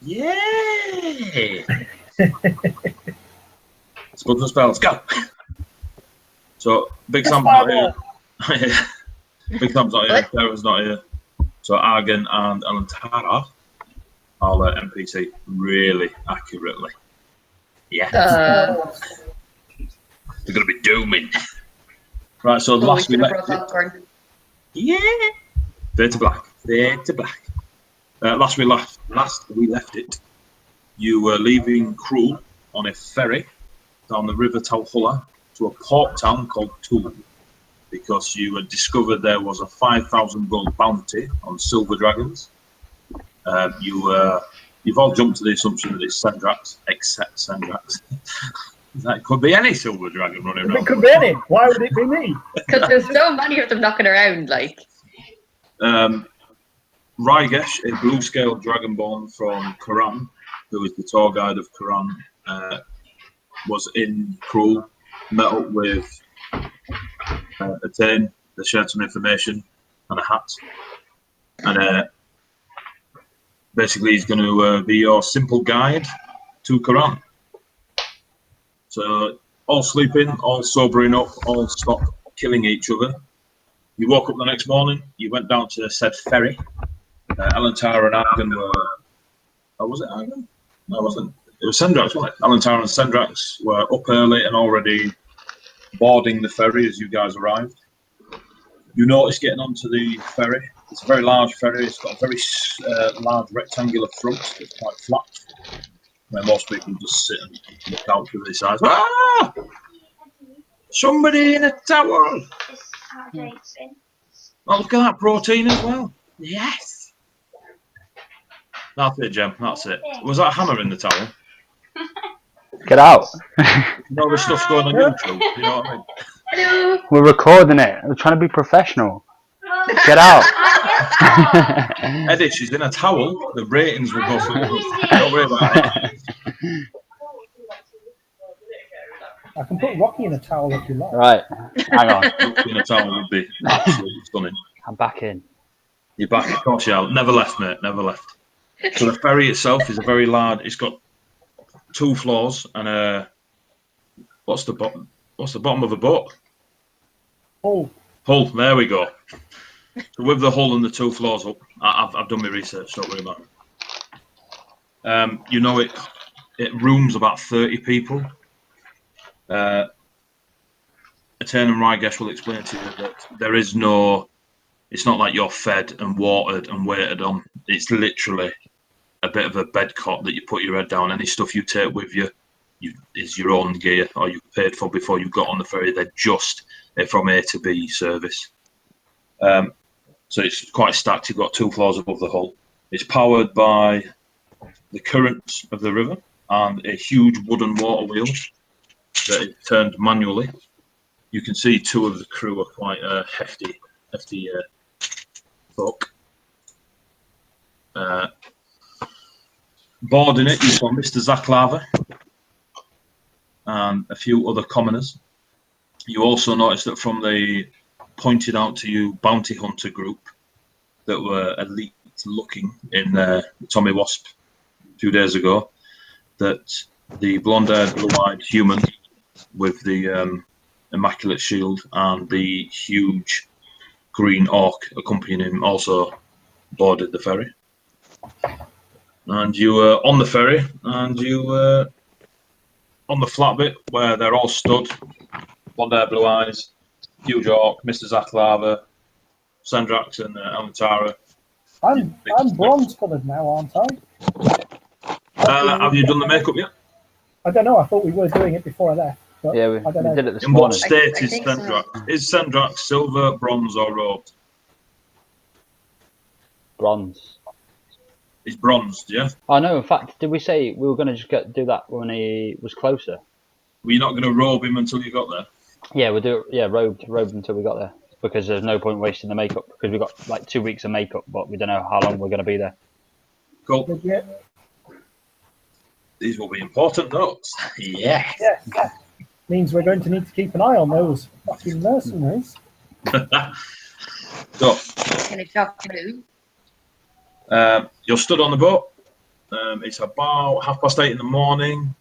Yay! Spuds and spells, go! So, Big Sam's not here. Big Sam's not here. Sarah's not here. So, Argen and Elantara are NPC really accurately. Yeah. They're going to be dooming. Right, so last we left it. Yeah. Fade to black. Fade to black. Last we left it, you were leaving Crew on a ferry down the River Talhulla to a port town called Tool, because you had discovered there was a 5,000 gold bounty on silver dragons. You've all jumped to the assumption that it's Sendraks, except Sendraks. That could be any silver dragon running around. It could be any. Why would it be me? Because there's so many of them knocking around, like. Rygesh, a blue-scaled dragonborn from Quran, who is the tour guide of Quran, was in Crew, met up with Etain. They shared some information and a hat. And basically, he's going to be your simple guide to Quran. So, all sleeping, all sobering up, all stop killing each other. You woke up the next morning, you went down to said ferry. Elantara and Argen were... Oh, was it Argen? No, it wasn't. It was Sendraks, wasn't it? Elantara and Sendraks were up early and already boarding the ferry as you guys arrived. You noticed getting onto the ferry. It's a very large ferry. It's got a very large rectangular front. It's quite flat, where most people just sit and look out through the sides. Ah! Somebody in a towel! Oh, look at that protein as well. Yes! That's it, Jem. That's it. Was that a hammer in the towel? Get out. No, the stuff's going on YouTube. You know what I mean? Hello. We're recording it. We're trying to be professional. Get out. Eddy, she's in a towel. The ratings will go through. Don't worry about it. I can put Rocky in a towel if you like. Right. Hang on. Rocky in a towel would be absolutely stunning. I'm back in. You're back, of course, yeah. Never left, mate. Never left. So the ferry itself is a very large. It's got 2 floors and what's the bottom? What's the bottom of a boat? Hull. Hull. There we go. So with the hull and the 2 floors up, I've done my research. Don't worry about it. You know it rooms about 30 people. Etain and Rygesh will explain to you that there is no. It's not like you're fed and watered and waited on. It's literally a bit of a bed cot that you put your head down. Any stuff you take with you is your own gear, or you paid for before you got on the ferry. They're just from A to B service. So it's quite stacked. You've got 2 floors above the hull. It's powered by the current of the river and a huge wooden water wheel that is turned manually. You can see 2 of the crew are quite hefty folk. Boarding it, you saw Mr. Zaklava and a few other commoners. You also noticed that from the pointed out to you bounty hunter group that were elite looking in Tommy Wasp a few days ago, that the blonde-haired, blue-eyed human with the immaculate shield and the huge green orc accompanying him also boarded the ferry. And you were on the ferry, and you were on the flat bit where they're all stood. Blonde hair, blue eyes, huge orc, Mr. Zaklava, Sendraks and Elantara. I'm bronze coloured now, aren't I? Have you done the makeup yet? I don't know. I thought we were doing it before I left. But Yeah, we I don't know. did it this In what morning. state I is think so. Sendraks? Is Sendraks silver, bronze, or robed? Bronze. He's bronzed, yeah? Oh no, in fact, did we say we were going to just do that when he was closer? Were you not going to robe him until you got there? Yeah, we'll do it. Yeah, robed until we got there, because there's no point wasting the makeup, because we've got like 2 weeks of makeup, but we don't know how long we're going to be there. Cool. Yeah. These will be important notes. Yes. Yeah. Means we're going to need to keep an eye on those fucking mercenaries. So, Can I talk to you? you're stood on the boat. It's about 8:30 in the morning.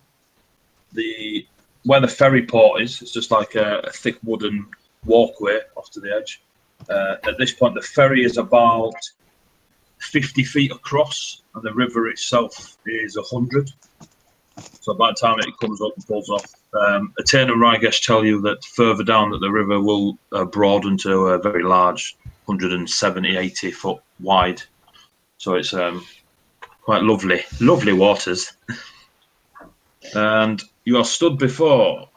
Where the ferry port is, it's just like a thick wooden walkway off to the edge. At this point, the ferry is about 50 feet across, and the river itself is 100. So by the time it comes up and pulls off, Etain and Rygesh tell you that further down that the river will broaden to a very large 170, 80 foot wide. So it's quite lovely waters. And you are stood before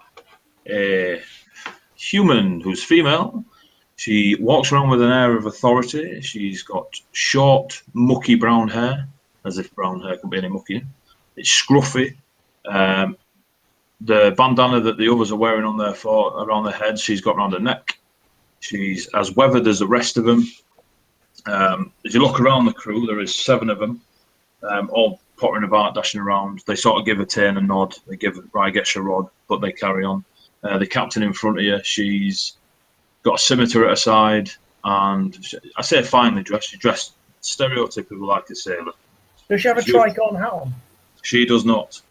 a human who's female. She walks around with an air of authority. She's got short, mucky brown hair, as if brown hair could be any muckier. It's scruffy. The bandana that the others are wearing around their heads, she's got around her neck. She's as weathered as the rest of them. As you look around the crew, there is 7 of them, all pottering about, dashing around. They sort of give Etain a nod. They give Rygesh a rod, but they carry on. The captain in front of you, she's got a scimitar at her side, and I say finely dressed. She's dressed stereotypically like a sailor. Does she have a tricorn hat on? She does not.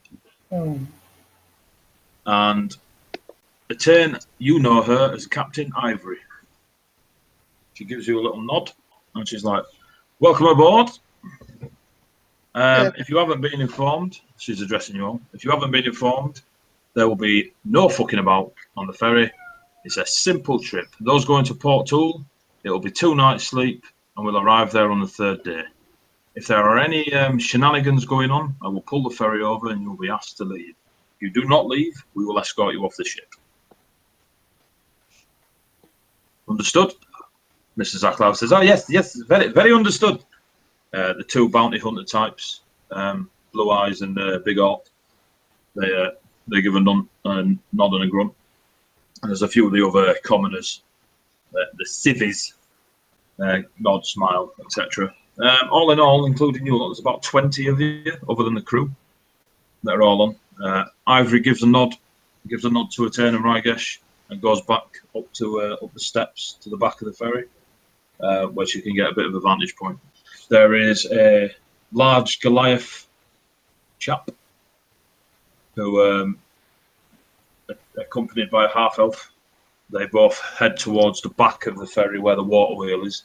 Oh. And Etain, you know her as Captain Ivory. She gives you a little nod, and she's like, "Welcome aboard. If you haven't been informed," she's addressing you all, "if you haven't been informed, there will be no fucking about on the ferry. It's a simple trip. Those going to Port Tool, it will be 2 nights sleep, and we'll arrive there on the 3rd day. If there are any shenanigans going on, I will pull the ferry over and you'll be asked to leave. If you do not leave, we will escort you off the ship." Understood? Mr. Zaklav says, "Oh, yes, very, very understood." The 2 bounty hunter types, Blue Eyes and Big Orc, they give a nod and a grunt. And there's a few of the other commoners, the civvies, nod, smile, etc. All in all, including you, there's about 20 of you, other than the crew, that are all on. Ivory gives a nod to Etain and Rygesh, and goes back up the steps to the back of the ferry, where she can get a bit of a vantage point. There is a large Goliath chap who, accompanied by a half-elf, they both head towards the back of the ferry where the water wheel is,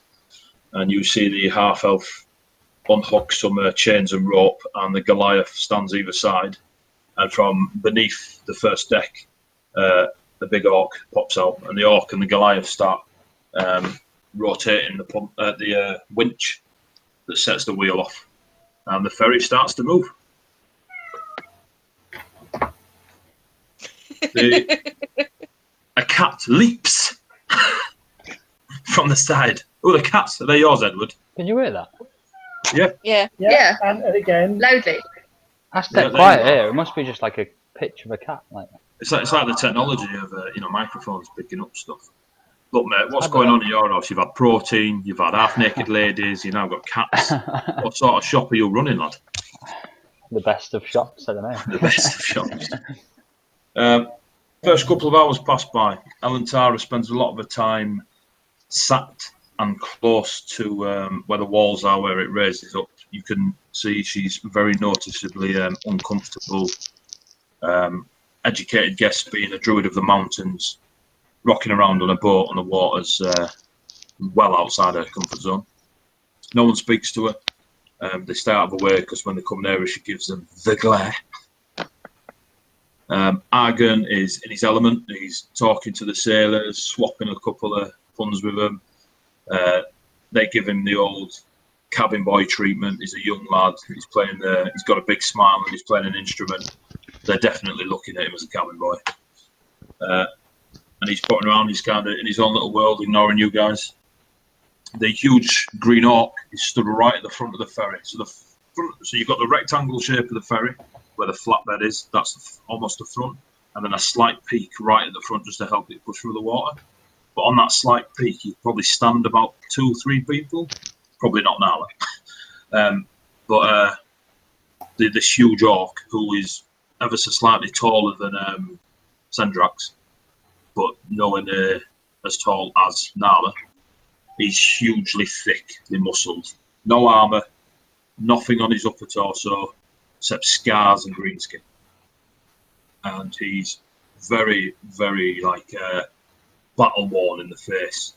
and you see the half-elf unhook some chains and rope, and the Goliath stands either side, and from beneath the first deck, the big orc pops out, and the orc and the Goliath start rotating the winch that sets the wheel off, and the ferry starts to move. A cat leaps from the side. Oh, the cats, are they yours, Edward? Can you hear that? Yeah. And again, Loudly. That's dead quiet here. It must be just like a pitch of a cat. Like it's like the technology of microphones picking up stuff. Look, mate, what's going on in your house? You've had protein, you've had half-naked ladies, you've now got cats. What sort of shop are you running, lad? the best of shops, I don't know. The best of shops. First couple of hours pass by. Elantara spends a lot of her time sat and close to where the walls are, where it raises up. You can see she's very noticeably uncomfortable. Educated guest, being a druid of the mountains, rocking around on a boat on the waters, well outside her comfort zone. No one speaks to her. They stay out of her way because when they come near her, she gives them the glare. Argen is in his element. He's talking to the sailors, swapping a couple of puns with them. They give him the old cabin boy treatment. He's a young lad. He's playing he's got a big smile and he's playing an instrument. They're definitely looking at him as a cabin boy. And he's putting around. He's kind of in his own little world, ignoring you guys. The huge green orc is stood right at the front of the ferry. So you've got the rectangle shape of the ferry where the flatbed is. That's almost the front, and then a slight peak right at the front just to help it push through the water. But on that slight peak, you probably stand about 2-3 people. Probably not Nalla. But this huge orc who is ever so slightly taller than Sendraks, but nowhere near as tall as Nalla. He's hugely thickly muscled. No armour, nothing on his upper torso, except scars and green skin. And he's very, very battle worn in the face.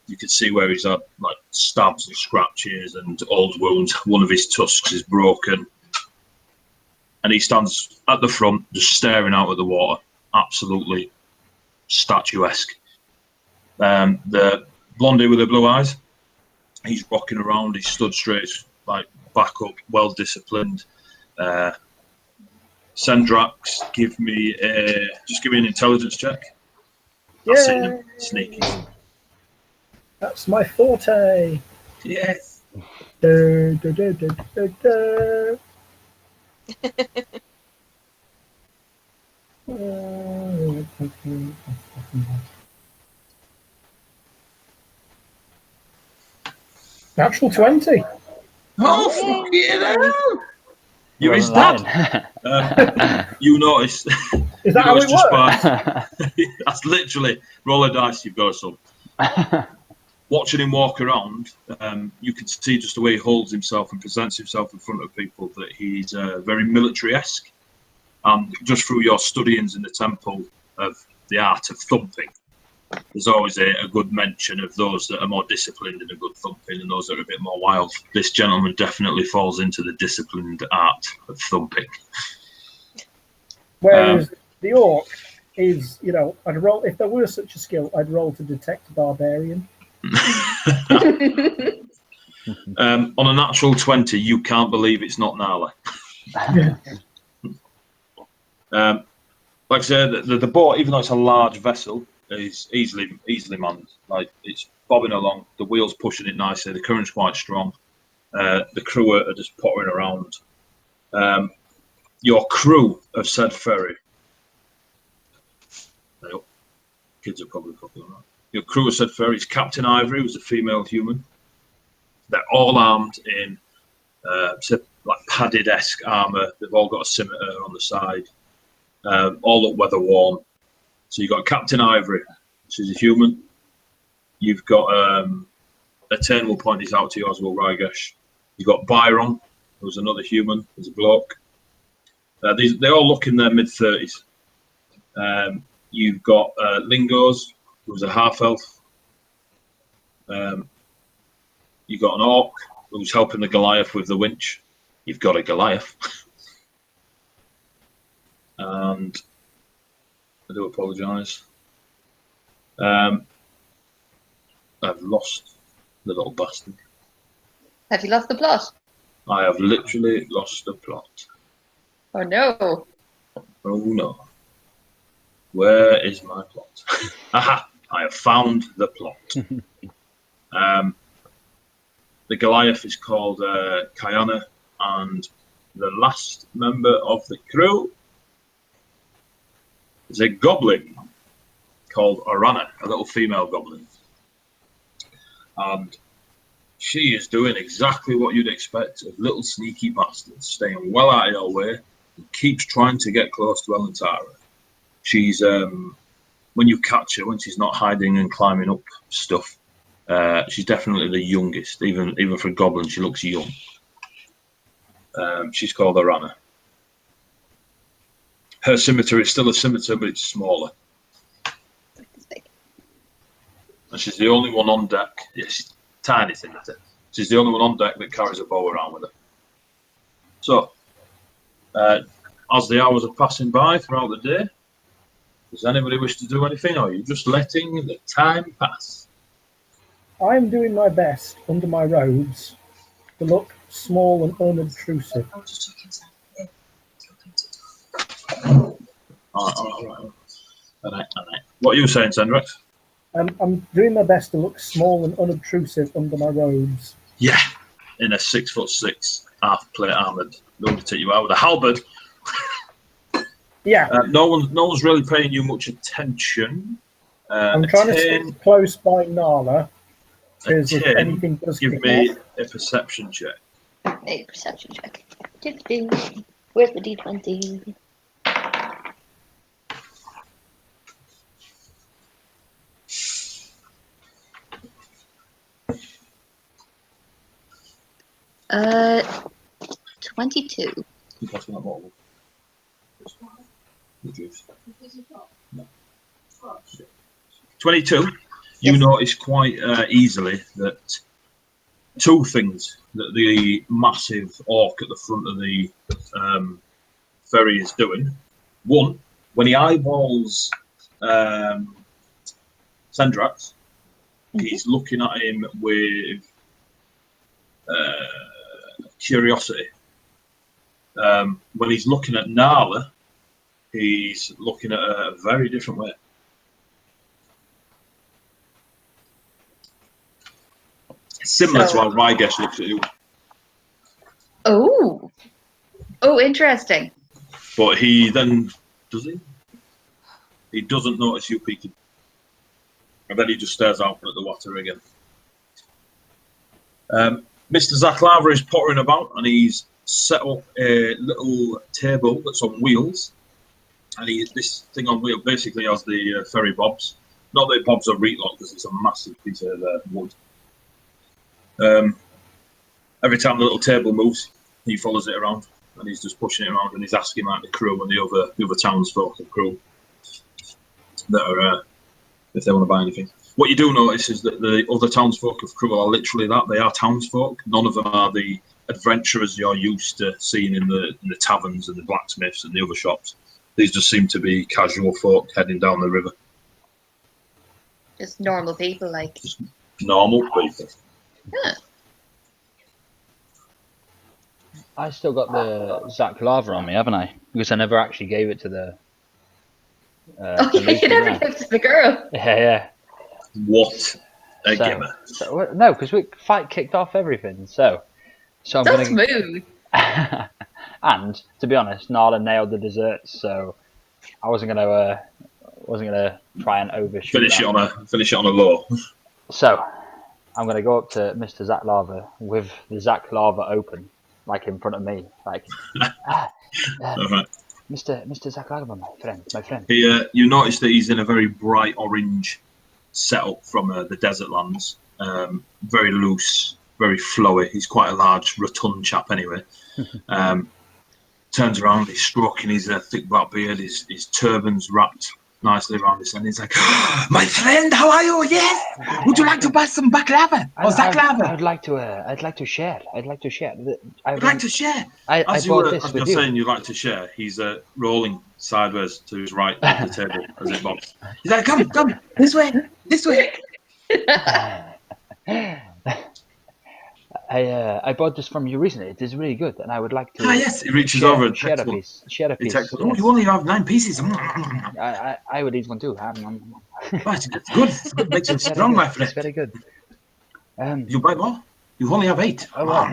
You can see where he's had like stabs and scratches and old wounds. One of his tusks is broken. And he stands at the front, just staring out at the water, absolutely statuesque. The blondie with the blue eyes, he's rocking around. He's stood straight, like back up, well disciplined. Sendraks, give me an intelligence check. That's it, sneaky. That's my forte. Yes. Natural 20. Oh, fucking hell! You're his Wasn't dad. You notice. Is that how it works? That's literally roll a dice. You've got a son. Watching him walk around, you can see just the way he holds himself and presents himself in front of people that he's very military-esque. And just through your studyings in the temple of the art of thumping, there's always a good mention of those that are more disciplined in a good thumping and those that are a bit more wild. This gentleman definitely falls into the disciplined art of thumping. Whereas the orc is, I'd roll, if there were such a skill, I'd roll to detect a barbarian. On a natural 20, you can't believe it's not Nalla. Like I said, the boat, even though it's a large vessel, is easily manned. Like, it's bobbing along, the wheels pushing it nicely, the current's quite strong. The crew are just pottering around. Your crew of said ferry. Kids are probably cooking on that. Your crew of said ferry is Captain Ivory, who's a female human. They're all armed in padded-esque armour. They've all got a scimitar on the side. All look weather worn. So you've got Captain Ivory, she's a human. You've got Etain will point this out to you, as will Rygesh. You've got Byron, who's another human, who's a bloke. They all look in their mid-30s. You've got Lingos, who's a half-elf. You've got an orc, who's helping the Goliath with the winch. You've got a Goliath. And I do apologise. I've lost the little bastard. Have you lost the plot? I have literally lost the plot. Oh no. Oh no. Where is my plot? Aha! I have found the plot. The Goliath is called Kayana, and the last member of the crew is a goblin called Arana, a little female goblin. And she is doing exactly what you'd expect of little sneaky bastards, staying well out of your way and keeps trying to get close to Elantara. She's, when you catch her, when she's not hiding and climbing up stuff, she's definitely the youngest. Even for a goblin, she looks young. She's called Arana. Her scimitar is still a scimitar, but it's smaller. And she's the only one on deck. Yeah, she's tiny scimitar. She's the only one on deck that carries a bow around with her. So, as the hours are passing by throughout the day, does anybody wish to do anything, or are you just letting the time pass? I'm doing my best under my robes to look small and unobtrusive. All right. What are you saying, Sendraks? I'm doing my best to look small and unobtrusive under my robes. Yeah, in a 6'6" half-plate armoured, going to take you out with a halberd. Yeah. No one's really paying you much attention. I'm trying to stay close by Nalla, because if anything does give kick me off, a perception check. A perception check. Where's the D20? Uh, 22. You pass me that bottle. The juice. No. 22. You notice quite easily that two things that the massive orc at the front of the ferry is doing. One, when he eyeballs Sendraks, he's looking at him with curiosity. When he's looking at Nalla, he's looking at a very different way. Similar to how Rygesh looks at you. Oh, interesting. But he then, does he? He doesn't notice you peeking. And then he just stares out at the water again. Mr. Zaklava is pottering about, and he's set up a little table that's on wheels. And this thing on wheel basically has the ferry bobs. Not that bobs are relocked, because it's a massive piece of wood. Every time the little table moves, he follows it around, and he's just pushing it around, and he's asking like the crew and the other townsfolk and crew that are if they want to buy anything. What you do notice is that the other townsfolk of crew are literally that. They are townsfolk. None of them are the adventurers you're used to seeing in the taverns and the blacksmiths and the other shops. These just seem to be casual folk heading down the river. Just normal people, like. Just normal people. Yeah. I still got the Zach Lava on me, haven't I? Because I never actually gave it to the. You never gave it to the girl. Yeah. What a gimmer. No, because we fight kicked off everything. So I'm That's gonna. smooth. And to be honest, Nalla nailed the desserts, so I wasn't gonna try and overshoot. Finish it on a low. So I'm gonna go up to Mr. Zach Lava with the Zach Lava open, like in front of me, like. All right. Mr. Zach Lava, my friend. You notice that he's in a very bright orange setup from the desert lands. Very loose, very flowy. He's quite a large, rotund chap anyway. Turns around, he's stroking his thick black beard, his turban's wrapped nicely around his head. He's like, "My friend, how are you? Yes. Would you like to buy some baklava or zaklava?" I'd like to share. I'd like to share. I'd like to share. As you're saying you'd like to share, he's rolling sideways to his right of the table as it bobs. He's like, come, this way. I bought this from you recently. It is really good, and I would like to. Yes. He reaches over and share a piece. Share a piece. Yes. Oh, you only have 9 pieces. I would eat one too. Right, it's good. It's good. Makes you strong, my friend. It's very good. You buy more? You only have 8. Oh, well.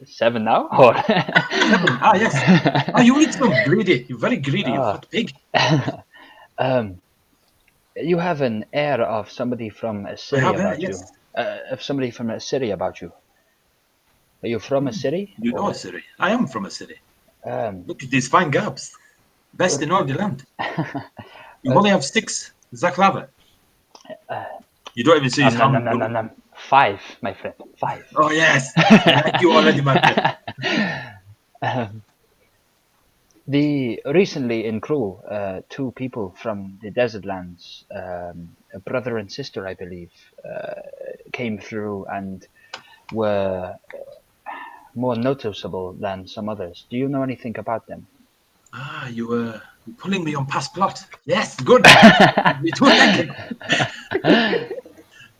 7 now? Or? 7. Yes. You eat some. Greedy. You're very greedy. You fat pig. You have an air of somebody from Assyria about you. Of somebody from a city about you. Are you from a city? You know a city. I am from a city. Look at these fine gabs. Best in all the land. You only have 6 zaklava. You don't even see his hand. 5, my friend. 5. Oh, yes. I like you already, my friend. Recently in crew, 2 people from the desert lands, a brother and sister, I believe, came through and were more noticeable than some others. Do you know anything about them? You were pulling me on past plot. Yes, good. Me too.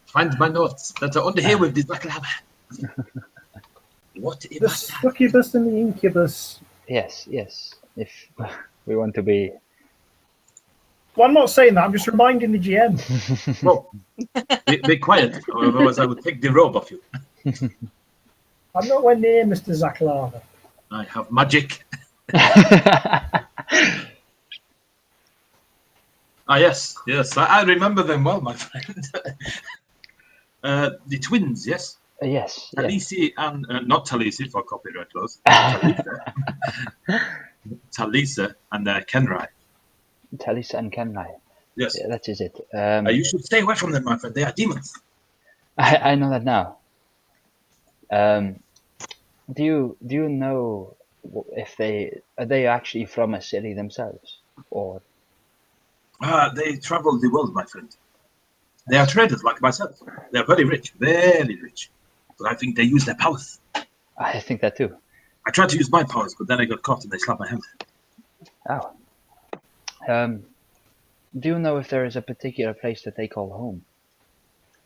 Find my notes that are under here with this baklava. What is the succubus and the incubus? Yes. If we want to be. Well, I'm not saying that. I'm just reminding the GM. Well, be quiet, or otherwise I will take the robe off you. I'm nowhere near Mr. Zaklava. I have magic. Yes. I remember them well, my friend. The twins, yes? Yes. Talisi and... not Talisi for copyright laws. Talisa and Kenrai. Talisa and Kenrai. Yes. Yeah, that is it. You should stay away from them, my friend. They are demons. I know that now. Do you know if are they actually from a city themselves, or They travel the world, my friend. They are traders like myself. They are very rich, but I think they use their powers. I think that too. I tried to use my powers, but then I got caught and they slapped my hand. Oh. Do you know if there is a particular place that they call home?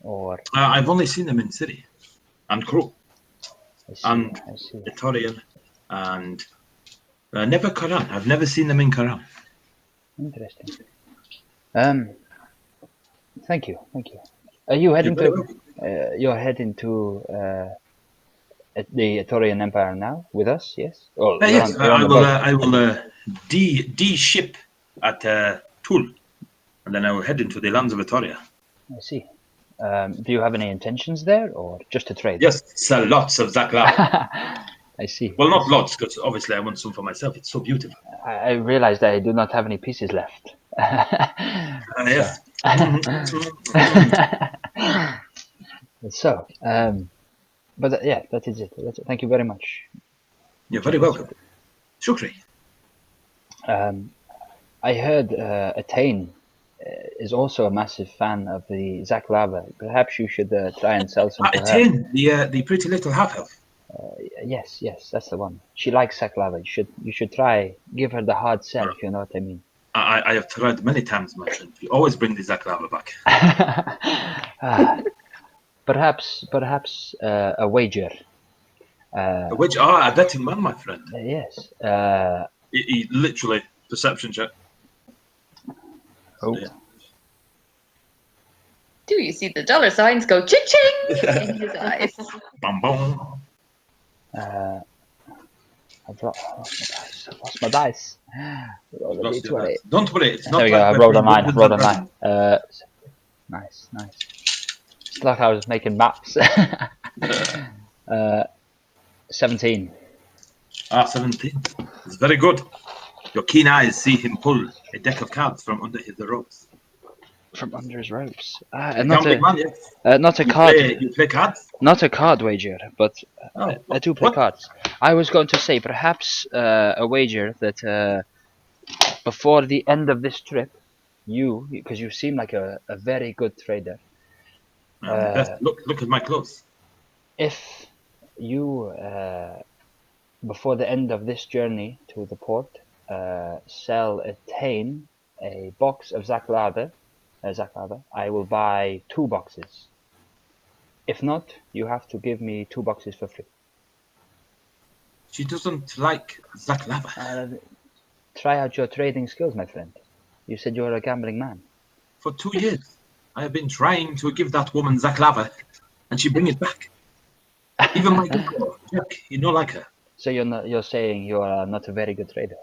Or I've only seen them in city, and Crow, I see, and I see. Etain, and never Karan. I've never seen them in Karan. Interesting. Thank you. Are you heading You're to? very You're heading to the Etorian Empire now with us? Yes. Oh, yes, you're on the boat. I will de-ship at Toul, and then I will head into the lands of Victoria. I see. Do you have any intentions there, or just to trade? Yes, sell lots of Zaklava. I see. Well, not lots, because obviously I want some for myself. It's so beautiful. I realized I do not have any pieces left. Yes. So, but yeah, that is it. Thank you very much. You're very welcome. Shukri. I heard Etain is also a massive fan of the Zaklava. Perhaps you should try and sell some to her. Etain, the pretty little half-elf. Yes, that's the one. She likes Zaklava. You should try, give her the hard sell, if you know what I mean. I have tried many times, my friend. You always bring the Zaklava back. Perhaps a wager. Which are a betting man, my friend. Yes. He literally perception check. Oh. Yeah. Do you see the dollar signs go ching-ching in his eyes? Bum bum. I've lost my dice. Roll a Lost your D20. dice. Don't worry, it's not There we go. I like rolled a when 9. we Rolled a did 9. Nice. It's like I was making maps. 17. 17. It's very good. Your keen eyes see him pull a deck of cards from under the ropes. From under his ropes. Not Not a card. You play cards? Not a card wager, but Oh, I do play what? cards. I was going to say perhaps a wager that before the end of this trip, because you seem like a very good trader. Look at my clothes. If you, before the end of this journey to the port, sell Etain a box of Zaklava, I will buy 2 boxes. If not, you have to give me 2 boxes for free. She doesn't like Zaklava. Try out your trading skills, my friend. You said you were a gambling man. For 2 years, I have been trying to give that woman Zaklava, and she bring it back. Even my good girl, Jack, you don't like her. So you're saying you are not a very good trader.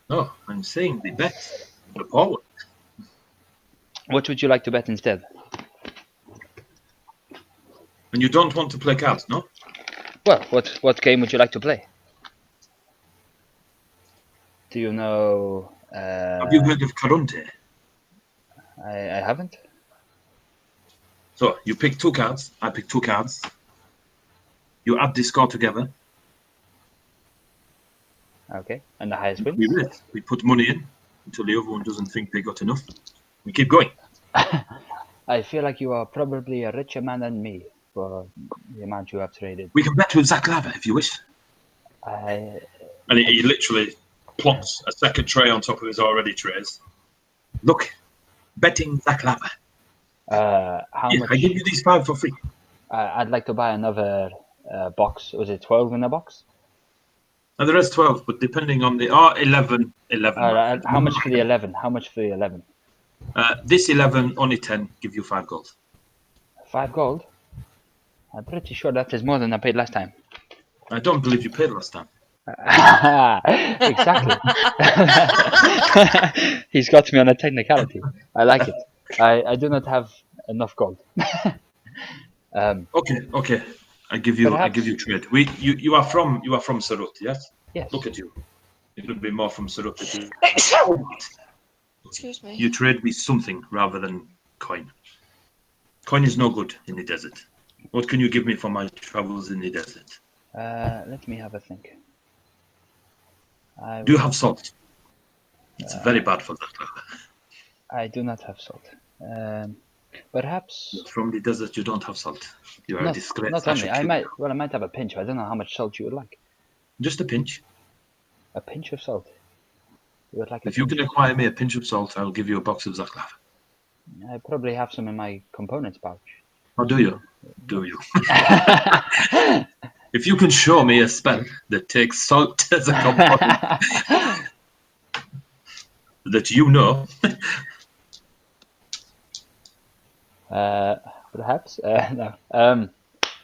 No, I'm saying the bet, the forward. What would you like to bet instead? And you don't want to play cards, no? Well, what game would you like to play? Do you know? Have you heard of Caronte? I haven't. So you pick 2 cards, I pick 2 cards. You add the score together. Okay, and the highest wins? We win. We put money in until the other one doesn't think they got enough. We keep going. I feel like you are probably a richer man than me for the amount you have traded. We can bet with Zaklava if you wish. I And he literally plots a second tray on top of his already trays. Look, betting Zaklava. how Yeah, much? I give you these 5 for free. I'd like to buy another box. Was it 12 in a box? Now there is 12, but depending on the 11. How much for the 11? How much for the 11? This 11, only 10, give you 5 gold. 5 gold? I'm pretty sure that is more than I paid last time. I don't believe you paid last time. Exactly. He's got me on a technicality. I like it. I do not have enough gold. Okay. I give you trade. You are from Sarut, yes? Yes. Look at you. It would be more from Sarut if you. Excuse me. You trade me something rather than coin. Coin is no good in the desert. What can you give me for my travels in the desert? Let me have a think. Do you have salt? It's very bad for that. I do not have salt. Perhaps From the desert, you don't have salt. You are a disgrace. not only. I might have a pinch. I don't know how much salt you would like. Just a pinch. A pinch of salt. You would like If you can acquire me a pinch of salt, I'll give you a box of zaklava. I probably have some in my components pouch. Oh, do you? Do you? If you can show me a spell that takes salt as a component that you know. Perhaps. No.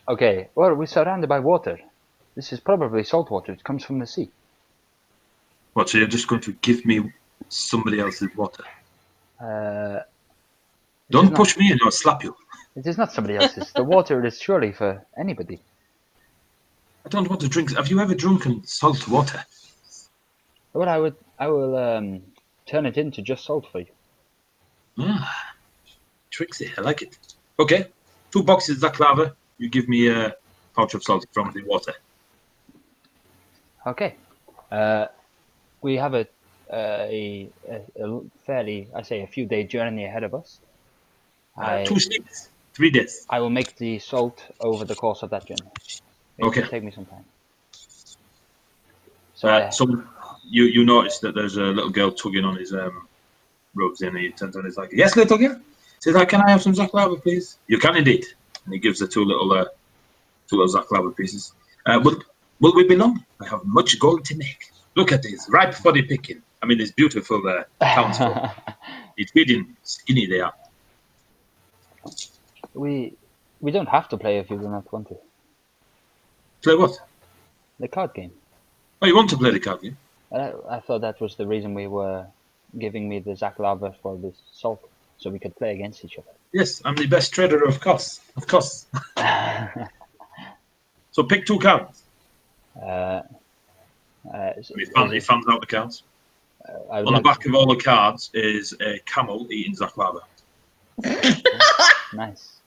Okay. Well, we're surrounded by water. This is probably salt water. It comes from the sea. What, so you're just going to give me somebody else's water? Don't push me and I'll slap you. It is not somebody else's. The water is surely for anybody. I don't want to drink. Have you ever drunken salt water? Well, I will turn it into just salt for you. Ah, tricksy. I like it. Okay, 2 boxes of zaklava. You give me a pouch of salt from the water. Okay. We have a fairly, I say, a few day journey ahead of us. 2 days, 3 days. I will make the salt over the course of that journey. It Okay. will take me some time. So, So you notice that there's a little girl tugging on his robes, and he turns on. He's like, "Yes, little girl." Says, "Can I have some zaklava, please?" "You can indeed." And he gives her two little zaklava pieces. Will we be long? I have much gold to make. Look at this, ripe for the picking. I mean, it's beautiful townsfolk. It's feeding skinny they are. we don't have to play if you do not want to. Play what? The card game. Oh, you want to play the card game? I thought that was the reason we were giving me the zaklava for the salt, so we could play against each other. Yes, I'm the best trader, of course. Of course. So pick 2 cards. He fans out the cards. On the back of all the cards is a camel eating zaklava. Nice.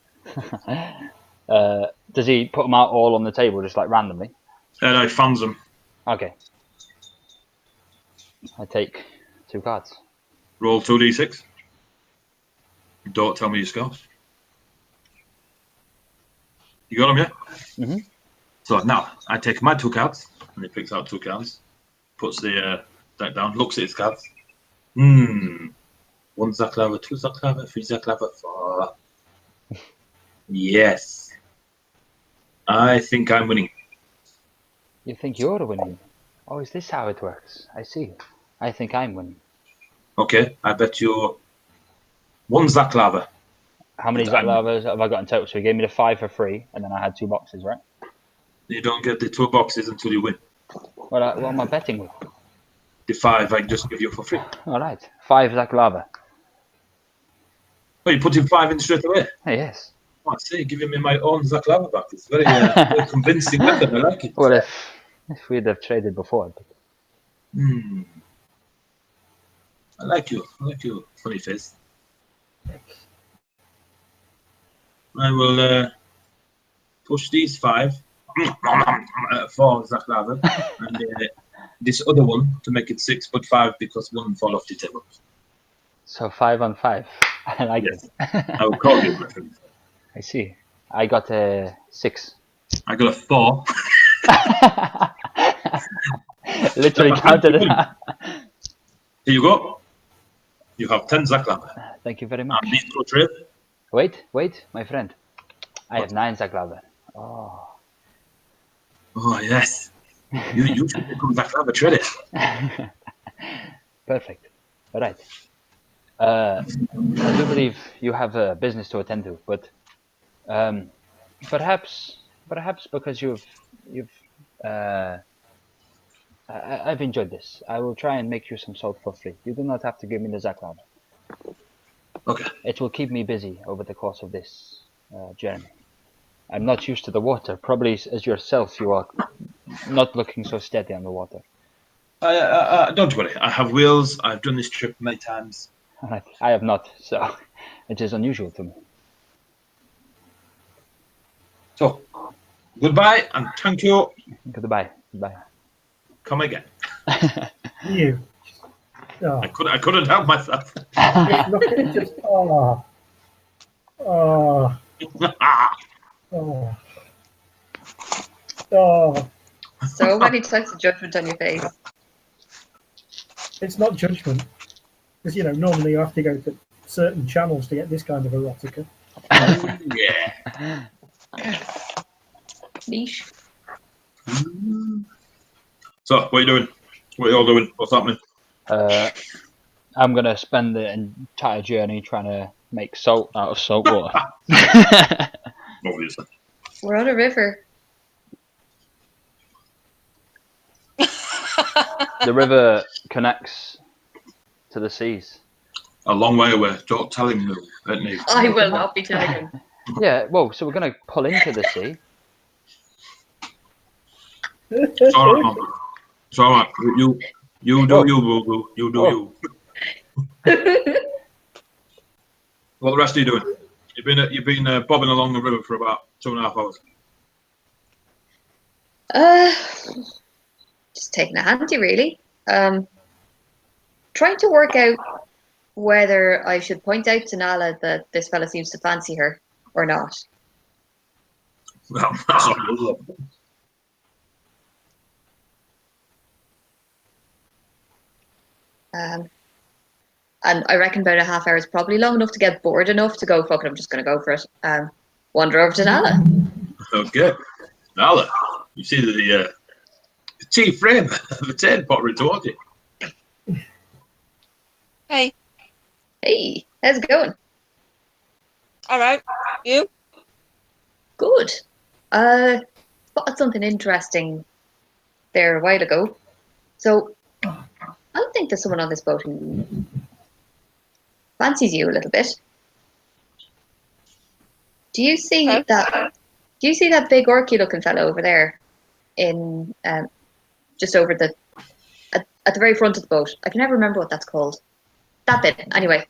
Does he put them out all on the table, just like randomly? And he fans them. Okay. I take 2 cards. Roll 2d6. Don't tell me your scores. You got them, yeah? Mhm. So now I take my 2 cards, and he picks out 2 cards, puts the deck down, looks at his cards. 1 zaklava, 2 zaklava, 3 zaklava, 4. Yes. I think I'm winning. You think you're winning? Oh, is this how it works? I see. I think I'm winning. Okay, I bet you 1 zaklava. How many zaklavas have I got in total? So he gave me the 5 for free, and then I had 2 boxes, right? You don't get the 2 boxes until you win. Well, what am I betting with? The 5 I just give you for free. All right, 5 zaklava. Oh, you put in 5 in straight away? Hey, yes. Oh, I see, giving me my own zaklava back. It's very, very convincing method. I like it. Well, if we'd have traded before. But... I like you. Funny face. I will push these 5 for zaklava, and this other one to make it 6, but 5 because 1 fall off the table. So 5 on 5. I like Yes. it. I will call you, my friend. I see. I got a 6. I got a 4. Literally counted it. Here you go. You have 10 zaklava. Thank you very much. And these 2 trade. Wait, my friend. I have 9 zaklava. Oh. Oh, yes. You should become zaklava trader. Perfect. All right. I do believe you have a business to attend to, but perhaps because I've enjoyed this. I will try and make you some salt for free. You do not have to give me the zaklava. Okay. It will keep me busy over the course of this journey. I'm not used to the water. Probably as yourself, you are not looking so steady on the water. Don't worry. I have wheels. I've done this trip many times. I have not, so it is unusual to me. So, goodbye and thank you. Goodbye. Bye. Come again. You. Oh, I couldn't help myself. it's not, it just, oh, oh, oh, oh. So many types of judgment on your face. It's not judgment. Because, normally you have to go to certain channels to get this kind of erotica. Yeah. Niche. So, what are you doing? What are you all doing? What's happening? I'm gonna spend the entire journey trying to make salt out of salt water. Obviously. We're on a river. The river connects to the seas. A long way away. Don't tell him, Eddy. I will not be telling him. Yeah, well, so we're gonna pull into the sea. It's all right, man. It's all right. You do you, boo-boo. You do you. What the rest are you doing? You've been bobbing along the river for about 2.5 hours. Just taking a handy, really. Trying to work out whether I should point out to Nalla that this fella seems to fancy her or not. Well, that's all good. And I reckon about a half hour is probably long enough to get bored enough to go, fuck it, I'm just going to go for it. Wander over to Nalla. Okay. Nalla, you see the tea frame of the tin pottering towards you. Hey, Hey, how's it going? all right. You? Good. Spotted something interesting there a while ago. So, I think there's someone on this boat who fancies you a little bit. Do you see Huh? that? Do you see that big orky-looking fellow over there, in just over at the very front of the boat? I can never remember what that's called. That bit, anyway.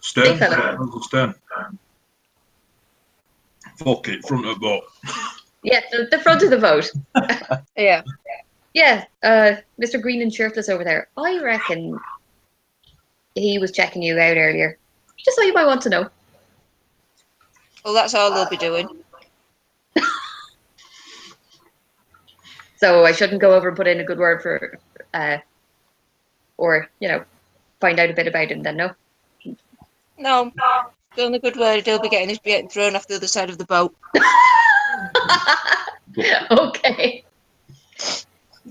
Stern. Big fella. Stern. Fuck it, front of the boat. Yeah, the front of the boat. Yeah. Yeah, Mr. Green and Shirtless over there. I reckon he was checking you out earlier. Just so you might want to know. Well, that's all they'll be doing. So I shouldn't go over and put in a good word for, or, find out a bit about him then, no? No. The only good word he'll be getting is getting thrown off the other side of the boat. Okay.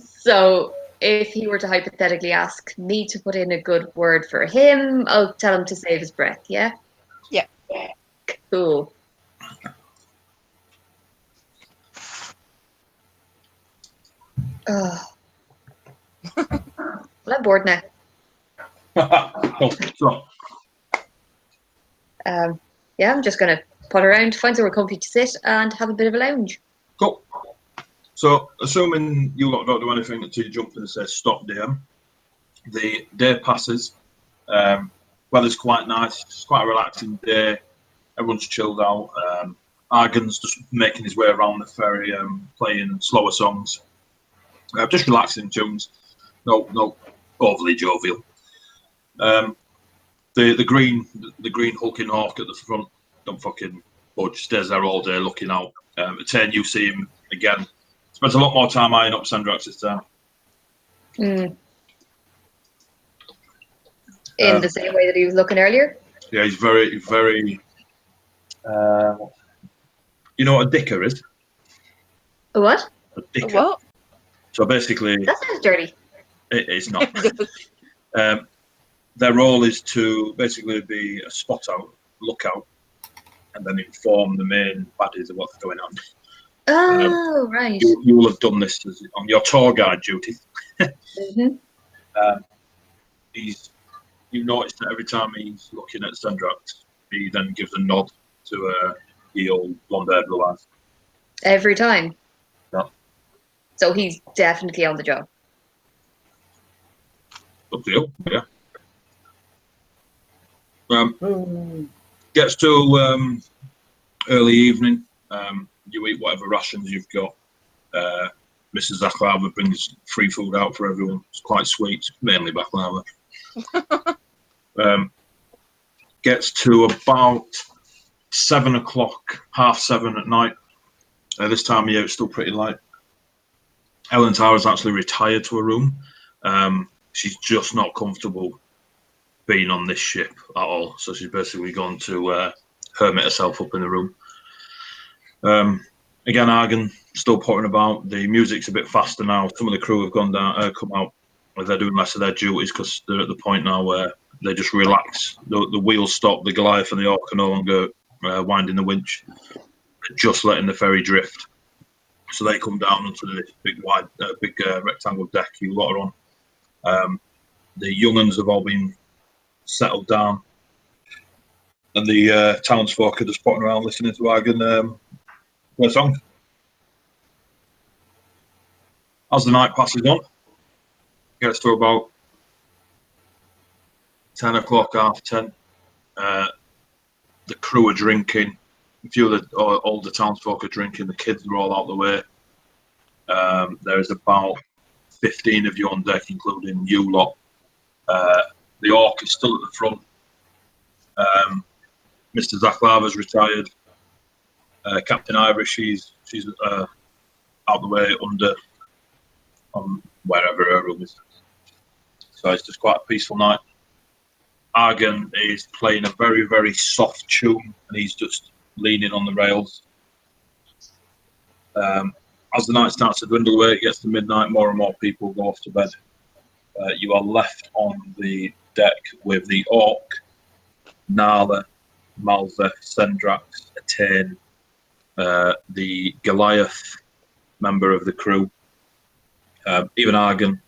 So if he were to hypothetically ask me to put in a good word for him, I'll tell him to save his breath, yeah? Yeah. Cool. Oh. Well, I'm bored now. So, Yeah, I'm just going to putt around, find somewhere comfy to sit and have a bit of a lounge. cool. So, assuming you lot don't do anything until you jump in and say stop, DM, the day passes. Weather's quite nice. It's quite a relaxing day. Everyone's chilled out. Argen's just making his way around the ferry, playing slower songs. Just relaxing tunes. No overly jovial. The green hulking hawk at the front don't fucking budge. Stays there all day looking out. Etain, you see him again. Spends a lot more time eyeing up Sendraks this time. In the same way that he was looking earlier? Yeah, he's very, very. You know what a dicker is? A what? A dicker. What? So basically, That sounds dirty. it's not. Their role is to basically be a spot out, lookout, and then inform the main baddies of what's going on. Oh, right. You will have done this on your tour guide duty. Mm-hmm. You notice that every time he's looking at Sendraks, he then gives a nod to the old blonde-haired blue eyes. Every time? Yeah. So he's definitely on the job. Up to you, yeah. Oh, Gets to early evening. You eat whatever rations you've got. Mrs. Baklava brings free food out for everyone. It's quite sweet, mainly baklava. Gets to about 7 o'clock, 7:30 at night. This time of year, it's still pretty light. Elantara's actually retired to her room. She's just not comfortable being on this ship at all. So she's basically gone to hermit herself up in the room. Again, Argen still pottering about. The music's a bit faster now. Some of the crew have gone down, come out. They're doing less of their duties because they're at the point now where they just relax. The wheels stop. The Goliath and the Orc are no longer winding the winch. They're just letting the ferry drift. So they come down onto this big rectangle deck you lot are on. The young uns have all been settled down, and the townsfolk are just potting around listening to Argen play a song. As the night passes on, gets to about 10 o'clock, 10:30. The crew are drinking. A few of the older townsfolk are drinking. The kids are all out the way. There is about 15 of you on deck, including you lot. The Orc is still at the front. Mr. Zaklava's retired. Captain Irish, she's out the way under on wherever her room is. So it's just quite a peaceful night. Argen is playing a very, very soft tune, and he's just leaning on the rails. As the night starts to dwindle away, it gets to midnight, more and more people go off to bed. You are left on the deck with the Orc, Nalla, Malza, Sendraks, Etain, the Goliath, member of the crew. Even Argen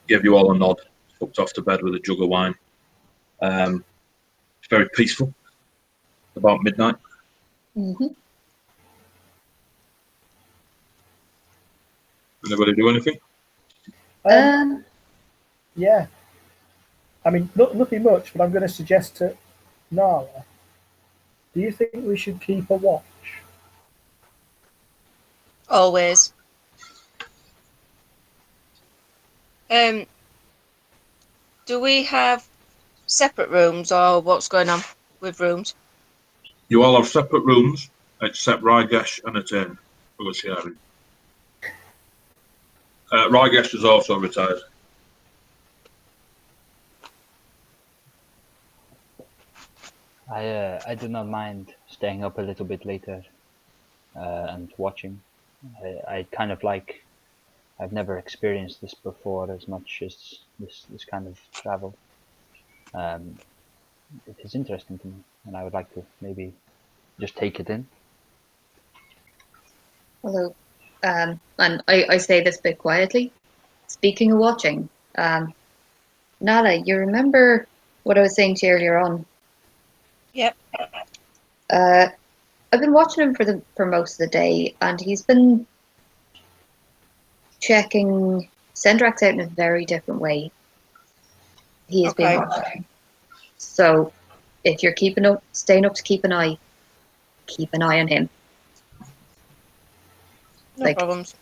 gave you all a nod, hooked off to bed with a jug of wine. It's very peaceful, about midnight. Mm-hmm. Anybody do anything? Yeah. I mean, nothing much, but I'm going to suggest to Nalla, do you think we should keep a watch? Always. Do we have separate rooms, or what's going on with rooms? You all have separate rooms, except Rygesh and Etain, who are sharing. Rygesh is also retired. I do not mind staying up a little bit later and watching. I kind of like. I've never experienced this before as much as this kind of travel. It is interesting to me, and I would like to maybe just take it in. Although, and I say this a bit quietly. Speaking of watching, Nalla, you remember what I was saying to you earlier on? Yep. I've been watching him for most of the day, and he's been checking Sendraks out in a very different way. He has been watching. So, if you're staying up to keep an eye on him. No problems.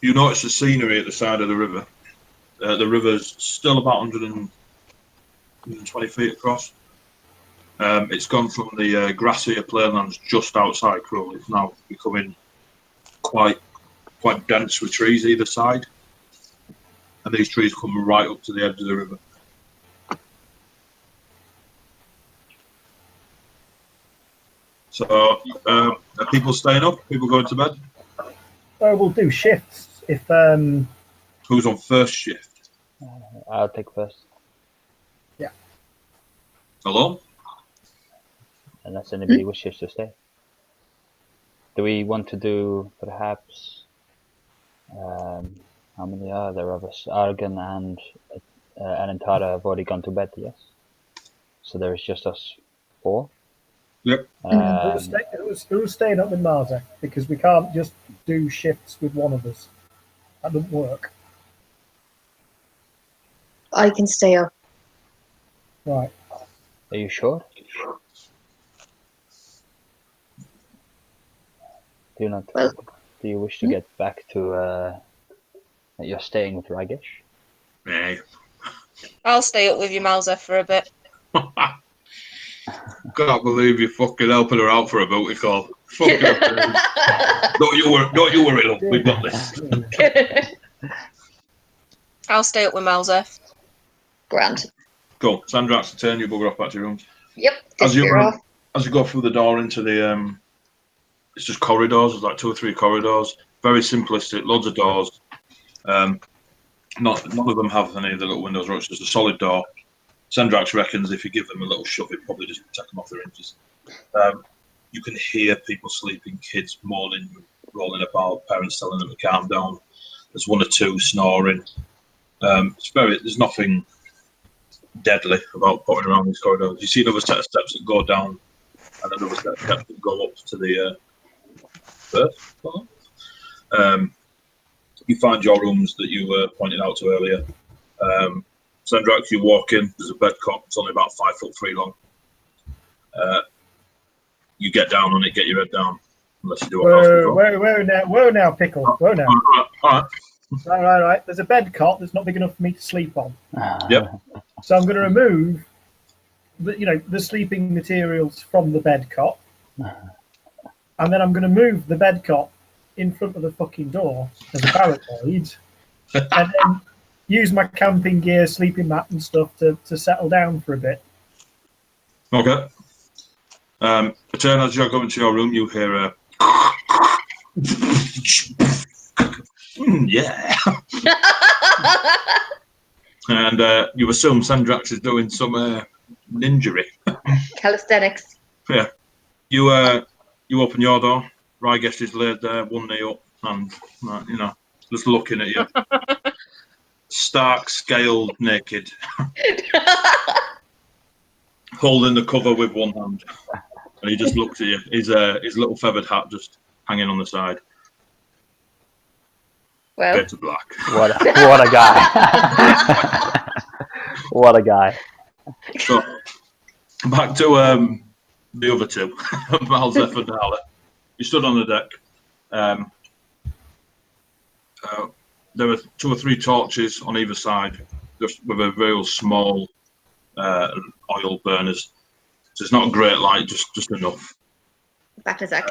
You notice the scenery at the side of the river. The river's still about 120 feet across. It's gone from the grassier plainlands just outside Cruel. It's now becoming quite dense with trees either side. And these trees come right up to the edge of the river. So, are people staying up? People going to bed? We'll do shifts if. Who's on first shift? I'll take first. Yeah. Alone? Unless anybody wishes to stay. Do we want to do perhaps? How many are there of us? Argen and Elantara have already gone to bed, yes? So there's just us 4? Yep. Who's staying up with Marza? Because we can't just do shifts with one of us. That doesn't work. I can stay up. Right. Are you sure? Do not. Well- Do you wish to get back to that you're staying with Ragesh? Hey. I'll stay up with you, Malza, for a bit. Can't believe you're fucking helping her out for a booty call. Fucking don't you worry, love. We've got this. I'll stay up with Malza. Grand. Cool. Sendraks, to turn you bugger off back to your rooms. Yep. As you Disappear off. as you go through the door into the it's just corridors. There's like 2 or 3 corridors. Very simplistic. Loads of doors. None of them have any of the little windows. Or it's just a solid door. Sendraks reckons if you give them a little shove, it probably just take them off their hinges. You can hear people sleeping, kids moaning, rolling about, parents telling them to calm down. There's 1 or 2 snoring. There's nothing deadly about putting around these corridors. You see another set of steps that go down, and another set of steps that go up to the first floor. You find your rooms that you were pointed out to earlier. Sendraks, you walk in. There's a bed cot. It's only about 5'3" long. You get down on it, get your head down, unless you do what else before. Whoa now, Pickle. Whoa now. All right. Right. There's a bed cot that's not big enough for me to sleep on. Yep. So I'm going to remove the sleeping materials from the bed cot. And then I'm going to move the bed cot in front of the fucking door as a barricade. And then use my camping gear, sleeping mat and stuff to settle down for a bit. Okay. Etain, as you go into your room, you hear a... yeah. And you assume Sendraks is doing some ninjery. Calisthenics. Yeah. You open your door. Ragesh is laid there, 1 knee up, and just looking at you. Stark, scaled, naked. Holding the cover with 1 hand. And he just looks at you. His little feathered hat just hanging on the side. Well, Bit of black. What a guy! What a guy! So, back to the other 2, Malzef and Nalla. You stood on the deck. There were 2 or 3 torches on either side, just with a real small oil burners. So it's not a great light, just enough. back in a sec.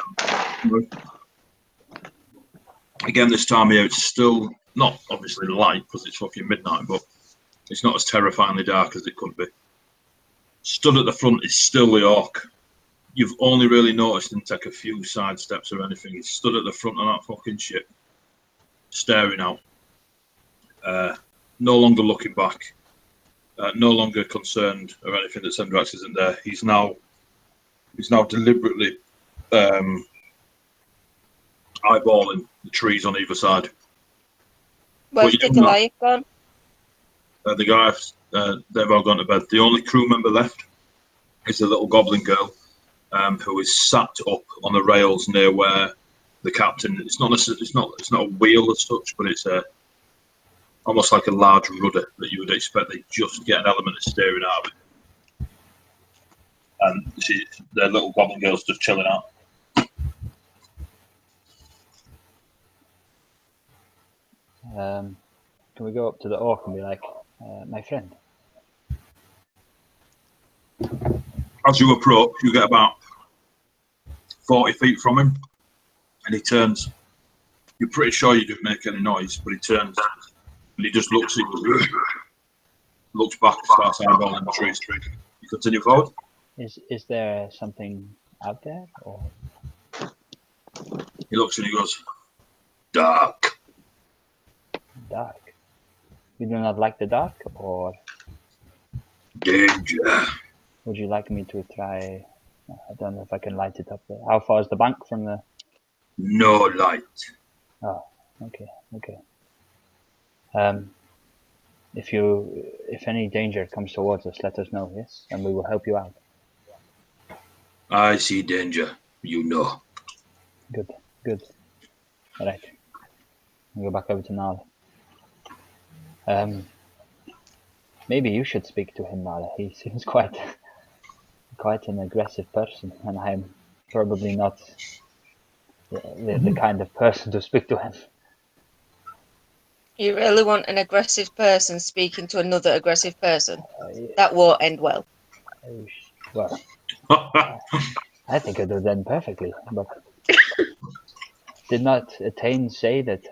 Again, this time of year, it's still not obviously light because it's fucking midnight, but it's not as terrifyingly dark as it could be. Stood at the front is still the orc. You've only really noticed him take a few side steps or anything. He's stood at the front of that fucking ship, staring out. No longer looking back. No longer concerned or anything that Sendraks isn't there. He's now deliberately eyeballing the trees on either side. Where's you the do not- Goliath gone? The guys, they've all gone to bed. The only crew member left is the little goblin girl, who is sat up on the rails near where the captain. It's not a wheel as such, but it's almost like a large rudder that you would expect they just get an element of steering out of it. And their little goblin girl's just chilling out. Can we go up to the orc and be like, my friend? As you approach, you get about 40 feet from him, and he turns. You're pretty sure you didn't make any noise, but he turns and he just looks at you, looks back, and starts eyeballing the trees. You continue forward. Is there something out there, or He looks and he goes, dark. dark? You do not like the dark, or Danger. would you like me to try? I don't know if I can light it up there. How far is the bank from the? No light. Oh, okay. If any danger comes towards us, let us know, yes, and we will help you out. I see danger. You know. Good. All right. I'll go back over to Nalla. Maybe you should speak to him, Nalla. He seems quite an aggressive person, and I'm probably not the kind of person to speak to him. You really want an aggressive person speaking to another aggressive person? Yeah, That won't end well. well, I think it would end perfectly. But did not Etain say that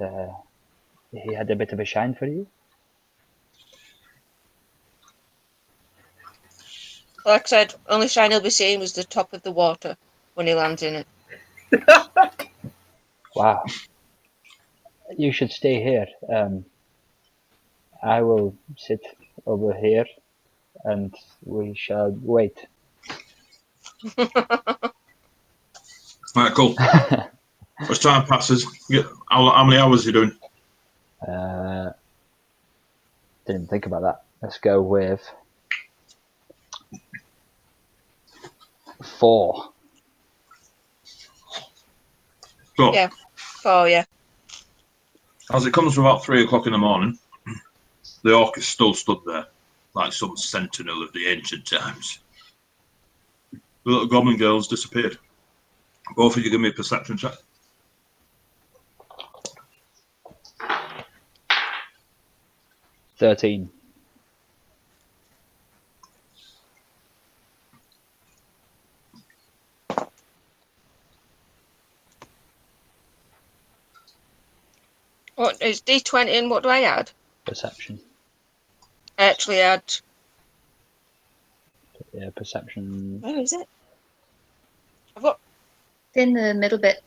he had a bit of a shine for you? Like I said, only shine he'll be seeing was the top of the water when he lands in it. Wow. You should stay here. I will sit over here and we shall wait. Right, cool. As time passes, how many hours are you doing? Didn't think about that. Let's go with 4. So, Yeah. Oh, yeah. as it comes to about 3 o'clock in the morning, the orc is still stood there, like some sentinel of the ancient times. The little goblin girl's disappeared. Both of you give me a perception check. 13. What is D20 and what do I add? Perception. I actually add. Yeah, perception. Where is it? I've got. It's in the middle bit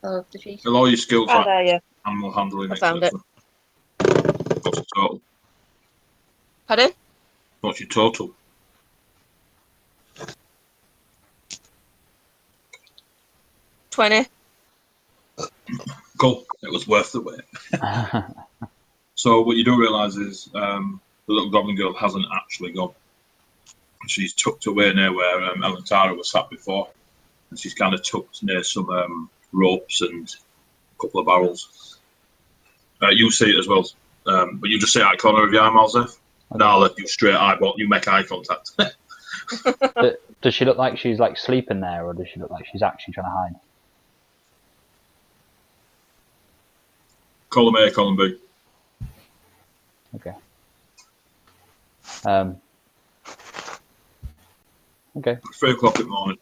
of the sheet. All your skills Oh, like there, yeah. animal handling. I found it. What's your total? Pardon? What's your total? 20. Cool. It was worth the wait. So what you do realise is the little goblin girl hasn't actually gone. She's tucked away near where Elantara was sat before, and she's kind of tucked near some ropes and a couple of barrels. You see it as well, but you just see out the corner of your eye, Malzef. Nalla, you straight eyeball, you make eye contact. Does she look like she's like sleeping there, or does she look like she's actually trying to hide? Column A, column B. Okay. Okay. 3 o'clock in the morning.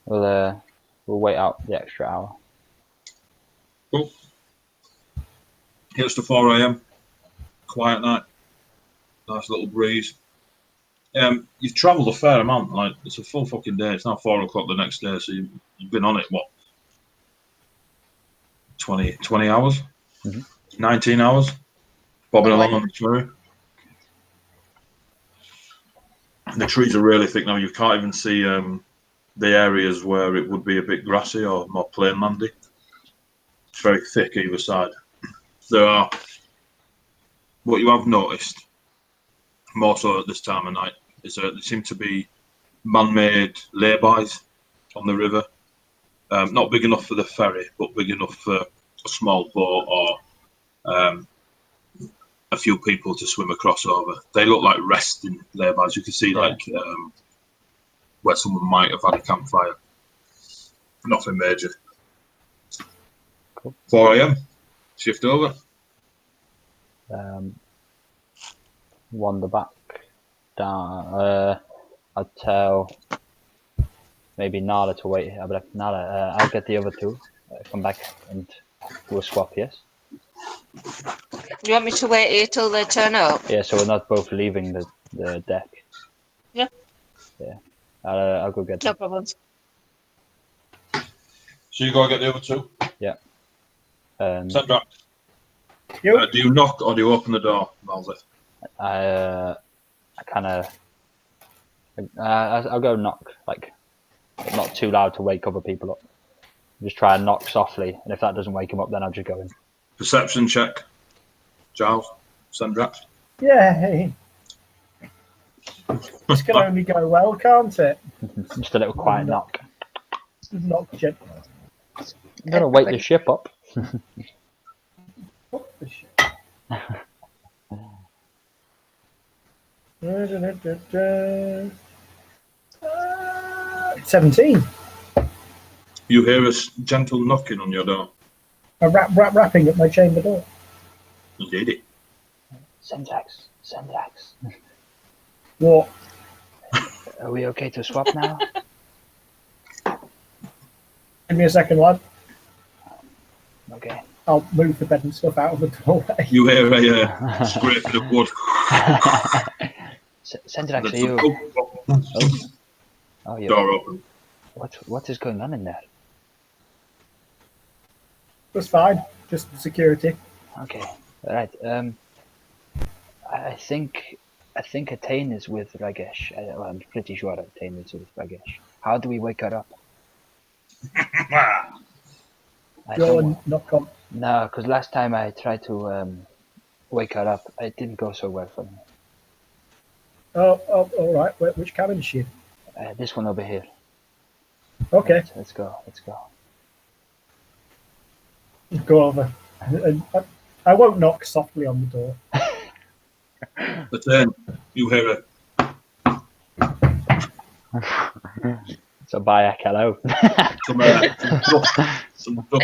We'll wait out the extra hour. Cool. Gets to 4 a.m. Quiet night. Nice little breeze. You've travelled a fair amount. Like, it's a full fucking day. It's now 4 o'clock the next day, so you've been on it, what? 20 hours? Mm-hmm. 19 hours? Bobbing along on the flurry. The trees are really thick now. You can't even see the areas where it would be a bit grassy or more plainlandy. It's very thick either side. There are, what you have noticed, more so at this time of night, is that there seem to be man-made lay-bys on the river. Not big enough for the ferry, but big enough for a small boat or a few people to swim across over. They look like resting lay-bys. You can see like where someone might have had a campfire. Nothing major. Cool. 4 a.m. Shift over. Wander back down. I'll tell maybe Nalla to wait. I'll be like, Nalla, I'll get the other two. Come back and we'll swap, yes? You want me to wait here till they turn up? Yeah, so we're not both leaving the deck. Yeah. Yeah. I'll go get them. No problems. So you go and get the other two? Yeah. Sendraks. You? Do you knock or do you open the door, Malzef? I kind of... I'll go knock, like, not too loud to wake other people up. Just try and knock softly, and if that doesn't wake them up, then I'll just go in. Perception check. Giles, Sendraks. Yay! This can only go well, can't it? Just a little quiet knock. Knock jet. I'm going to wake the ship up. What the shit? 17. You hear a gentle knocking on your door. A rapping at my chamber door. Did it? Sendraks. What? Are we okay to swap now? Give me a second, lad. Okay. I'll move the bed and stuff out of the doorway. You hear a scraping of wood. Sendraks, are you? Oh, yeah. Door open. What is going on in there? That's fine. Just security. Okay. All right. I think Etain is with Ragesh. I'm pretty sure Etain is with Ragesh. How do we wake her up? Go and knock on. No, because last time I tried to wake her up, it didn't go so well for me. Oh, all right. Which cabin is she in? This one over here. Okay, Let's go. go over. And I won't knock softly on the door. But then you hear So Bayak, hello. some I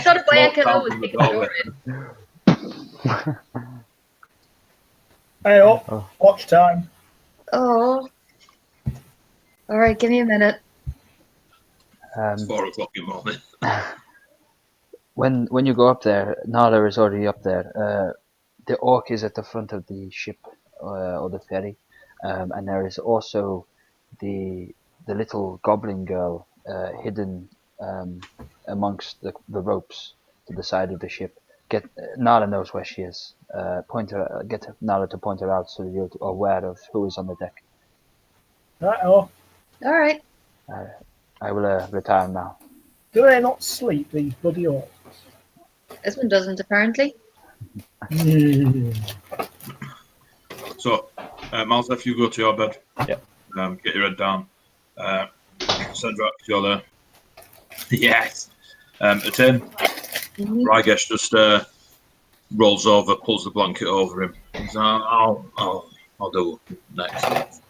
thought a Bayakelo was kicking the door in. Hey, watch time. Oh. All right, give me a minute. It's 4 o'clock in the morning. When you go up there, Nalla is already up there. The orc is at the front of the ship or the ferry, and there is also the little goblin girl hidden amongst the ropes to the side of the ship. Nalla knows where she is. Get Nalla to point her out so that you're aware of who is on the deck. Right, All right. I will retire now. do they not sleep, these bloody orcs? This one doesn't, apparently. So, Miles, if you go to your bed, Yep. Get your head down. Sendraks, you're there. Yes. Etain, Ragesh just rolls over, pulls the blanket over him. He's I'll do next.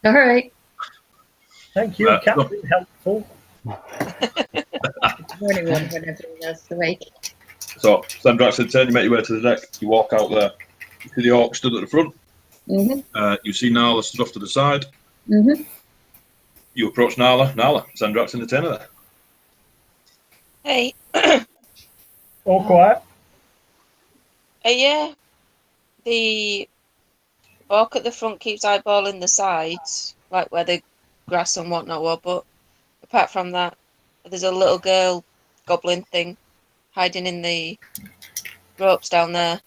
All right. Thank you, Captain. Helpful. It's morning one when everyone else is awake. So, Sendraks and Etain, you make your way to the deck. You walk out there. You see the orc stood at the front. You see Nalla stood off to the side. You approach Nalla. Sendraks and Etain are there. Hey, All quiet. yeah. The orc at the front keeps eyeballing the sides, like where the grass and whatnot were, but apart from that, there's a little girl goblin thing hiding in the ropes down there.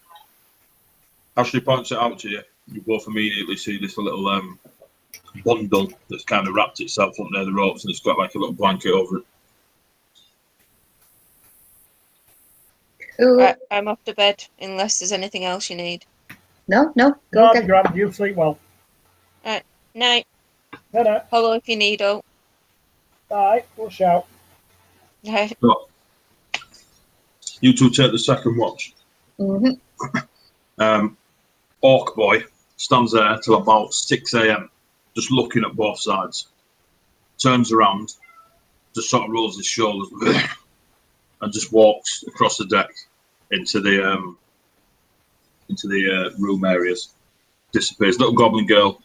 As she points it out to you, you both immediately see this little bundle that's kind of wrapped itself up near the ropes, and it's got like a little blanket over it. Ooh. Right, I'm off to bed, unless there's anything else you need. No. Go God, get Grand, you sleep well. Night. No. Hello if you need, oh. Bye. We'll shout. Right. So, you two take the second watch. Orc boy stands there till about 6 a.m. just looking at both sides. Turns around, just sort of rolls his shoulders and just walks across the deck into the room areas. Disappears. Little goblin girl.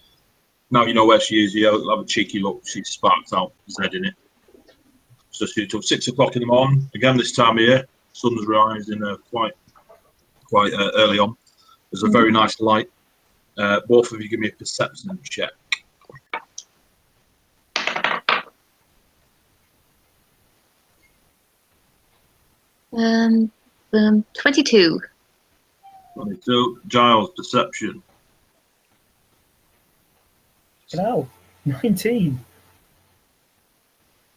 Now you know where she is. You have a cheeky look. She sparks out his head in it. So she till 6 o'clock in the morning. Again, this time of year, sun's rising quite early on. There's a very nice light. Both of you give me a perception check. 22. 22. Giles, perception. No. 19.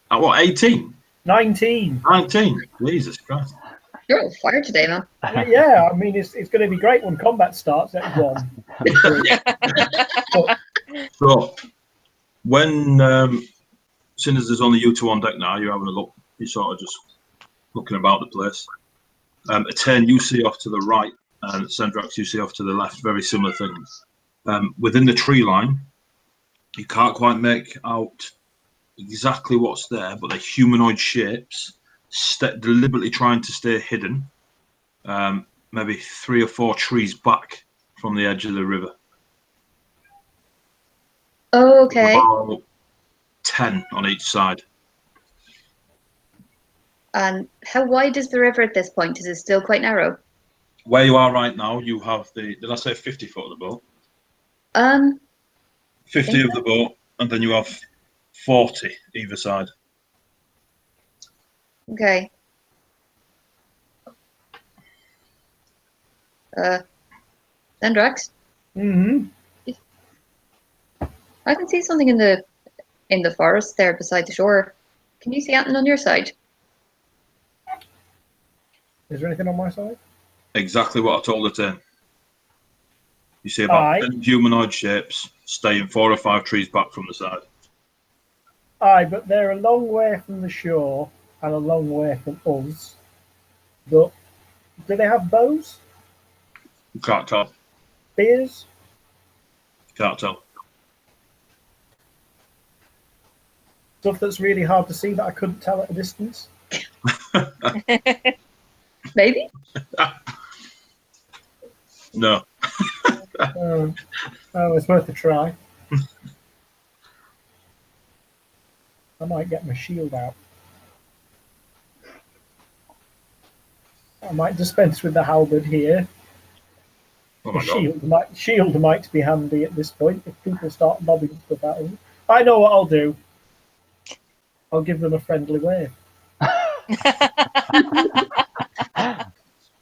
What, 18? 19. 19? Jesus Christ. You're on fire today, man. Yeah, I mean, it's going to be great when combat starts at 1. So, when, seeing as there's only you two on deck now, you're having a look, you're sort of just looking about the place. Etain, you see off to the right, and Sendraks, you see off to the left, very similar things. Within the tree line, you can't quite make out exactly what's there, but they're humanoid shapes, deliberately trying to stay hidden. Maybe 3 or 4 trees back from the edge of the river. Okay. About 10 on each side. And how wide is the river at this point? Is it still quite narrow? Where you are right now, you have did I say 50 foot of the boat? 50 of the boat, and then you have 40 either side. Okay. Sendraks, Mm-hmm. I can see something in the forest there beside the shore. Can you see anything on your side? Is there anything on my side? Exactly what I told Etain. You see about 10 humanoid shapes staying 4 or 5 trees back from the side. Aye, but they're a long way from the shore and a long way from us. But do they have bows? You can't tell. Spears? Can't tell. Stuff that's really hard to see that I couldn't tell at a distance? Maybe? No. Oh, it's worth a try. I might get my shield out. I might dispense with the halberd here. Oh The my god. shield might be handy at this point if people start lobbing stuff at me. I know what I'll do. I'll give them a friendly wave.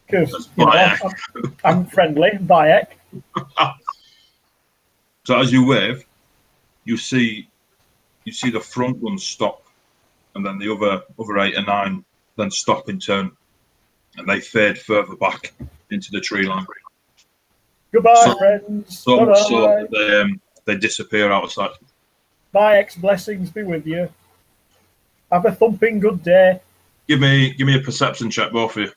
Because I'm friendly, Bayek. So as you wave, you see the front one stop, and then the other 8 or 9 then stop in turn, and they fade further back into the tree line. Goodbye, friends. So much Bye-bye. so that they disappear out of sight. Bayek's blessings be with you. Have a thumping good day. Give me a perception check, both of you.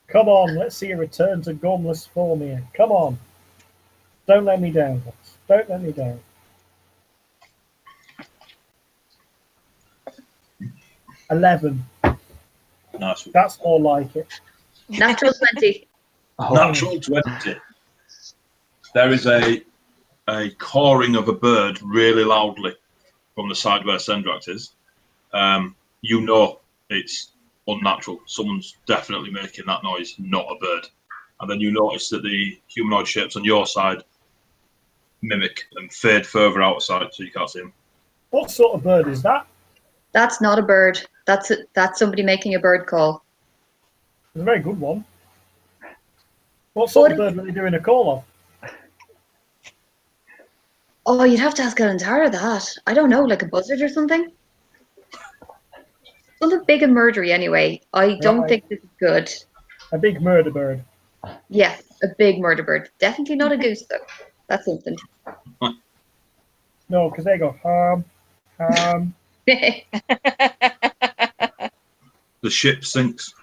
Come on, let's see a return to Gormless form here. Come on. Don't let me down, boss. Don't let me down. $11. Nice. That's more like it. Natural 20. Natural 20. There is a cawing of a bird really loudly from the side where Sendraks is. You know it's unnatural. Someone's definitely making that noise, not a bird. And then you notice that the humanoid shapes on your side mimic and fade further out of sight, so you can't see them. What sort of bird is that? That's not a bird. That's somebody making a bird call. It's a very good one. What sort of bird were they doing a call of? Oh, you'd have to ask Elantara that. I don't know, like a buzzard or something? Something big and murdery anyway. I don't Right. think this is good. A big murder bird. Yeah, a big murder bird. Definitely not a goose, though. That's something. No, because they go, The ship sinks.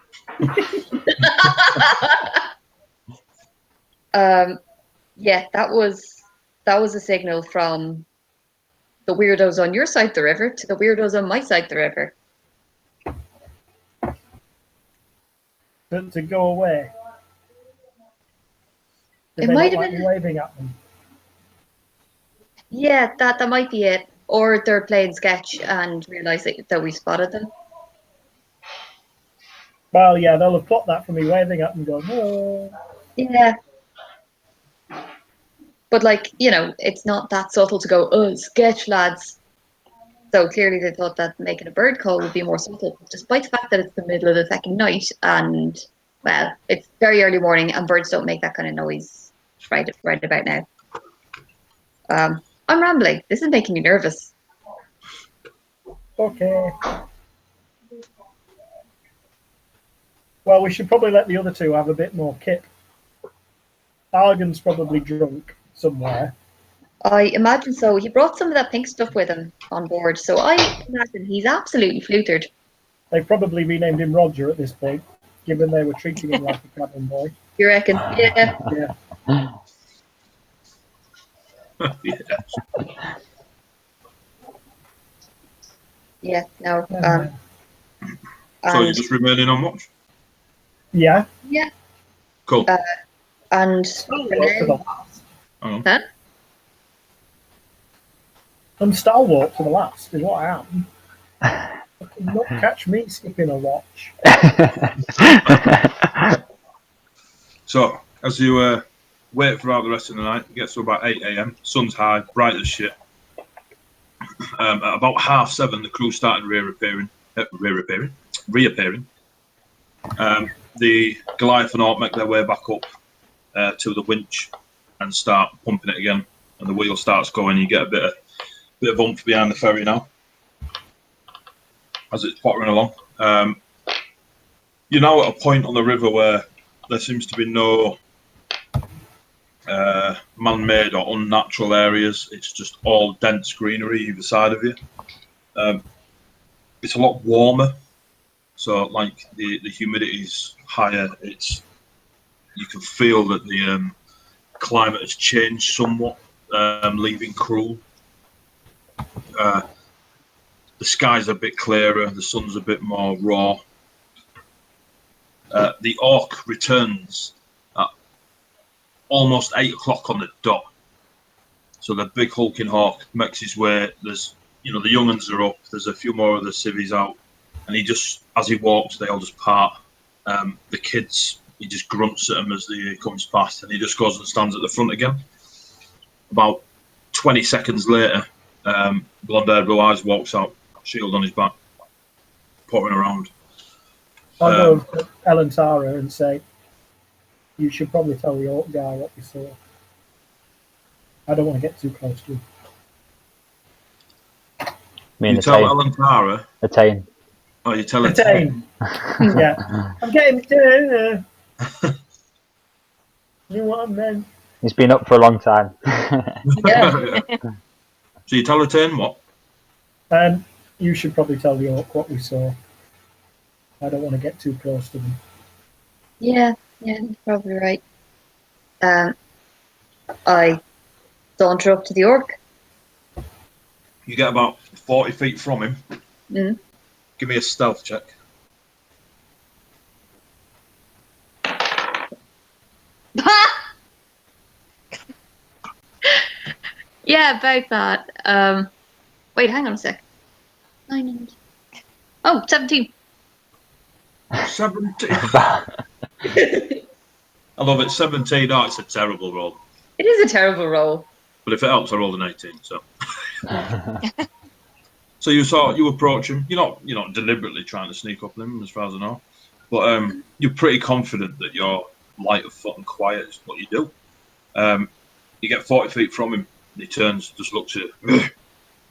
Yeah, that was a signal from the weirdos on your side of the river to the weirdos on my side of the river. to go away. Did It they might not have like me been. waving at them? Yeah, that might be it. Or they're playing sketch and realise that we spotted them. Well, yeah, they'll have clocked that from me waving at them going, oh. Yeah. But, like, you know, it's not that subtle to go, oh, sketch, lads. So clearly they thought that making a bird call would be more subtle, despite the fact that it's the middle of the second night and, well, it's very early morning and birds don't make that kind of noise right about now. I'm rambling. This is making me nervous. Okay. Well, we should probably let the other two have a bit more kip. Argen's probably drunk somewhere. I imagine so. He brought some of that pink stuff with him on board, so I imagine he's absolutely flutered. They've probably renamed him Roger at this point, given they were treating him like a cabin boy. You reckon? Yeah. Yeah. Yeah. Yeah, no. Yeah. So you're And just remaining on watch? Yeah. yeah, Cool. and Stalwart to the Renee, last. Hang on. huh? I'm stalwart to the last is what I am. Fucking not catch me skipping a watch. So, as you wait throughout the rest of the night, it gets to about 8 a.m. Sun's high, bright as shit. At about 7:30, the crew started reappearing. The Goliath and Orc make their way back up to the winch and start pumping it again. And the wheel starts going. You get a bit of oomph behind the ferry now as it's pottering along. You're now at a point on the river where there seems to be no man-made or unnatural areas. It's just all dense greenery either side of you. It's a lot warmer, so like the humidity's higher. You can feel that the climate has changed somewhat, leaving cruel. The sky's a bit clearer, the sun's a bit more raw. The Orc returns at almost 8 o'clock on the dot. So the big hulking Hawk makes his way. There's, the young uns are up. There's a few more of the civvies out, and he just, as he walks, they all just part. The kids, he just grunts at them as he comes past, and he just goes and stands at the front again. About 20 seconds later, blonde-haired, blue eyes walks out, shield on his back, pottering around. I'll go to Elantara and say, you should probably tell the Orc guy what you saw. I don't want to get too close to him. Me and You tell Etain. Elantara. Etain. Oh, you tell Etain. Yeah. I'm getting to. You know what I meant? He's been up for a long time. Yeah. So you tell Etain what? You should probably tell the Orc what we saw. I don't want to get too close to them. Yeah, you're probably right. I saunter up to the Orc. You get about 40 feet from him. Mm. Give me a stealth check. Yeah, about that. Wait, hang on a sec. 17. 17. I love it. 17. Oh, it's a terrible roll. It is a terrible roll. But if it helps, I rolled an 18. So, so you approach him. You're not deliberately trying to sneak up on him, as far as I know. But you're pretty confident that you're light of foot and quiet is what you do. You get 40 feet from him. And he turns, just looks at you, and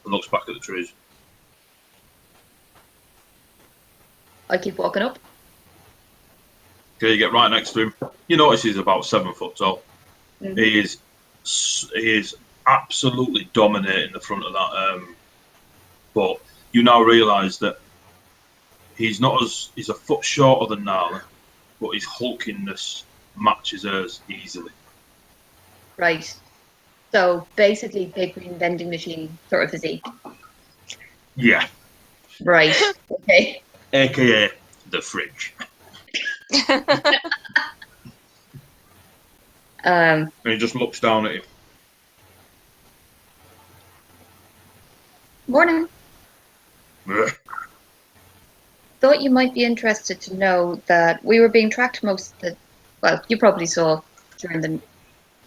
looks back at the trees. I keep walking up. Okay, you get right next to him. You notice he's about 7 foot tall. Mm-hmm. He is absolutely dominating the front of that. But you now realise that he's a foot shorter than Nalla, but his hulkiness matches hers easily. Right. So basically, big green vending machine sort of physique. Yeah. Right. Okay. AKA the fridge. And he just looks down at you. Morning. Ugh. Thought you might be interested to know that we were being tracked you probably saw during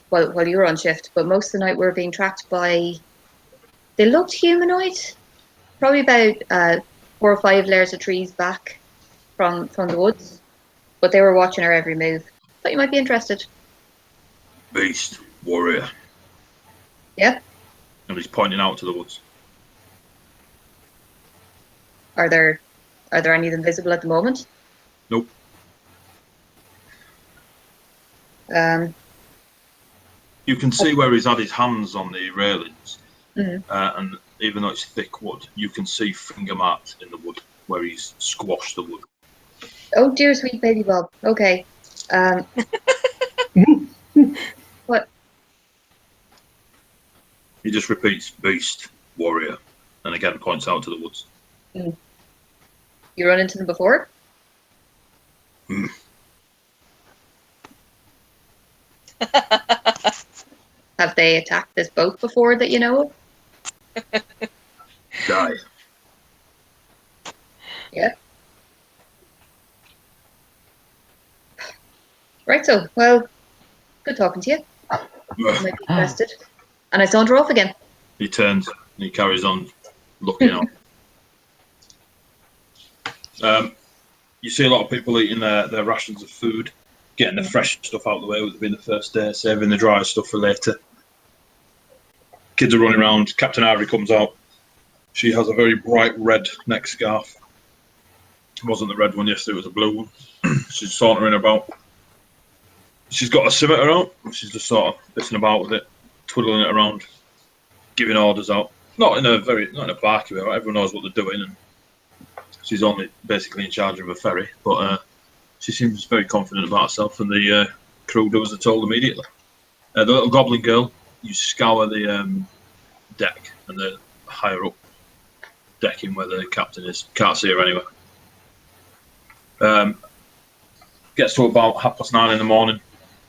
while you were on shift, but most of the night we were being tracked by, they looked humanoid, probably about 4 or 5 layers of trees back from the woods, but they were watching our every move. Thought you might be interested. Beast, warrior. Yeah. And he's pointing out to the woods. Are there any of them visible at the moment? Nope. You can see where he's had his hands on the railings, and even though it's thick wood, you can see finger marks in the wood where he's squashed the wood. Oh dear sweet baby Bob. Okay. What? He just repeats beast, warrior, and again points out to the woods. You run into them before? Have they attacked this boat before that you know of? Die. Yeah. Right, so, well, good talking to you. Might be interested. And I saunter off again. He turns and he carries on looking out. You see a lot of people eating their rations of food, getting the fresh stuff out of the way, with it being the first day, saving the dry stuff for later. Kids are running around. Captain Ivory comes out. She has a very bright red neck scarf. It wasn't the red one yesterday, it was a blue one. She's sauntering about. She's got a scimitar out. She's just sort of pissing about with it, twiddling it around, giving orders out. Not in a barky way. Everyone knows what they're doing, and she's only basically in charge of a ferry. But she seems very confident about herself, and the crew do as they're told immediately. The little goblin girl, you scour the deck and the higher up decking where the captain is. Can't see her anywhere. Gets to about 9:30 in the morning.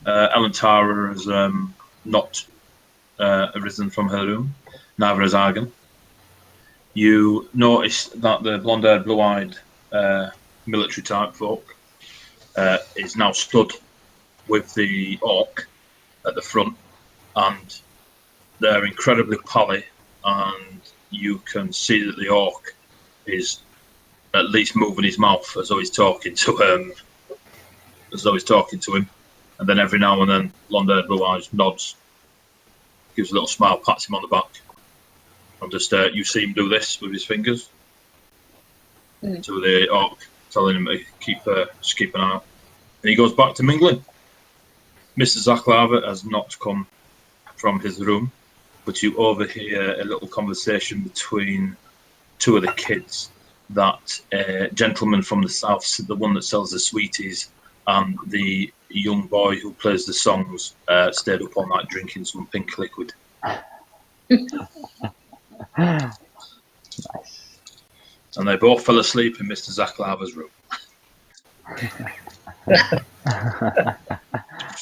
Elantara has not arisen from her room, neither has Argen. You notice that the blonde-haired, blue-eyed military type folk is now stood with the orc at the front, and they're incredibly pally, and you can see that the orc is at least moving his mouth as though he's talking to him. And then every now and then, blonde-haired, blue eyes nods, gives a little smile, pats him on the back, and just you see him do this with his fingers to the orc, telling him to keep an eye out. And he goes back to mingling. Mr. Zaklava has not come from his room, but you overhear a little conversation between two of the kids. That gentleman from the south, the one that sells the sweeties, and the young boy who plays the songs, stayed up all night drinking some pink liquid. Nice. And they both fell asleep in Mr. Zaklava's room.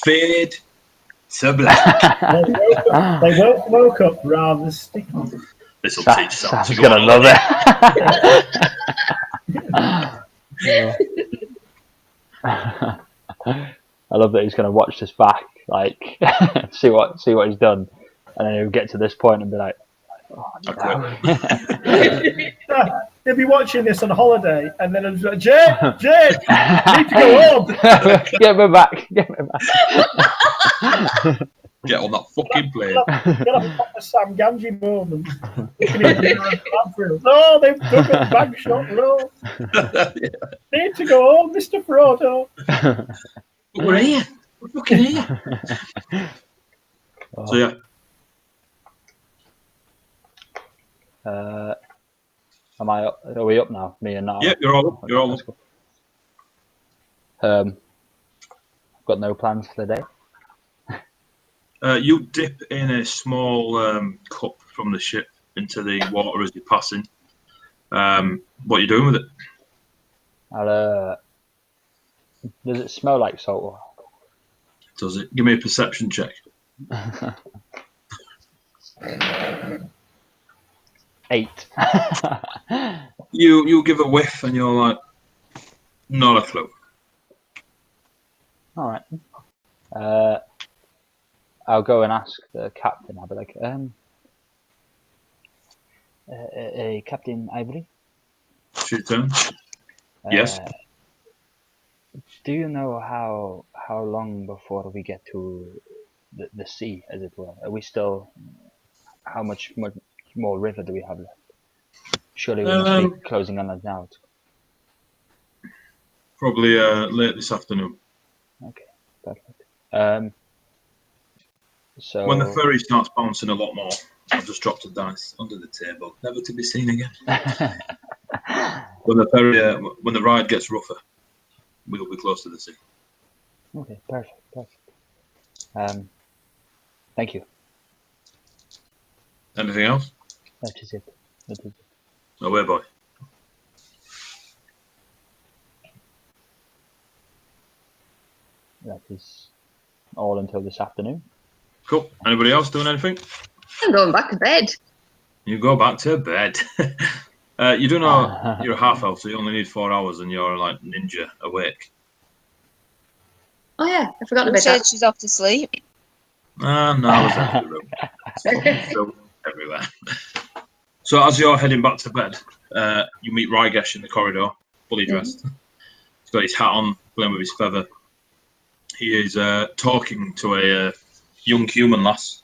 Fade to black. They both woke up rather sticky. This will teach Sam Sam's to gonna love it. I love that he's gonna watch this back, like see what he's done, and then he'll get to this point and be like, "Oh, no." They'll be watching this on holiday, and then it'll be like, Jade, I need to go home. Get me back. get on that fucking plane. Get a proper Sam Ganji moment. No, they've took a bag shot. No, need to go home, Mr. Frodo. But we're here. We're fucking here. So yeah. Are we up now? Me and Nalla? Yeah, you're all up. You're all up. I've got no plans for the day. You dip in a small cup from the ship into the water as you're passing. What are you doing with it? Does it smell like salt water? Does it? Give me a perception check. 8. You give a whiff and you're like, not a clue. All right. I'll go and ask the captain. I'll be like, Captain Ivory? Shoot turn. Yes. Do you know how long before we get to the sea, as it were? Are we still? How much more river do we have left? Surely we must be closing on us now. Probably late this afternoon. Okay, perfect. So when the ferry starts bouncing a lot more, I've just dropped a dice under the table, never to be seen again. When the ride gets rougher, we'll be close to the sea. Okay, perfect. Thank you. Anything else? That is it. That is it. No way, boy. That is all until this afternoon. Cool. Anybody else doing anything? I'm going back to bed. You go back to bed. You do know you're a half elf, so you only need 4 hours, and you're like ninja awake. Oh yeah, I forgot Who about said that. she's off to sleep? No, I was out of the room. It's film everywhere. So as you're heading back to bed, you meet Rygesh in the corridor, fully dressed. He's got his hat on, playing with his feather. He is talking to a young human lass.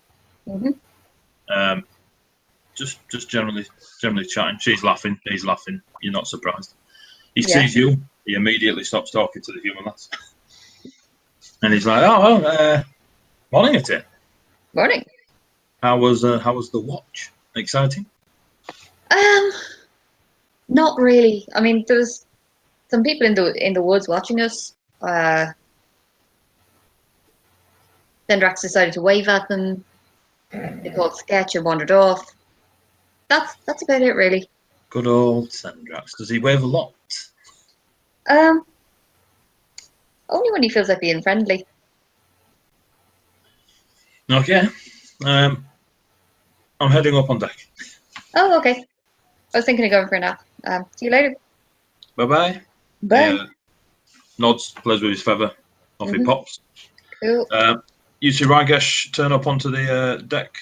Just generally chatting. She's laughing. He's laughing. You're not surprised. He sees you. He immediately stops talking to the human lass, and he's like, "Oh well, morning, Etain. Morning. How was the watch? Exciting? Not really. I mean, there's some people in the woods watching us. Sendraks decided to wave at them. They called sketch and wandered off. That's about it, really. Good old Sendraks. Does he wave a lot? Only when he feels like being friendly. Okay. I'm heading up on deck. Oh, okay. I was thinking of going for a nap. See you later. Bye-bye. Bye. Nods, plays with his feather. Off he pops. Cool. You see Rygesh turn up onto the deck,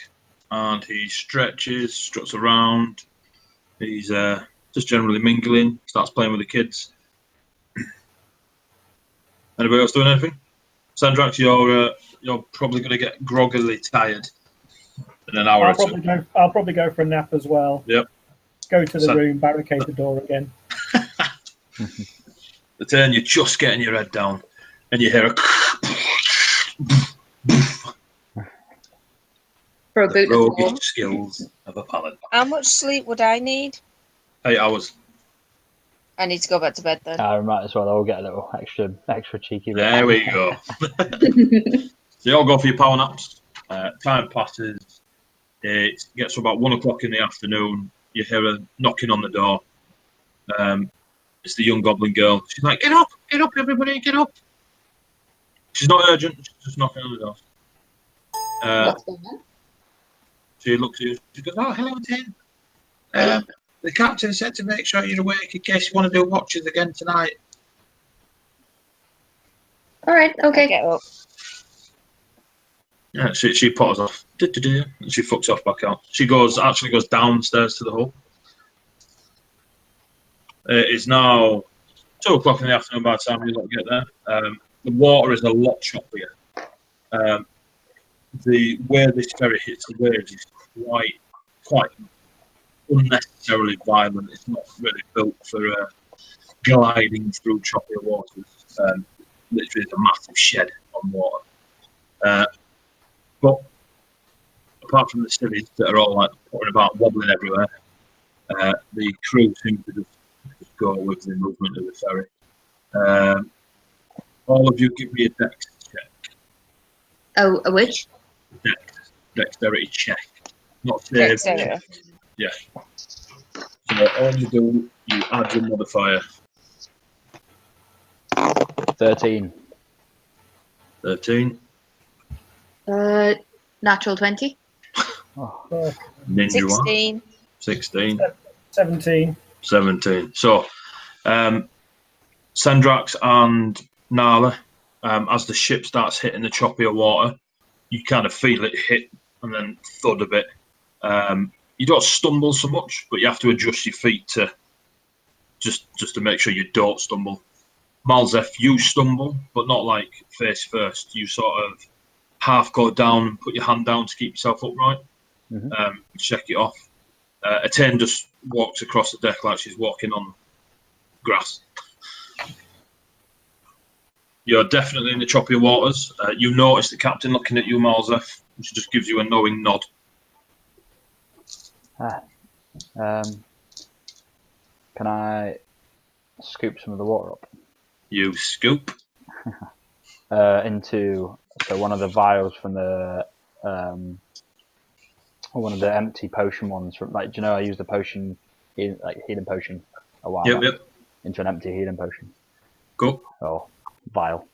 and he stretches, struts around. He's just generally mingling, starts playing with the kids. Anybody else doing anything? Sendraks, you're probably going to get groggily tired in an hour or two. I'll probably go for a nap as well. Yep. Go to the room, barricade the door again. The turn, you're just getting your head down, and you hear a For a boot of roguish warm. skills of a paladin. How much sleep would I need? 8 hours. I need to go back to bed then. I might as well. I'll get a little extra cheeky. There we go. So you all go for your power naps. Time passes. It gets to about 1 o'clock in the afternoon. You hear a knocking on the door. It's the young goblin girl. She's like, get up, everybody, get up. She's not urgent. She's just knocking on the door. What's going on? She looks at you. She goes, oh, hello, Etain. The captain said to make sure you're awake in case you want to do watches again tonight. All right. Okay. Get up. Yeah, she potters off. And she fucks off back out. She actually goes downstairs to the hall. It's now 2 o'clock in the afternoon by the time you lot get there. The water is a lot choppier. The way this ferry hits the waves is quite unnecessarily violent. It's not really built for gliding through choppier waters. Literally, it's a massive shed on water. But apart from the civvies that are all like putting about, wobbling everywhere, the crew seem to just go with the movement of the ferry. All of you give me a dex check. Oh, a which? Dexterity check. Not save. Dexterity. Yeah. So all you do, you add your modifier. 13. 13. Natural 20. Oh. Ninja 16. 1. 16. 17. 17. So, Sendraks and Nalla, as the ship starts hitting the choppier water, you kind of feel it hit and then thud a bit. You don't stumble so much, but you have to adjust your feet to just to make sure you don't stumble. Malzef, you stumble, but not like face first. You sort of half go down and put your hand down to keep yourself upright. Check it off. Etain just walks across the deck like she's walking on grass. You're definitely in the choppier waters. You notice the captain looking at you, Malzef, and she just gives you a knowing nod. Can I scoop some of the water up? You scoop. Into one of the vials from the one of the empty potion ones from like, do you know, I used a potion, healing potion a while Yep, back yep. into an empty healing potion. Go. Oh, vial.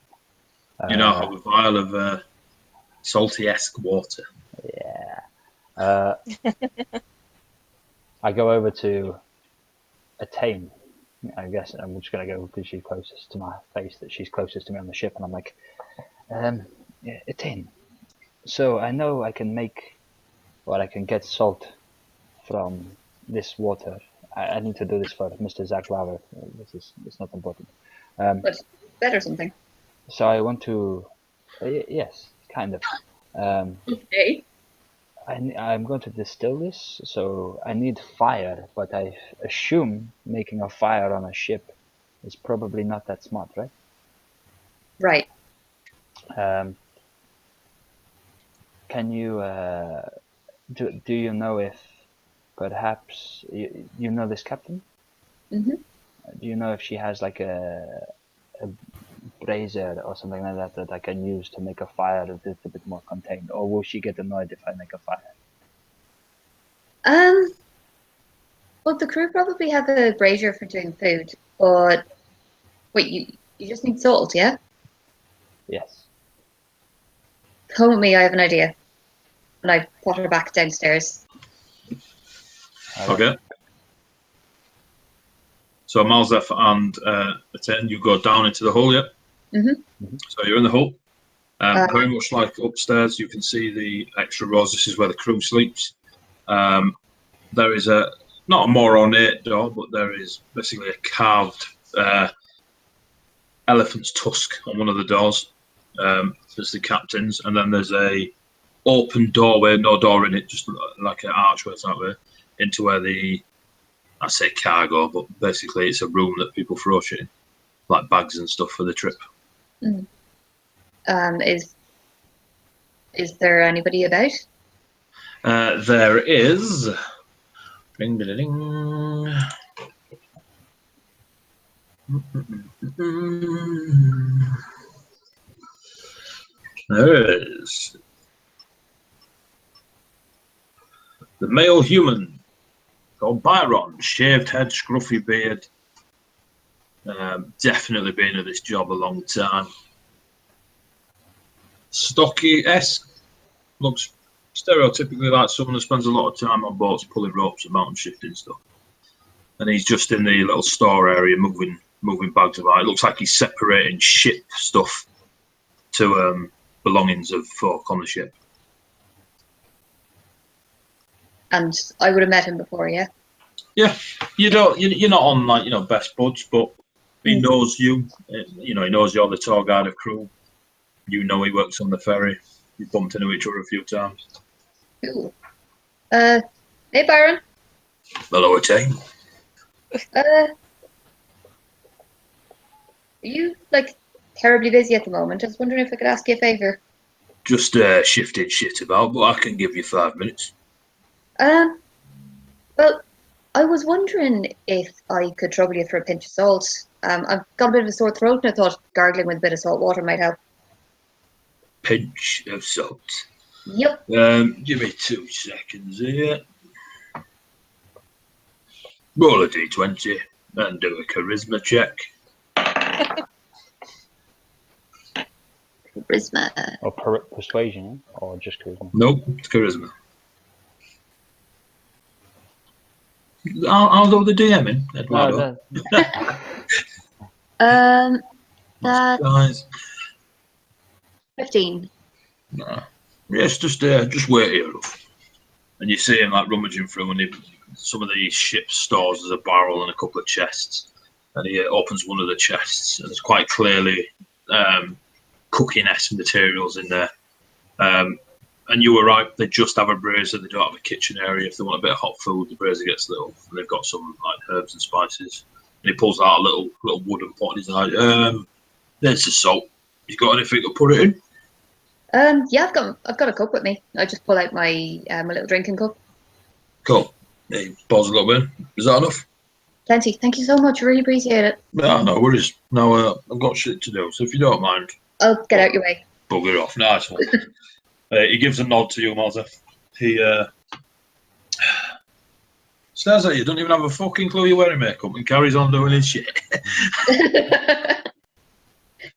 You now have a vial of salty-esque water. Yeah. I go over to Etain. I guess I'm just going to go because she's closest to my face, that she's closest to me on the ship, and I'm like, yeah, Etain. So I know I can make, or I can get salt from this water. I need to do this for Mr. Zaglava. It's not important. But bed or something. So I want to, yes, kind of. Okay. I'm going to distill this, so I need fire, but I assume making a fire on a ship is probably not that smart, right? Right. Can you, do you know if perhaps, you know this captain? Mm-hmm. Do you know if she has like a brazier or something like that that I can use to make a fire that's a bit more contained, or will she get annoyed if I make a fire? Well, the crew probably have a brazier for doing food, but wait, you just need salt, yeah? Yes. Come with me, I have an idea. And I put her back downstairs. Okay. So Malzef and Etain, you go down into the hull, yeah? Mm-hmm. So you're in the hull. Very much like upstairs, you can see the extra rows. This is where the crew sleeps. There is not a more ornate door, but there is basically a carved elephant's tusk on one of the doors. There's the captain's, and then there's a open doorway, no door in it, just like an archway type way, into where I say cargo, but basically it's a room that people throw shit in, like bags and stuff for the trip. Mm. Is there anybody about? There is. Ding, ding, ding. There is. The male human called Byron, shaved head, scruffy beard. Definitely been at this job a long time. Stocky-esque, looks stereotypically like someone who spends a lot of time on boats pulling ropes and mountain shifting stuff. And he's just in the little store area moving bags about. It looks like he's separating ship stuff to belongings of folk on the ship. And I would have met him before, yeah? Yeah, you're not on best buds, but he knows you. He knows you're the tour guide of crew. You know he works on the ferry. You bumped into each other a few times. Cool. Hey Byron. Hello, Etain. Are you terribly busy at the moment? I was wondering if I could ask you a favour. Just shifting shit about, but I can give you 5 minutes. Well, I was wondering if I could trouble you for a pinch of salt. I've got a bit of a sore throat, and I thought gargling with a bit of salt water might help. Pinch of salt. Yep. Give me 2 seconds here. Roll a d20 and do a charisma check. Charisma. Or persuasion, or just charisma? Nope, it's charisma. I'll go with the DM in, Eduardo. That's Guys. 15. Nah. Yes, just wait here, love. And you see him rummaging through, and some of the ship's stores. There's a barrel and a couple of chests, and he opens one of the chests, and there's quite clearly cooking-esque materials in there. And you were right; they just have a brazier. They don't have a kitchen area. If they want a bit of hot food, the brazier gets lit up, and they've got some herbs and spices. And he pulls out a little wooden pot, and he's like, "There's the salt. You got anything to put it in?" Yeah, I've got a cup with me. I just pull out my my little drinking cup. Cool. He pours a little bit. Is that enough? Plenty. Thank you so much. Really appreciate it. No worries. No, I've got shit to do, so if you don't mind, I'll get out your way. bugger off. Nice one. He gives a nod to you, Malzef. He Stares at you, don't even have a fucking clue you're wearing makeup, and carries on doing his shit.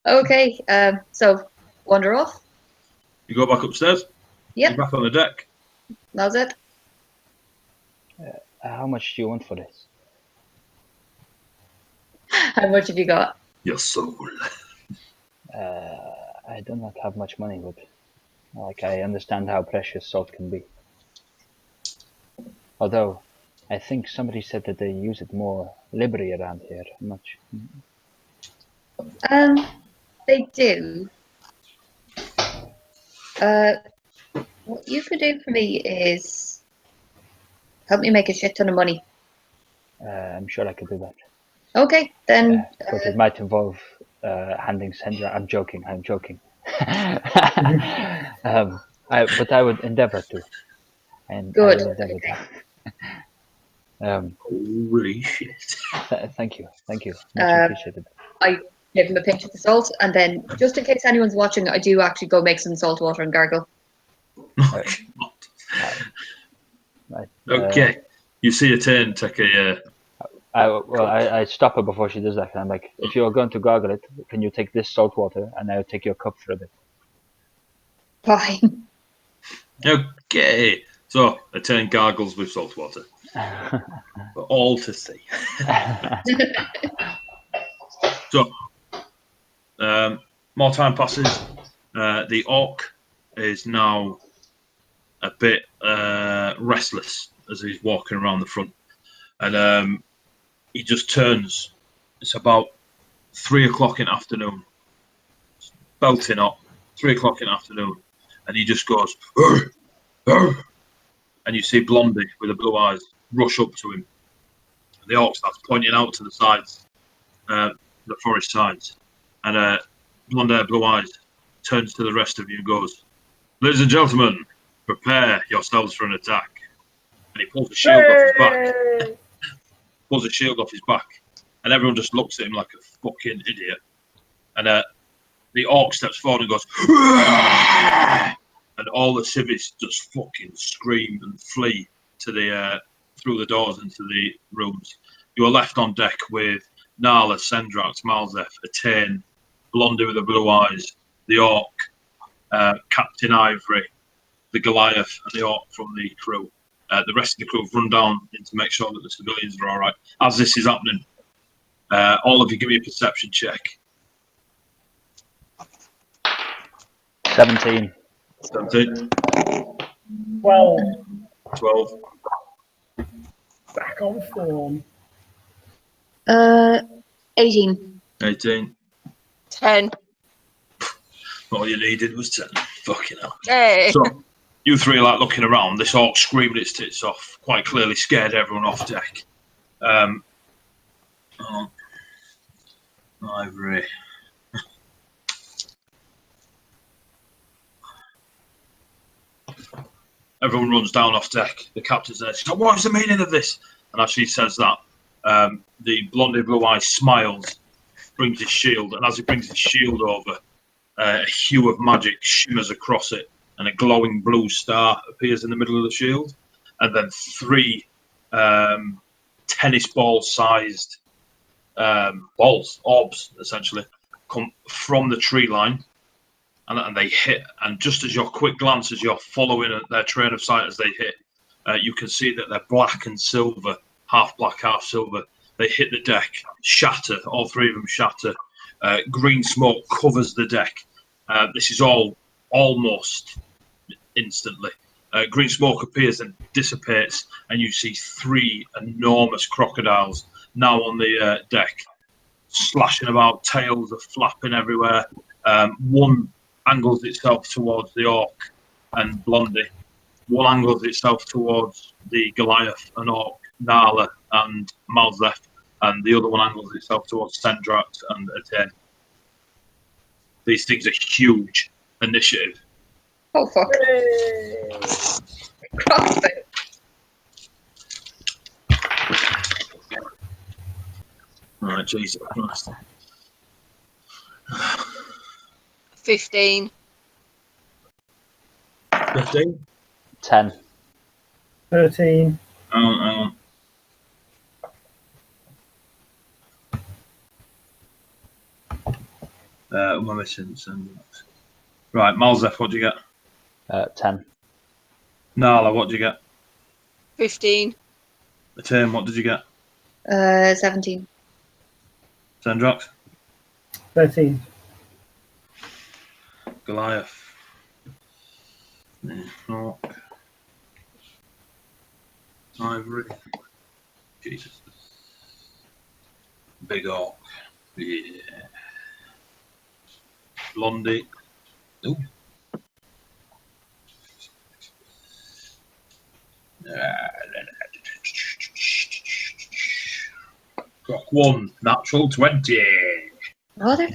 Okay, so wander off. You go back upstairs. Yep, You're back on the deck. that's it. How much do you want for this? How much have you got? Your soul. I do not have much money, but like I understand how precious salt can be. Although, I think somebody said that they use it more liberally around here. I'm not sure. They do. What you could do for me is help me make a shit ton of money. I'm sure I could do that. Okay, then. But it might involve handing Sendraks. I'm joking. But I would endeavour to. And Good. I will endeavour to. Holy shit. Thank you. Much appreciated. I give him a pinch of the salt, and then, just in case anyone's watching, I do actually go make some salt water and gargle. Okay. You see Etain take a... I stop her before she does that. I'm like, if you're going to gargle it, can you take this salt water and I'll take your cup for a bit. Fine. Okay. So, Etain gargles with salt water. For all to see. So, more time passes. The orc is now a bit restless as he's walking around the front. And he just turns. It's about 3 o'clock in the afternoon. It's belting hot. 3 o'clock in the afternoon. And he just goes, "Arr! Arr!" And you see Blondie with the blue eyes rush up to him. The orc starts pointing out to the sides, the forest sides. And Blonde Blue Eyes turns to the rest of you and goes, "Ladies and gentlemen, prepare yourselves for an attack." And he pulls a shield off his back. Pulls a shield off his back. And everyone just looks at him like a fucking idiot. And the orc steps forward and goes, "Arr!" And all the civvies just fucking scream and flee to the through the doors into the rooms. You are left on deck with Nalla, Sendraks, Malzef, Etain, Blondie with the blue eyes, the orc, Captain Ivory, the Goliath, and the orc from the crew. The rest of the crew have run down in to make sure that the civilians are all right. As this is happening, all of you give me a perception check. 17. 17, 12. 12, Back on form. 18. 18. 10. All you needed was 10. Fucking hell. Hey. So, you three are like looking around. This orc screaming its tits off, quite clearly scared everyone off deck. Ivory. Everyone runs down off deck. The captain's there. She's like, "What is the meaning of this?" And as she says that, the Blondie Blue Eyes smiles, brings his shield, and as he brings his shield over, a hue of magic shimmers across it, and a glowing blue star appears in the middle of the shield, and then 3 tennis ball-sized orbs, essentially, come from the tree line, and they hit. And just as your quick glance, as you're following their train of sight as they hit, you can see that they're black and silver, half black, half silver. They hit the deck, shatter, all 3 of them shatter. Green smoke covers the deck. This is all almost instantly. Green smoke appears and dissipates, and you see 3 enormous crocodiles now on the deck, slashing about, tails are flapping everywhere. One angles itself towards the orc and Blondie. One angles itself towards the Goliath and orc, Nalla and Malzef, and the other one angles itself towards Sendraks and Etain. These things are huge. Initiative. Oh, fuck. Crocodile. Alright, Jesus Christ. 15. 15? 10. 13. Hang on. Who am I missing? Right, Malzef, what do you get? 10. Nalla, what do you get? 15. Etain, what did you get? 17. Sendraks? 13. Goliath. Rock. Ivory. Jesus. Big Orc. Yeah. Blondie. Ooh. Croc 1, natural 20. Mother.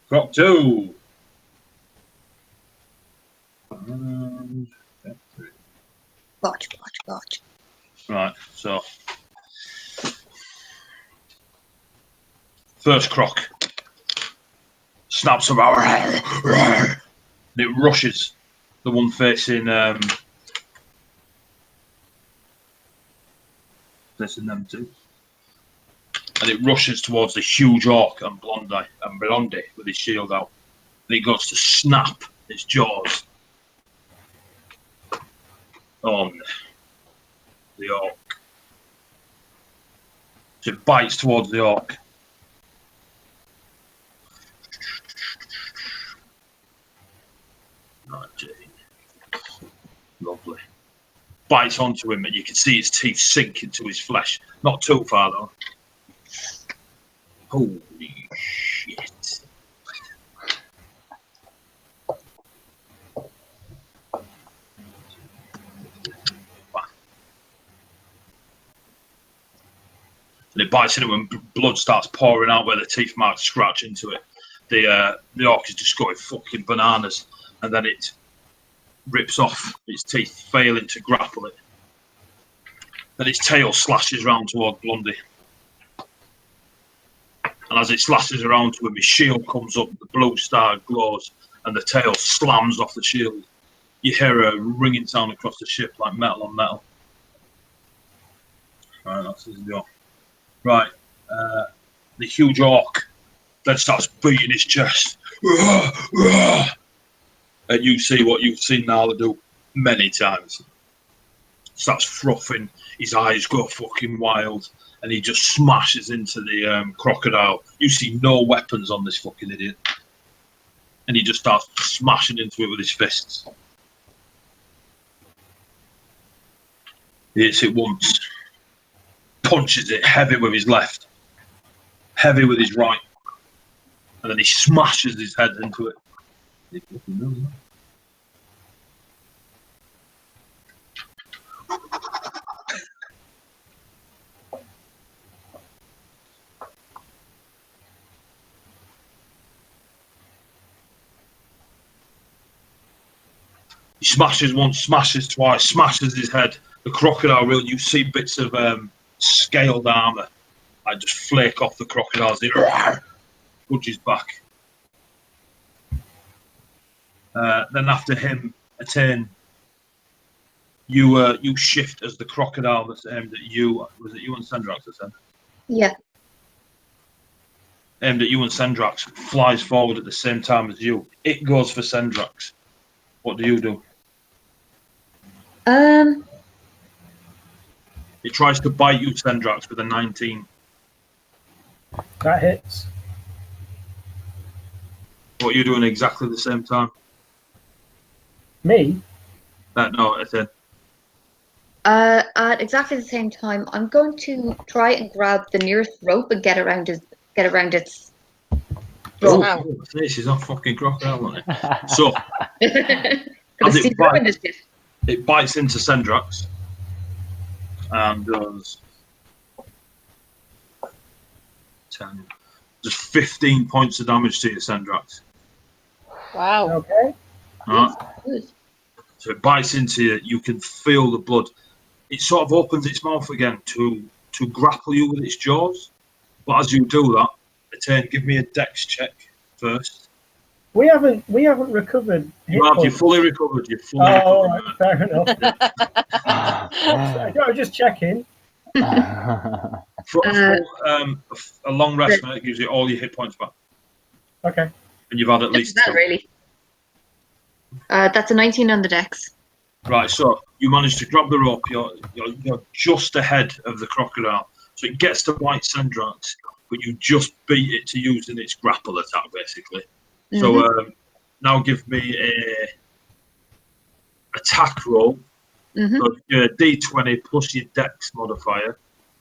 Croc 2. Watch. Right, so first croc snaps about and it rushes the one facing them two, and it rushes towards the huge orc and Blondie with his shield out, and it goes to snap its jaws on the orc. So it bites towards the orc. Lovely. Bites onto him, and you can see his teeth sink into his flesh. Not too far though. Holy shit. And it bites into him, and blood starts pouring out where the teeth marks scratch into it. The orc is just going fucking bananas, and then it rips off its teeth, failing to grapple it. Then its tail slashes round toward Blondie. And as it slashes around to him, his shield comes up, the blue star glows, and the tail slams off the shield. You hear a ringing sound across the ship like metal on metal. Right, that's his go. Right, the huge orc then starts beating his chest. And you see what you've seen Nalla do many times. Starts frothing, his eyes go fucking wild, and he just smashes into the crocodile. You see no weapons on this fucking idiot. And he just starts smashing into it with his fists. He hits it once. Punches it heavy with his left. Heavy with his right. And then he smashes his head into it. He smashes once, smashes twice, smashes his head. The crocodile, really, you see bits of scaled armour. I just flake off the crocodile's budges back. Then after him, Etain, you shift as the crocodile that's aimed at you. Was it you and Sendraks that said? Yeah. Aimed at you and Sendraks, flies forward at the same time as you. It goes for Sendraks. What do you do? It tries to bite you, Sendraks, with a 19. That hits. What are you doing exactly the same time? Me? No, I said. At exactly the same time, I'm going to try and grab the nearest rope and get around its. Wow. Oh, she's not fucking crocodile, isn't it? So, As it bites into Sendraks and does 10, just 15 points of damage to you, Sendraks. Wow. Okay. Right. So it bites into you. You can feel the blood. It sort of opens its mouth again to grapple you with its jaws. But as you do that, Etain, give me a dex check first. We haven't recovered. You're fully recovered. You're fully recovered. All right, fair enough. I was just checking. For a long rest, mate, gives you all your hit points back. Okay. And you've had at Just least that, 2. really. That's a 19 on the dex. Right, so you manage to grab the rope. You're just ahead of the crocodile. So it gets to bite Sendraks, but you just beat it to using its grapple attack, basically. So now give me a attack roll. So your D20 plus your dex modifier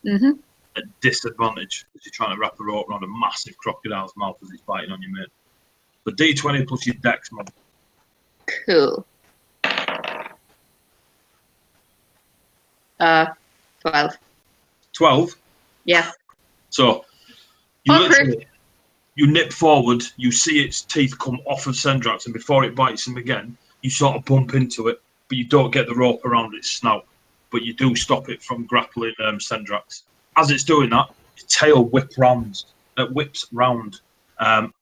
at disadvantage because you're trying to wrap the rope around a massive crocodile's mouth as it's biting on your mate. So D20 plus your dex modifier. Cool. 12. 12? Yeah. So you nip forward, you see its teeth come off of Sendraks, and before it bites him again, you sort of bump into it, but you don't get the rope around its snout, but you do stop it from grappling Sendraks. As it's doing that, its tail whips round, and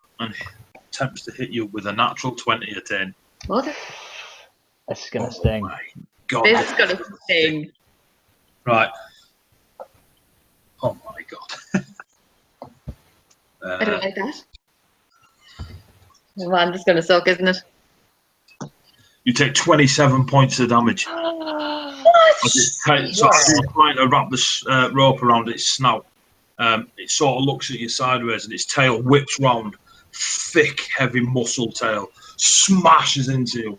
attempts to hit you with a natural 20 Etain. What? It's gonna sting. My God, This is going to sting. Right. Oh my God. I don't like that. Oh man, this is going to suck, isn't it? You take 27 points of damage. What? So as you're trying to wrap the rope around its snout, it sort of looks at you sideways and its tail whips round, thick, heavy muscle tail, smashes into you.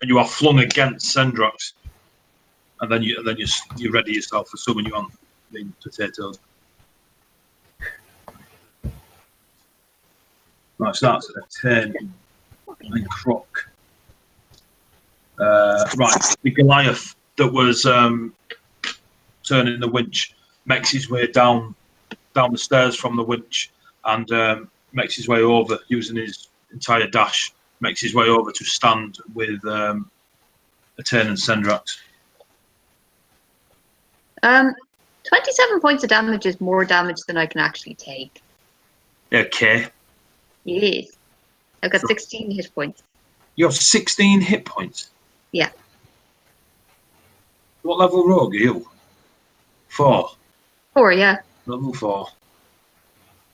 And you are flung against Sendraks. And then you ready yourself for someone you haven't been potatoes. Right, so that's a 10 and Croc. Right, the Goliath that was turning the winch makes his way down the stairs from the winch and makes his way over using his entire dash. Makes his way over to stand with Etain and Sendraks. 27 points of damage is more damage than I can actually take. Okay. Yes. I've got 16 hit points. You have 16 hit points? Yeah. What level rogue are you? 4. 4, yeah. Level 4.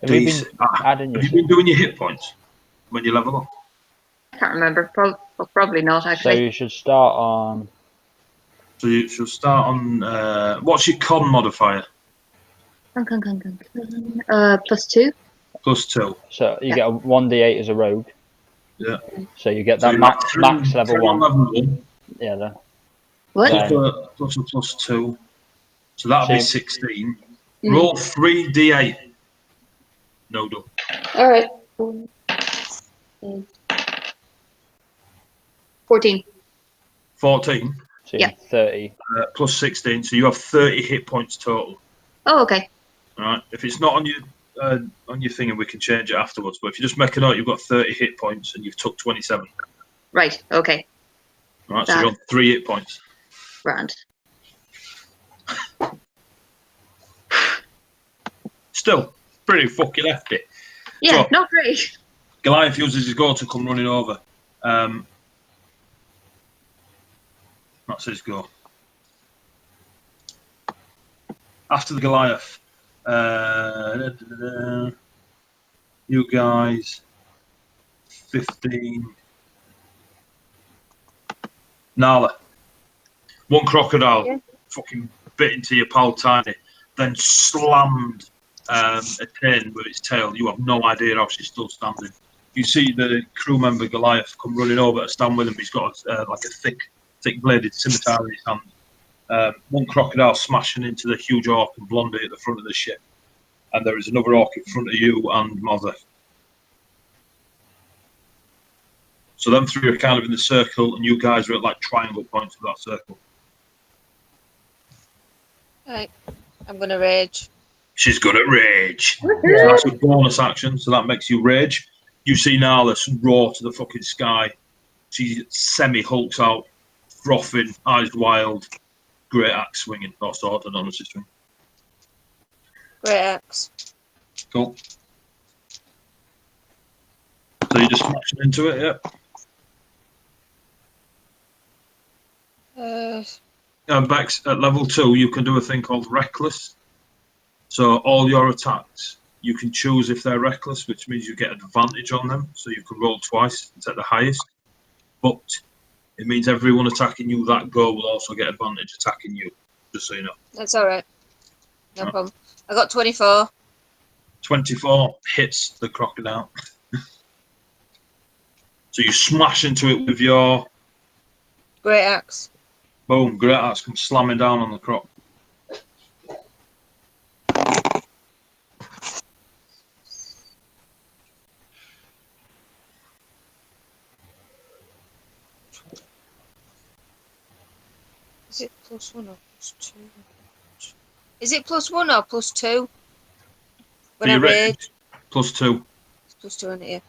Have you been adding Have you been doing your hit points when you level up? I can't remember. Probably not, So actually. you should start on. So you should start on. What's your con modifier? +2. +2. So you get a 1d8 as a rogue. Yeah. So you get So that you're max at 10 level 10 1. on level 1. Yeah. Then. What? Plus a +2. So that'll be Same. 16. Roll 3d8. No, do. All right. 14. 14. So Yeah. 30. Plus 16. So you have 30 hit points total. Oh, okay. All right. If it's not on your thing, and we can change it afterwards. But if you just make a note, you've got 30 hit points and you've took 27. Right. Okay. All right. So you're on 3 hit points. Grand. Still pretty fucking hefty. Yeah, So- not great. Goliath uses his go to come running over. That's his go. After the Goliath, you guys, 15. Nalla. One crocodile fucking bit into your pal Tiny, then slammed Etain with its tail. You have no idea how she's still standing. You see the crew member Goliath come running over to stand with him. He's got like a thick bladed scimitar in his hand. One crocodile smashing into the huge orc and Blondie at the front of the ship. And there is another orc in front of you and Mother. So them three are kind of in the circle, and you guys are at like triangle points of that circle. Right. I'm going to rage. She's gonna rage. So that's a bonus action, so that makes you rage. You see Nalla roar to the fucking sky. She semi-hulks out, frothing, eyes wild, great axe swinging. Or sword, anonymously swinging. Great axe. Cool. So you're just smashing into it, yeah? Bex, at level 2, you can do a thing called Reckless. So all your attacks, you can choose if they're reckless, which means you get advantage on them. So you can roll twice and take the highest. But it means everyone attacking you that go will also get advantage attacking you, just so you know. That's all right. No problem. I got 24. 24 hits the crocodile. So you smash into it with your... Great axe. Boom, great axe comes slamming down on the croc. Is it +1 or +2? Is it +1 or +2? When I rage? +2. It's +2 in here.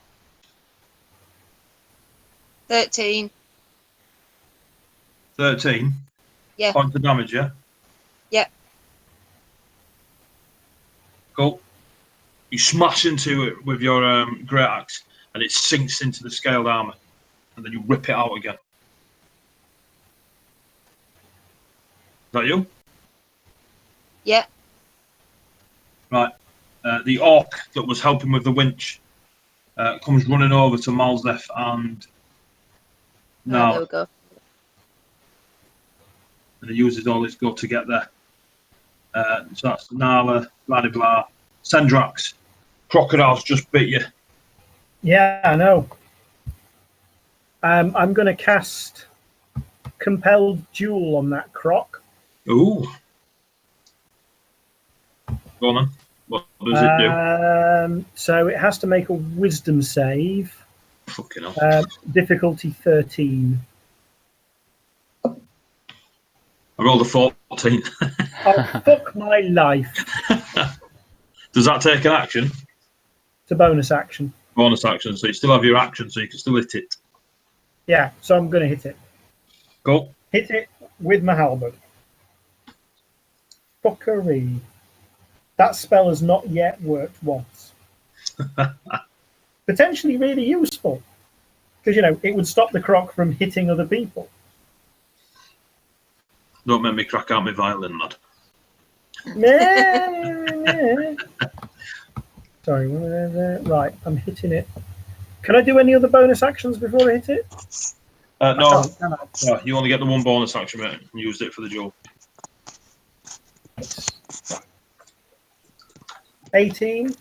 13. 13? Yeah. Points of damage, yeah? Yeah. Cool. You smash into it with your great axe, and it sinks into the scaled armor, and then you rip it out again. Is that you? Yeah. Right. The orc that was helping with the winch comes running over to Malzeth and There we Nalla, go. and he uses all his go to get there. So that's Nalla, blah blah. Sendraks, Crocodile's just bit you. Yeah, I know. I'm going to cast Compelled Duel on that croc. Ooh. Go on then. What does it do? So it has to make a Wisdom save. Fucking hell. Difficulty 13. I rolled a 14. Oh, fuck my life. Does that take an action? It's a bonus action. Bonus action, so you still have your action, so you can still hit it. Yeah, so I'm going to hit it. Go. Hit it with my halberd. Fuckery. That spell has not yet worked once. Potentially really useful. Because, it would stop the croc from hitting other people. Don't make me crack out my violin, lad. Sorry, right, I'm hitting it. Can I do any other bonus actions before I hit it? No. Can I? No, you only get the one bonus action, mate, and used it for the duel. 18.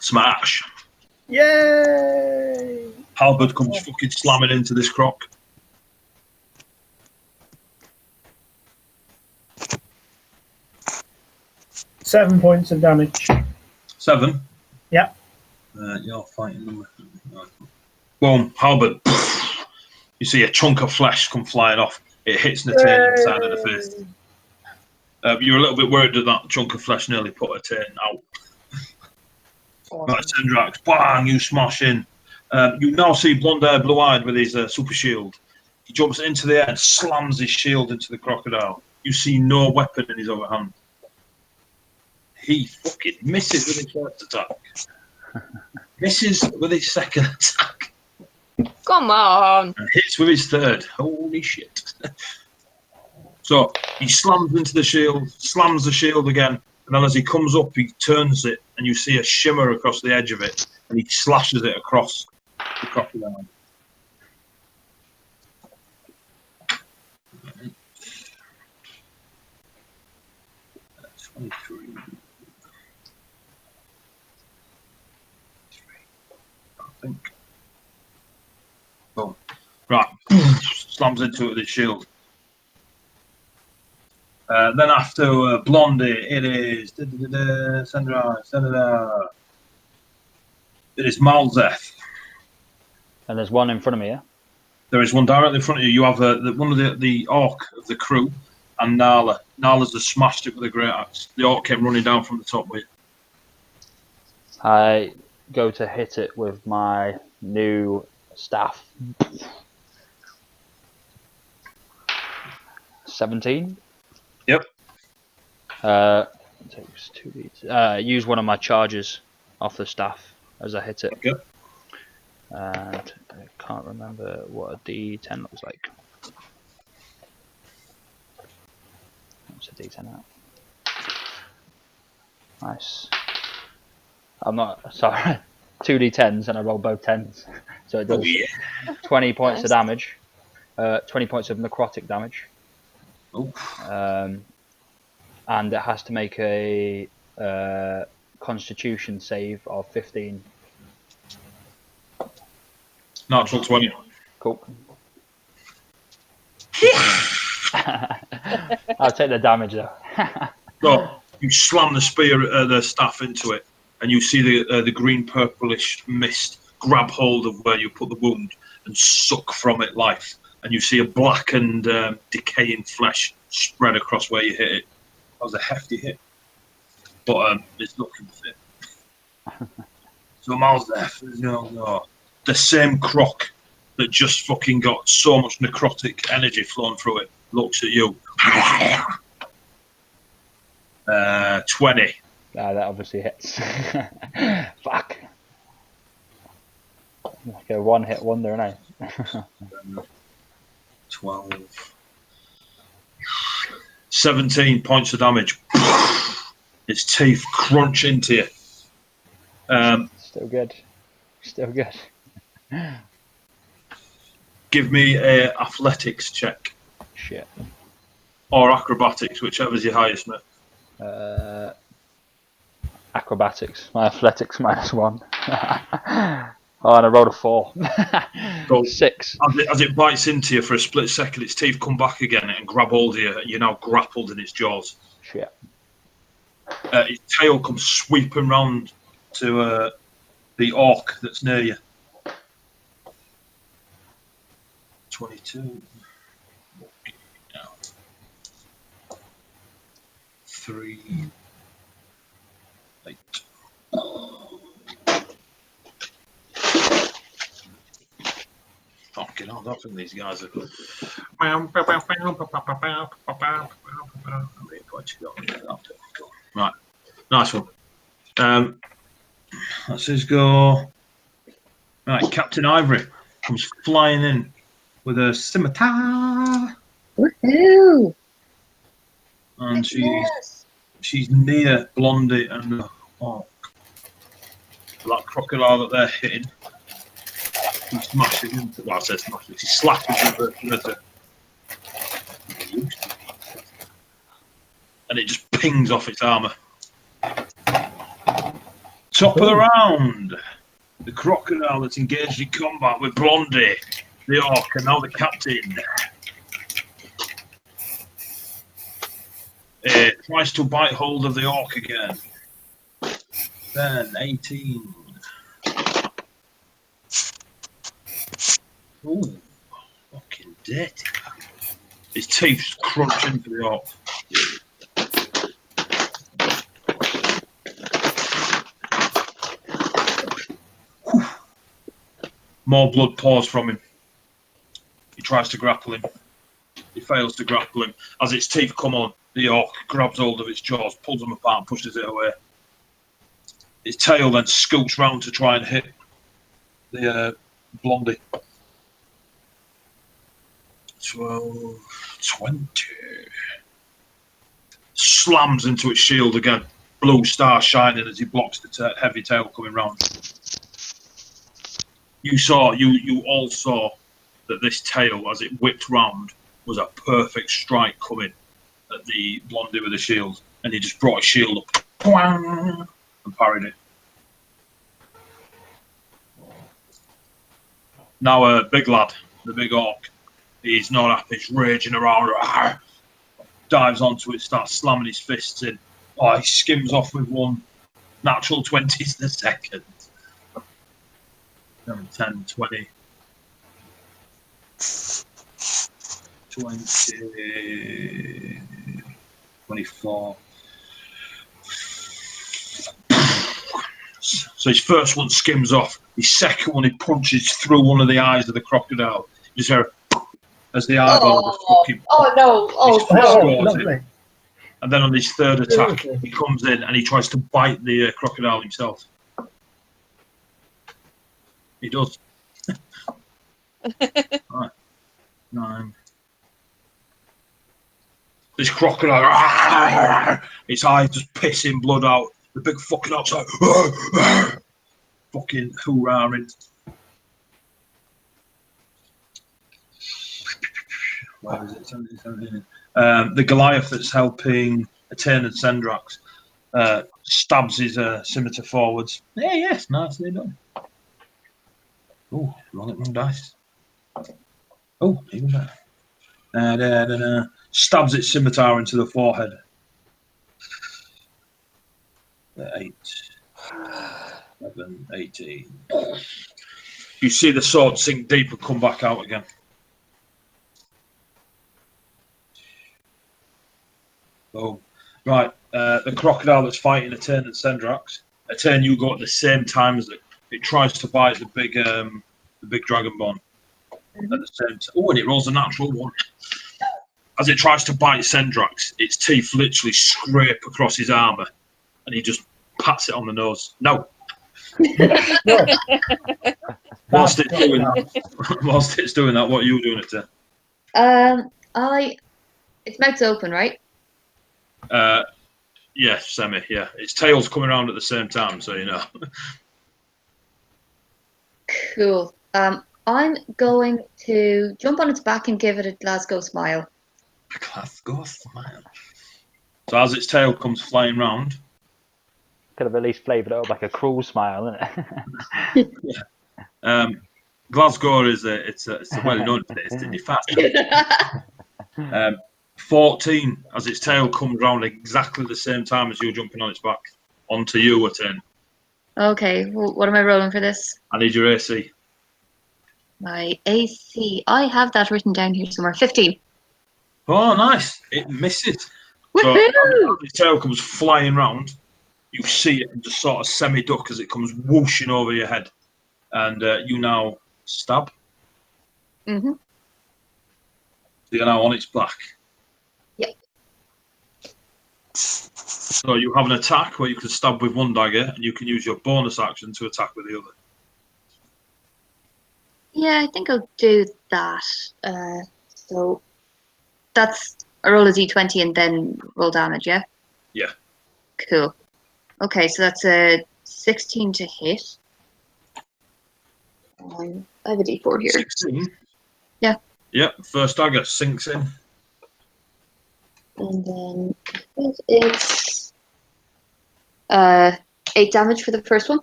Smash. Yay! Halberd comes fucking slamming into this croc. Seven points of damage. 7. Yeah. You're fighting number. Boom, halberd. You see a chunk of flesh come flying off. It hits Etain inside of the face. You're a little bit worried that that chunk of flesh nearly put Etain out. Right, Sendraks, bang, you smash in. You now see blonde-haired, blue-eyed with his super shield. He jumps into the air and slams his shield into the crocodile. You see no weapon in his other hand. He fucking misses with his first attack. Misses with his second attack. Come on. And hits with his third. Holy shit. So he slams into the shield, slams the shield again, and then as he comes up, he turns it, and you see a shimmer across the edge of it, and he slashes it across the crocodile. That's 23. I think. Boom. Right. Slams into it with his shield. Then after Blondie, it is Sendraks. It is Malzeth. And there's one in front of me, yeah? There is one directly in front of you. You have one of the orc of the crew and Nalla. Nalla's just smashed it with a great axe. The orc came running down from the top with you. I go to hit it with my new staff. 17. Yep. It takes 2 beats. Use one of my charges off the staff as I hit it. Okay. And I can't remember what a D10 looks like. D10 out. Nice. I'm not sorry. 2d10s and I roll both 10s, so it does 20 points of damage. 20 points of necrotic damage. And it has to make a Constitution save of 15. Natural 20. Cool. I'll take the damage though. So you slam the spear, the staff into it, and you see the green purplish mist grab hold of where you put the wound and suck from it life. And you see a blackened, decaying flesh spread across where you hit it. That was a hefty hit, but it's looking fit. So Mal's there. The same croc that just fucking got so much necrotic energy flowing through it looks at you. 20. That obviously hits. Fuck. Like a one-hit wonder, ain't I? 12. 17 points of damage. Its teeth crunch into you. Still good. Still good. Give me a athletics check. Shit. Or acrobatics, whichever's your highest, mate. Acrobatics. My athletics -1. Oh, and I rolled a 4. So 6. As it bites into you for a split second, its teeth come back again and grab hold of you. You're now grappled in its jaws. Shit. Its tail comes sweeping round to the orc that's near you. 22. 3. 8. Fucking hell, I think these guys are. Right, nice one. Let's just go. Right, Captain Ivory comes flying in with a scimitar. Woohoo! And she's near Blondie and the Hawk. That crocodile that they're hitting. He smashes into. Well, I said smashes. He slaps into it. And it just pings off its armour. Top of the round. The crocodile that's engaged in combat with Blondie, the orc, and now the captain. Tries to bite hold of the orc again. Then 18. Ooh, fucking dirty. His teeth crunch into the orc. More blood pours from him. He tries to grapple him. He fails to grapple him. As its teeth come on, the orc grabs hold of its jaws, pulls them apart and pushes it away. Its tail then scoots round to try and hit the Blondie. 12, 20. Slams into its shield again. Blue star shining as he blocks the heavy tail coming round. You all saw that this tail, as it whipped round, was a perfect strike coming at the Blondie with the shield, and he just brought his shield up and parried it. Now, big lad, the big orc, he's not happy, he's raging around, dives onto it, starts slamming his fists in. Oh, he skims off with one. Natural 20s in a second. 10, 20. 20. 24. So his first one skims off. His second one, he punches through one of the eyes of the crocodile. You just hear as the eyeball of the fucking. Oh no! Oh, lovely. And then on his third attack, he comes in and he tries to bite the crocodile himself. He does. Right. 9. This crocodile, its eyes just pissing blood out. The big fucking outside, fucking hoorahing. Where is it? The Goliath that's helping Etain and Sendraks stabs his scimitar forwards. Yeah, yes, nicely done. Oh, wrong dice. Oh, even better. Stabs its scimitar into the forehead. 8, 11, 18. You see the sword sink deep and come back out again. Oh, right. The crocodile that's fighting Etain and Sendraks. Etain, you go at the same time as it. It tries to bite the big dragonborn. At the same time. Oh, and it rolls a natural one. As it tries to bite Sendraks, its teeth literally scrape across his armour, and he just pats it on the nose. No. Whilst it's doing that, what are you doing it to? Its mouth's open, right? Yeah, semi. Yeah, its tail's coming around at the same time, so you know. Cool. I'm going to jump on its back and give it a Glasgow smile. Glasgow smile. So as its tail comes flying round, Could have at least flavoured it up like a cruel smile, isn't it? yeah. Glasgow is it's a well-known place to be fast. 14 as its tail comes round exactly the same time as you're jumping on its back onto you, Etain. Okay, well, what am I rolling for this? I need your AC. My AC. I have that written down here somewhere. 15. Oh, nice. It misses. So as its tail comes flying round, you see it and just sort of semi-duck as it comes whooshing over your head. And you now stab. Mm-hmm. So you're now on its back. Yep. So you have an attack where you can stab with one dagger and you can use your bonus action to attack with the other. Yeah, I think I'll do that. So that's a roll a d20 and then roll damage, yeah? Yeah. Cool. Okay, so that's a 16 to hit. I have a d4 here. 16? Yeah. Yep, first dagger sinks in. And then it's 8 damage for the first one.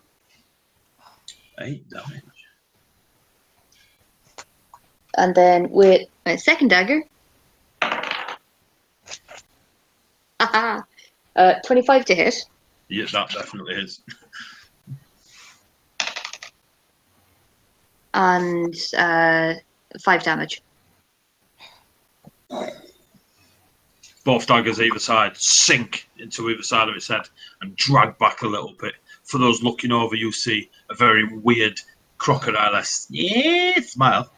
8 damage. And then with my second dagger, 25 to hit. Yeah, that definitely is. And 5 damage. Both daggers either side sink into either side of its head and drag back a little bit. For those looking over, you see a very weird crocodile-esque smile.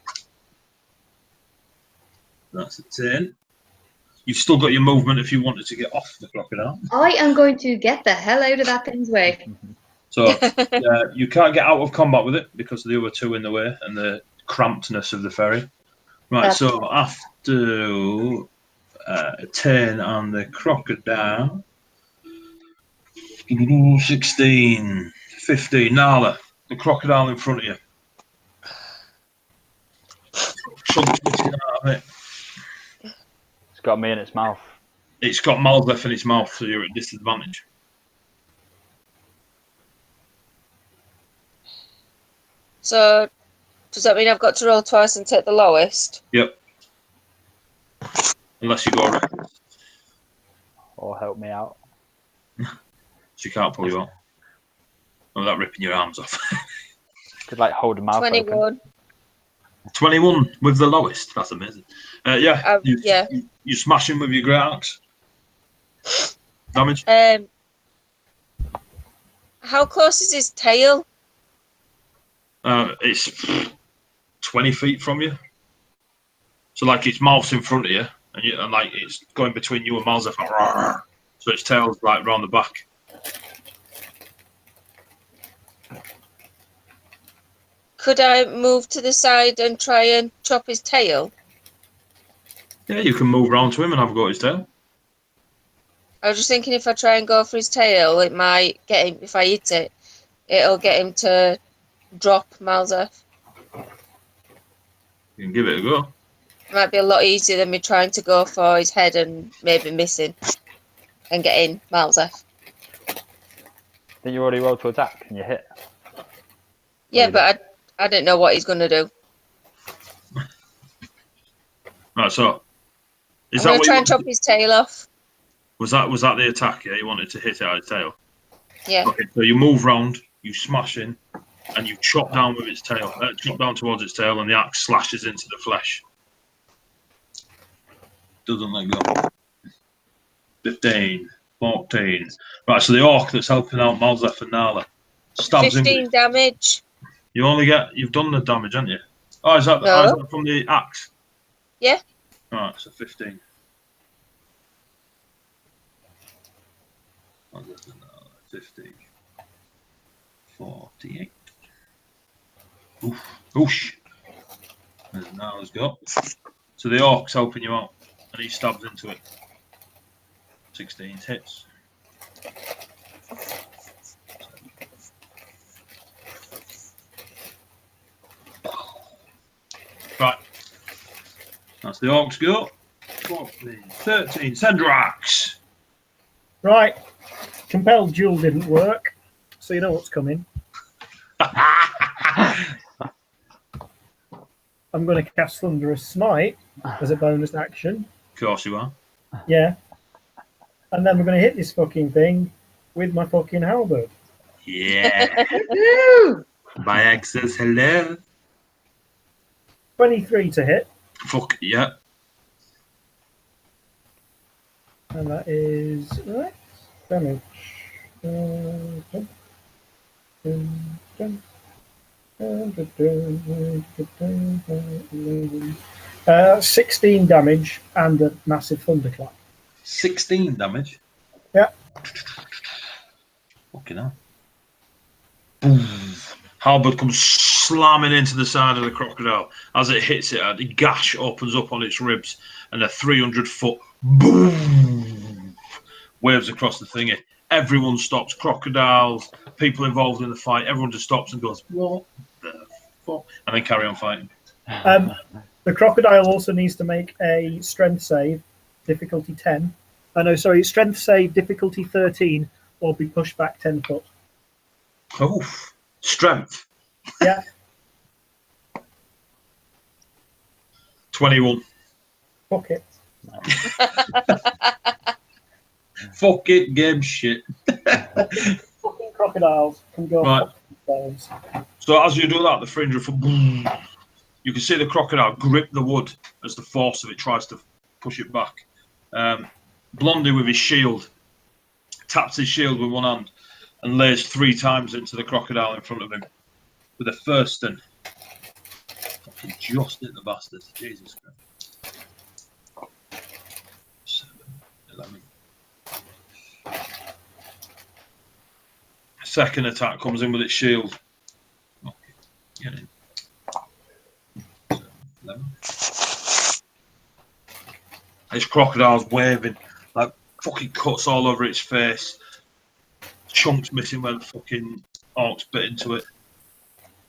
That's a turn. You've still got your movement if you wanted to get off the crocodile. I am going to get the hell out of that thing's way. So you can't get out of combat with it because of the other two in the way and the crampedness of the ferry. Right, so after a turn on the crocodile, 16, 15, Nalla, the crocodile in front of you. Chunks missing out of it. It's got me in its mouth. It's got mouth left in its mouth, so you're at disadvantage. So, does that mean I've got to roll twice and take the lowest? Yep. Unless you go reckless. Or help me out. She can't pull you out. Without ripping your arms off. Could like hold a mouth 21. open. 21 with the lowest. That's amazing. Yeah. You smash him with your great axe. Damage. How close is his tail? It's 20 feet from you. So like its mouth's in front of you, and like it's going between you and Malzef. So its tail's like round the back. Could I move to the side and try and chop his tail? Yeah, you can move round to him and have a go at his tail. I was just thinking if I try and go for his tail, it might get him. If I hit it, it'll get him to drop Malzeth. You can give it a go. It might be a lot easier than me trying to go for his head and maybe missing and getting Malzeth. Then you already rolled to attack and you hit. Yeah, you but I didn't know what he's going to do. Right, so is I'm that going what to try you and chop his tail off. was that the attack? Yeah, you wanted to hit it out of its tail. Yeah. Okay, so you move round, you smash in, and you chop down with its tail. Chop down towards its tail, and the axe slashes into the flesh. Doesn't let go. 15, 14. Right, so the orc that's helping out Malzeth and Nalla stabs him. 15 damage. You've done the damage, haven't you? Oh, is that from the axe? Yeah. Right, so 15. 15. 48. Oof. Oosh. There's Nalla's got. So the orc's helping you out, and he stabs into it. 16 hits. Right. That's the orc's go. 14, 13. Sendraks. Right. Compelled duel didn't work, so you know what's coming. I'm going to cast Thunderous Smite as a bonus action. Of course you are. Yeah. And then we're going to hit this fucking thing with my fucking halberd. Yeah. My ex says hello. 23 to hit. Fuck yeah. And that is right. Damage. 16 damage and a massive thunderclap. 16 damage. Yeah. Fucking hell. Boom. Halberd comes slamming into the side of the crocodile. As it hits it, a gash opens up on its ribs, and a 300-foot boom waves across the thingy. Everyone stops. Crocodiles, people involved in the fight. Everyone just stops and goes, "What the fuck?" and then carry on fighting. The crocodile also needs to make a strength save, difficulty 10. Strength save, difficulty 13, or be pushed back 10 foot. Oh, strength. Yeah. 21. Fuck it. Fuck it, game shit. Fucking crocodiles can go Right. themselves. So as you do that, the 300-foot boom, you can see the crocodile grip the wood as the force of it tries to push it back. Blondie with his shield taps his shield with one hand and lays 3 times into the crocodile in front of him with a first and fucking just hit the bastard. Jesus Christ. 7, 11. Second attack comes in with its shield. Okay, get in. 7, 11. This crocodile's waving, like fucking cuts all over its face. Chunks missing where the fucking orcs bit into it.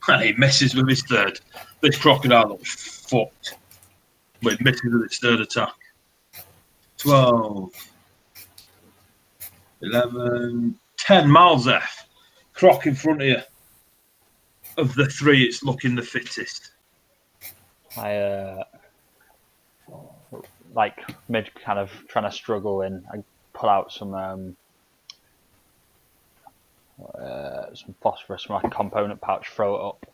And he misses with his third. This crocodile looks fucked. But he misses with its third attack. 12. 11. 10. Malzeth. Croc in front of you. Of the 3, it's looking the fittest. I like mid kind of trying to struggle and I pull out some phosphorus from my component pouch, throw it up,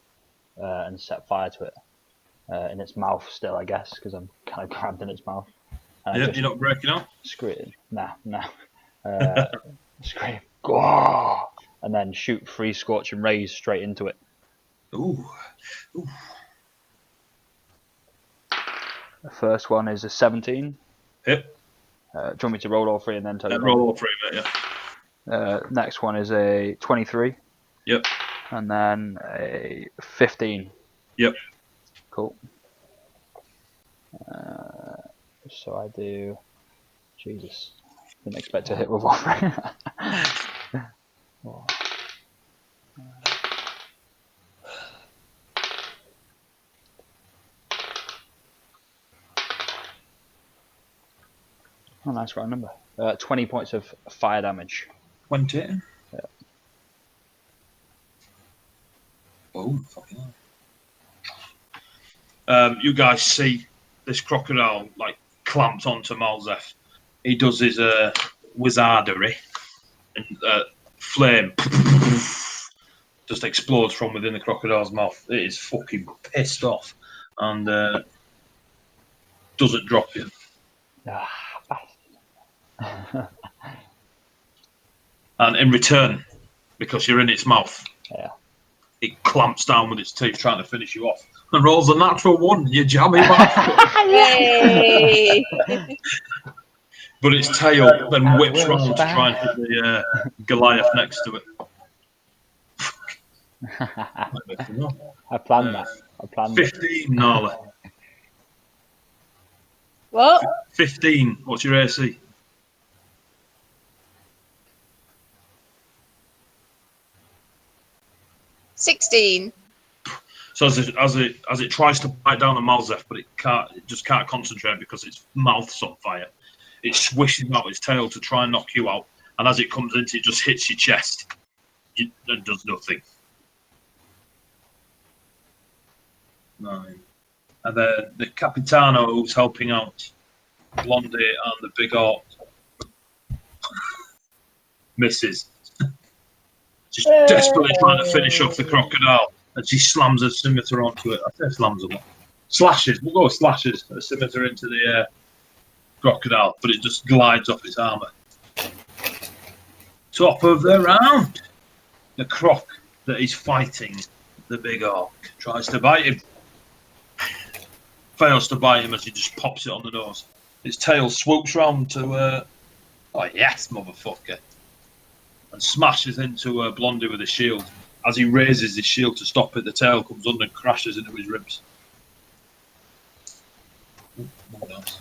and set fire to it in its mouth still, I guess, because I'm kind of grabbed in its mouth. Yeah, you're not breaking out? Scream. Nah. Scream. Gah! And then shoot 3 scorching rays straight into it. Ooh. The first one is a 17. Hit. Do you want me to roll all 3 and then tell you? Roll all 3, mate, yeah. Next one is a 23. Yep. And then a 15. Yep. Cool. So I do. Jesus. Didn't expect to hit with one. Oh. Oh, nice round number. 20 points of fire damage. 20. Yeah. Oh, fucking hell. You guys see this crocodile like clamped onto Malzeth. He does his wizardry, and flame just explodes from within the crocodile's mouth. It is fucking pissed off, and doesn't drop you. And in return, because you're in its mouth, Yeah. it clamps down with its teeth, trying to finish you off, and rolls a natural one. You jammy bastard. Yay! But its tail then whips round to try and hit the Goliath next to it. I planned that. 15, Nalla. What? 15. What's your AC? $16. So as it tries to bite down on Malzeth, but it just can't concentrate because its mouth's on fire. It swishes out its tail to try and knock you out, and as it comes into it, just hits your chest. It does nothing. 9. And then the Capitano, who's helping out Blondie and the big orc, misses. She's desperately trying to finish off the crocodile, and she slams her scimitar onto it. I say slams a lot. Slashes. We'll go with slashes. A scimitar into the crocodile, but it just glides off its armour. Top of the round. The croc that is fighting the big orc tries to bite him. Fails to bite him as he just pops it on the nose. Its tail swoops round to, oh yes, motherfucker, and smashes into Blondie with a shield. As he raises his shield to stop it, the tail comes under and crashes into his ribs. Ooh, more dice.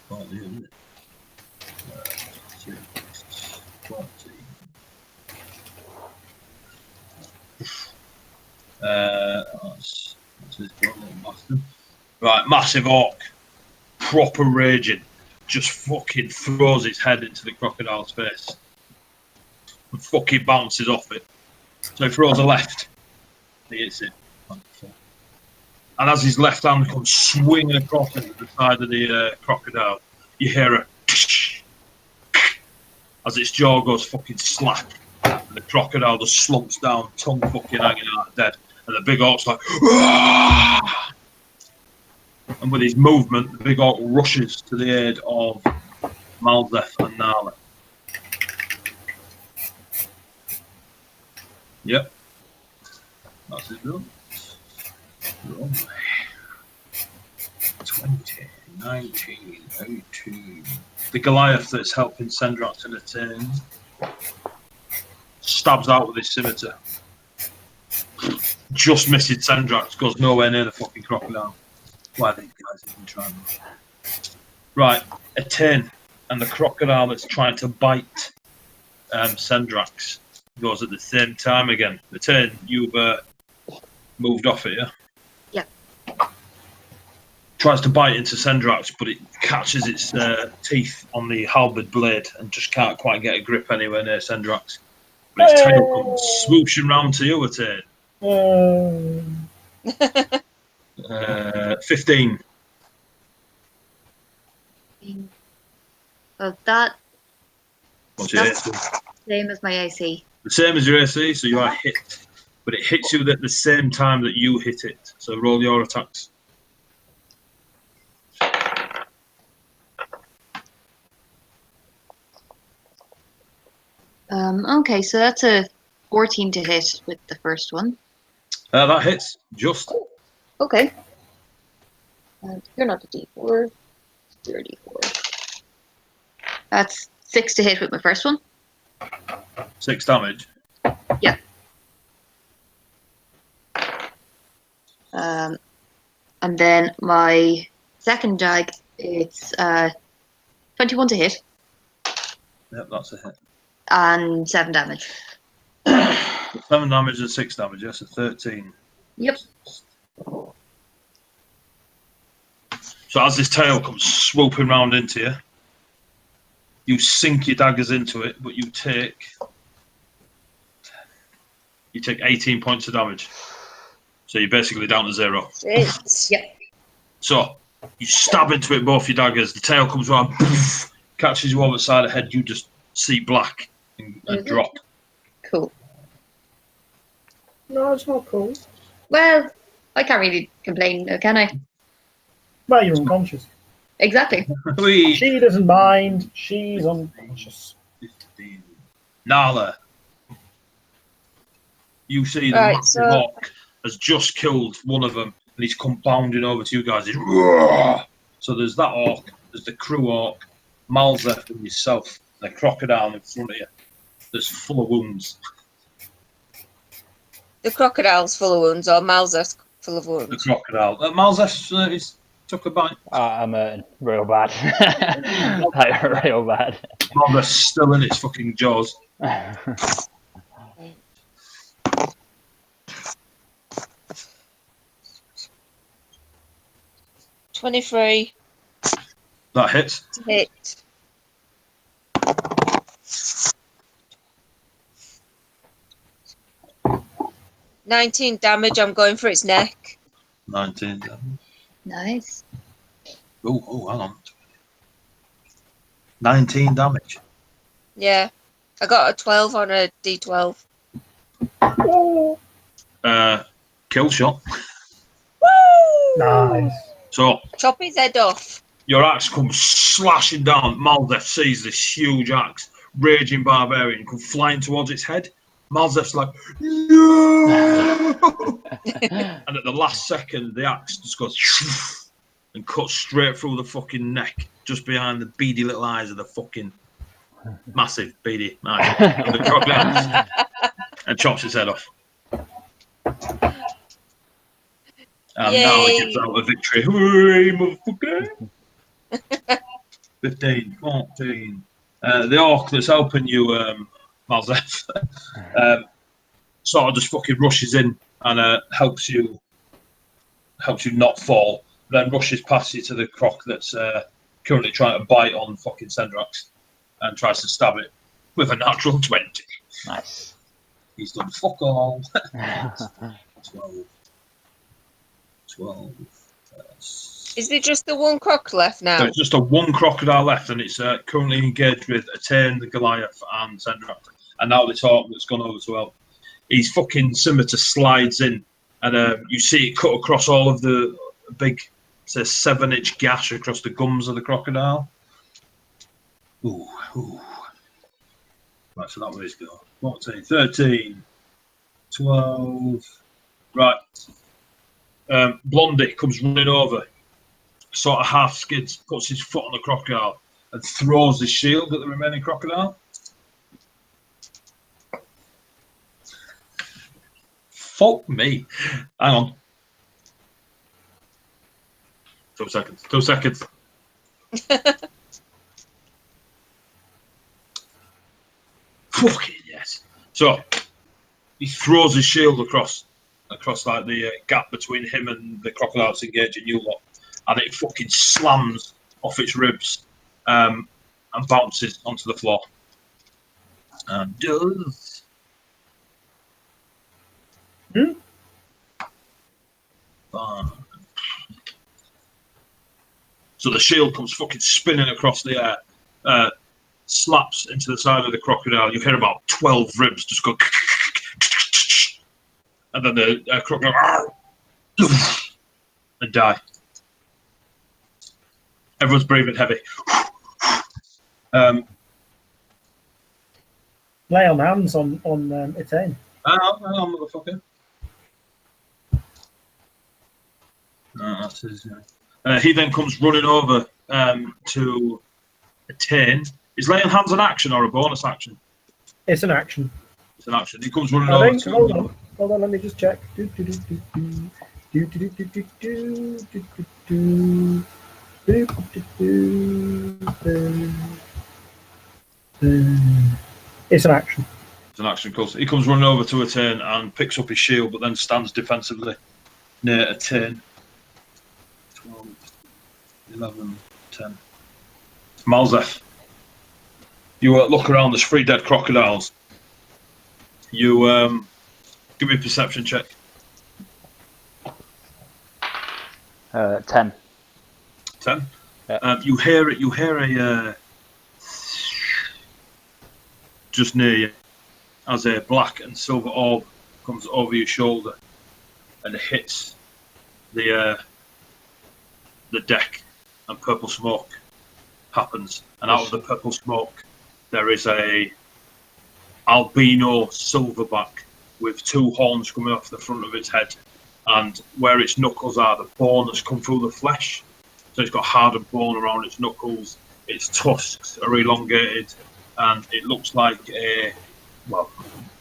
20. Right, massive orc, proper raging, just fucking throws its head into the crocodile's face and fucking bounces off it. So he throws a left, he hits it. And as his left hand comes swinging across into the side of the crocodile, you hear a as its jaw goes fucking slap, and the crocodile just slumps down, tongue fucking hanging out dead, and the big orc's like, "Aah!" And with his movement, the big orc rushes to the aid of Malzeth and Nalla. Yep, that's it done. 20, 19, 18. The Goliath that's helping Sendraks and Etain stabs out with his scimitar. Just misses Sendraks, goes nowhere near the fucking crocodile. Why are these guys even trying? Right, Etain and the crocodile that's trying to bite Sendraks goes at the same time again. Etain, you've moved off it, yeah? Tries to bite into Sendraks, but it catches its teeth on the halberd blade and just can't quite get a grip anywhere near Sendraks. But its tail comes swooshing round to you, Etain. 15. Well, that's What's your AC? same as my AC. The same as your AC, so you are hit. But it hits you at the same time that you hit it. So roll your attacks. Okay, so that's a 14 to hit with the first one. That hits, just. Okay. You're not a D4. You're a D4. That's 6 to hit with my first one. 6 damage. Yeah. And then my second jag, it's 21 to hit Yep, that's a hit. and 7 damage. 7 damage and 6 damage, yes, so 13. Yep. So as this tail comes swooping round into you, you sink your daggers into it, but you take 18 points of damage. So you're basically down to 0. Shit. Yep. So you stab into it, both your daggers. The tail comes round, poof, catches you over the side of the head. You just see black and drop. Cool. No, it's not cool. Well, I can't really complain, can I? Well, you're unconscious. Exactly. Whee! She doesn't mind. She's unconscious. 15. Nalla. You see the Right, massive so- orc has just killed one of them, and he's come bounding over to you guys. He's, roar! So there's that orc, there's the crew orc, Malzeth and yourself, the crocodile in front of you. That's full of wounds. The crocodile's full of wounds, or Malzeth's full of The wounds. crocodile. Malzeth he's took a bite. I'm real bad. Like, real bad. Malzeth's still in its fucking jaws. 23 That hits. to hit. 19 damage. I'm going for its neck. 19 damage. Nice. Oh, hang on. 19 damage. Yeah. I got a 12 on a d12. Oh, Kill shot. Woo! nice. So Chop his head off. your axe comes slashing down. Malzeth sees this huge axe, raging barbarian, come flying towards its head. Malzeth's like, no! And at the last second, the axe just goes and cuts straight through the fucking neck, just behind the beady little eyes of the fucking massive beady eyes of the crocodile, and chops its head off. And now it gives out a victory. Hooray, motherfucker! 15, 14. The orc that's helping you, Malzeth, sort of just fucking rushes in and helps you not fall. Then rushes past you to the croc that's currently trying to bite on fucking Sendraks and tries to stab it with a natural 20. Nice. He's done fuck all. 12. Is there just the one croc left now? There's just a one crocodile left, and it's currently engaged with Etain, the Goliath, and Sendraks. And now this orc that's gone over to help. He's fucking Scimitar slides in, and you see it cut across all of the big, say, 7-inch gash across the gums of the crocodile. Ooh. Right, so that way's go. 14, 13, 12. Right. Blondie comes running over, sort of half skids, puts his foot on the crocodile, and throws his shield at the remaining crocodile. Fuck me. Hang on. 2 seconds. 2 seconds. Fucking yes. So he throws his shield across like the gap between him and the crocodile that's engaging you lot, and it fucking slams off its ribs and bounces onto the floor. And does. So the shield comes fucking spinning across the air, slaps into the side of the crocodile. You hear about 12 ribs just go, and then the crocodile and die. Everyone's breathing heavy. Lay on hands on Etain. Hang on, motherfucker. That's his, he then comes running over to Etain. Is laying hands an action or a bonus action? It's an action. It's an action. He comes running I over think. to. Hold on. Let me just check. Do, do, do, do, do, do, do, do. Do, do, do, do, do. It's an action. It's an action course. He comes running over to Etain and picks up his shield, but then stands defensively near Etain. 12, 11, 10. Malzeth. You look around, there's 3 dead crocodiles. You give me a perception check. 10. 10. Yeah. You hear a just near you as a black and silver orb comes over your shoulder and it hits the deck, and purple smoke happens, and out of the purple smoke there is a albino silverback with 2 horns coming off the front of its head, and where its knuckles are, the bone has come through the flesh, so it's got hardened bone around its knuckles. Its tusks are elongated, and it looks like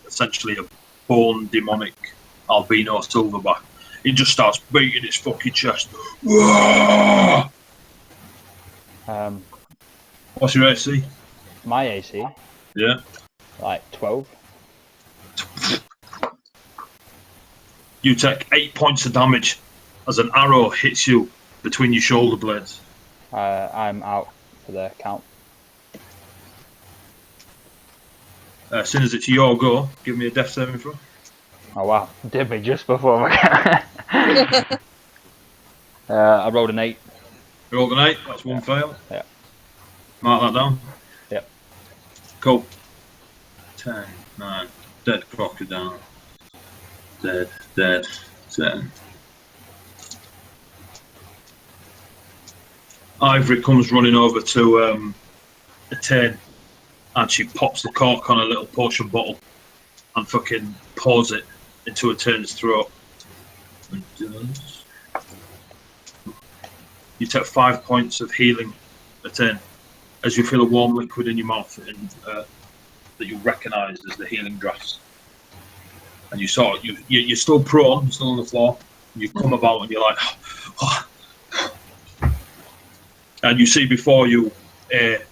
essentially a bone demonic albino silverback. It just starts beating its fucking chest. What's your AC? My AC, Yeah. like 12. You take 8 points of damage as an arrow hits you between your shoulder blades. I'm out for the count. As soon as it's your go, give me a death saving throw. Oh wow, did me just before my count. I rolled an 8. You rolled an 8, that's 1 fail. Yeah. Mark that down. Yep. Cool. 10, 9, dead crocodile. Dead, 10. Ivory comes running over to Etain, and she pops the cork on a little potion bottle and fucking pours it into Etain's throat. You take 5 points of healing, Etain, as you feel a warm liquid in your mouth that you recognise as the healing drafts. And you're still prone, you're still on the floor. And you come about and you're like, oh. And you see before you a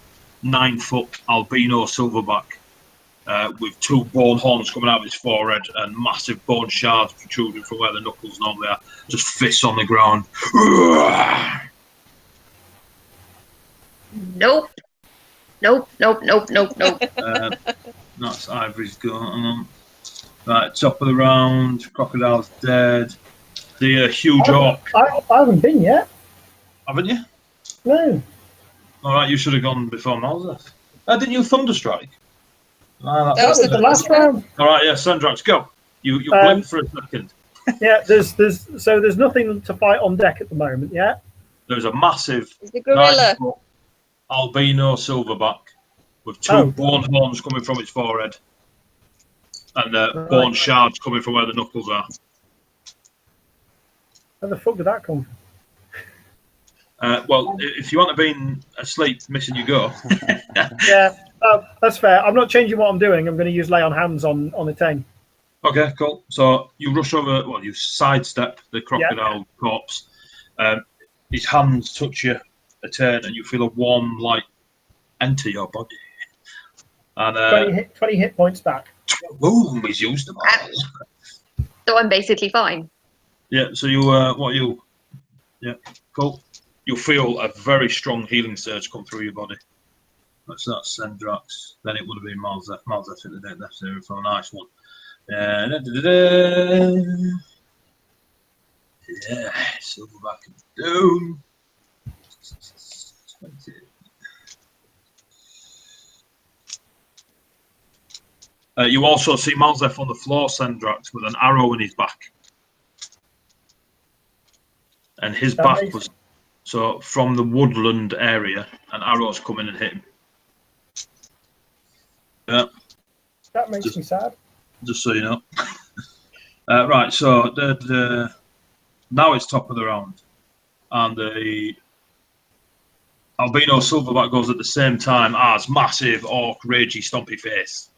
9-foot albino silverback with 2 bone horns coming out of his forehead and massive bone shards protruding from where the knuckles normally are, just fists on the ground. Nope. That's Ivory's gone. Right, top of the round. Crocodile's dead. The huge orc. I haven't been yet. Haven't you? No. All right, you should have gone before Malzeth. Didn't you Thunderstrike? That That was was the last round. All right, yeah, Sendraks, go. You blinked for a second. Yeah, there's nothing to fight on deck at the moment. Yeah. There's a massive Is the gorilla? 9-foot albino silverback with 2 bone horns coming from its forehead and bone shards coming from where the knuckles are. Where the fuck did that come from? Well, if you want to be asleep, missing your go. Yeah, that's fair. I'm not changing what I'm doing. I'm going to use lay on hands on Etain. Okay, cool. So you rush over, you sidestep the crocodile corpse. His hands touch you, Etain, and you feel a warm light enter your body. And 20 hit points back. boom, he's used them all. So I'm basically fine. Yeah, so you, yeah, cool. You feel a very strong healing surge come through your body. That's Sendraks. Then it would have been Malzeth. Malzeth hit the death saving for a nice one. Yeah, silverback and doom. 20. You also see Malzeth on the floor, Sendraks, with an arrow in his back. And his back was... So from the woodland area, an arrow's come in and hit him. Yeah. That makes me sad. Just so you know. Right, so now it's top of the round. And the albino silverback goes at the same time as massive orc ragey stompy face.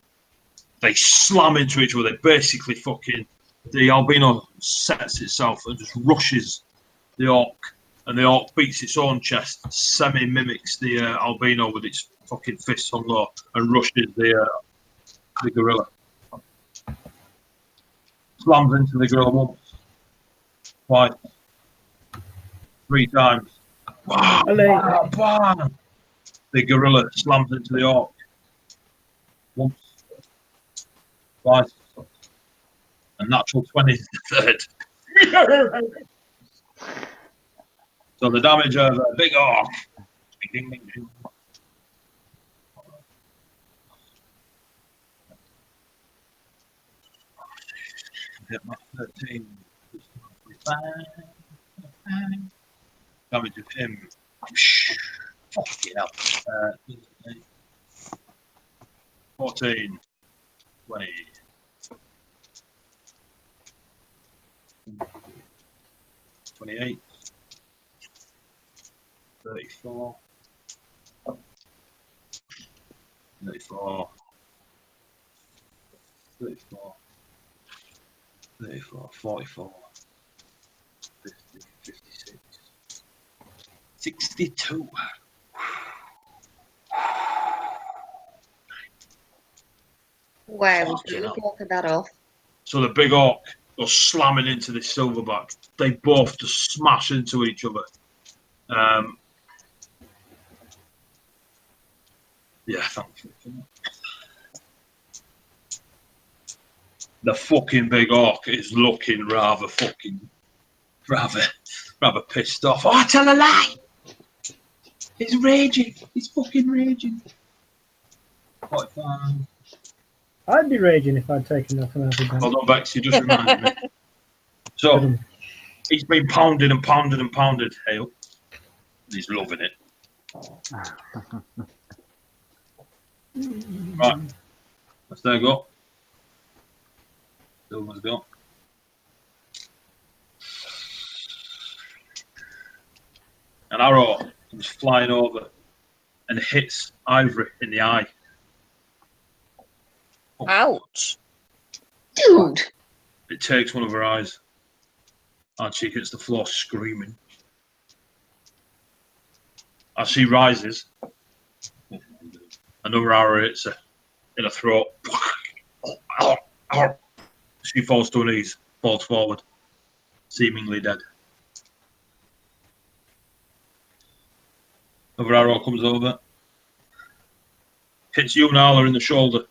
They slam into each other. They basically fucking the albino sets itself and just rushes the orc, and the orc beats its own chest, semi-mimics the albino with its fucking fists on low, and rushes the gorilla. Slams into the gorilla once, twice, 3 times. Bam, bam. The gorilla slams into the orc. Once, twice. A natural 20 is the third. So the damage of a big orc. Ding, ding, ding. Hit my 13. Damage of him. Fucking hell. 14. 20. 28. 34. 34. 34. 34. 44. 50. 56. 62. Wow, we should walking that off. So the big orc goes slamming into the silverback. They both just smash into each other. Yeah, thanks. The fucking big orc is looking rather pissed off. Oh, I tell a lie! He's raging. He's fucking raging. 45. I'd be raging if I'd taken nothing out of that. Hold on, Bex, you just reminded me. So, he's been pounded and pounded and pounded, Hale. He's loving it. Right. Let's there go. Silver's gone. An arrow comes flying over and hits Ivory in the eye. Ouch. Dude! It takes one of her eyes. And she hits the floor screaming. As she rises, another arrow hits her in her throat. She falls to her knees, falls forward, seemingly dead. Another arrow comes over, hits you, Nalla, in the shoulder.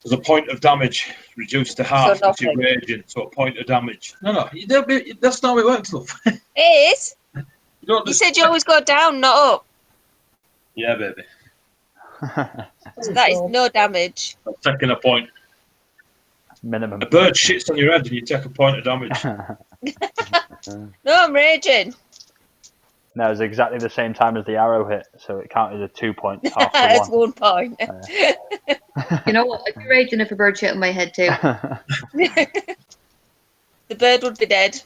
There's a point of damage reduced to half So if you're raging. So a point of damage. No, that's not how it works, love. It is. You said you always go down, not up. Yeah, baby. So that is no damage. I'm taking a point. Minimum. A bird shits on your head and you take a point of damage. No, I'm raging. That was exactly the same time as the arrow hit, so it counted as 2 points. Half to That's 1. 1 point. You know what? I'd be raging if a bird shit on my head too. The bird would be dead.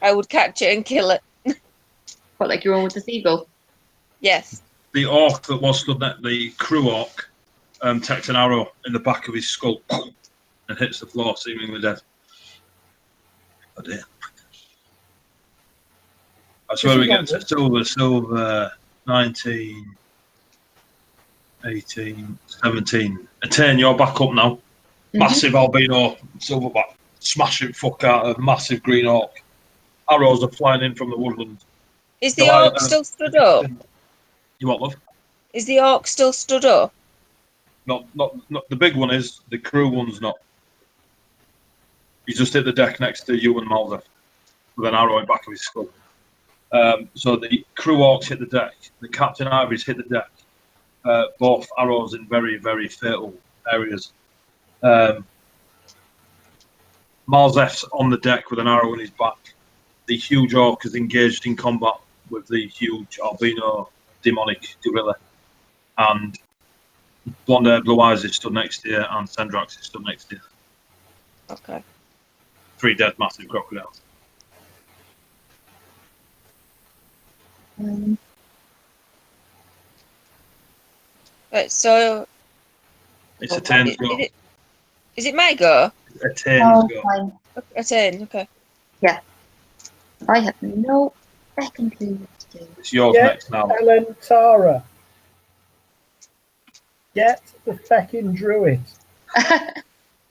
I would catch it and kill it. What, like you're on with the seagull? Yes. The orc that was stood there, the crew orc, takes an arrow in the back of his skull and hits the floor, seemingly dead. Oh dear. That's where we get to silver, 19, 18, 17. Etain, you're back up now. Massive albino silverback, smashing fuck out of massive green orc. Arrows are flying in from the woodland. Is the orc still stood up? You what, love? Is the orc still stood up? Not the big one is, the crew one's not. He's just hit the deck next to you and Mulder with an arrow in the back of his skull. So the crew orcs hit the deck, the Captain Ivory's hit the deck. Both arrows in very, very fatal areas. Malzef's on the deck with an arrow in his back. The huge orc is engaged in combat with the huge albino demonic gorilla. And blonde hair, blue eyes is stood next to you, and Sendraks is stood next to you. Okay. 3 dead massive crocodiles. Right, so It's Etain's go. Is it my go? Etain's go. Fine. Etain, okay. I have no second clue what to do. It's yours Get next now. Elantara. Get the feckin' druid.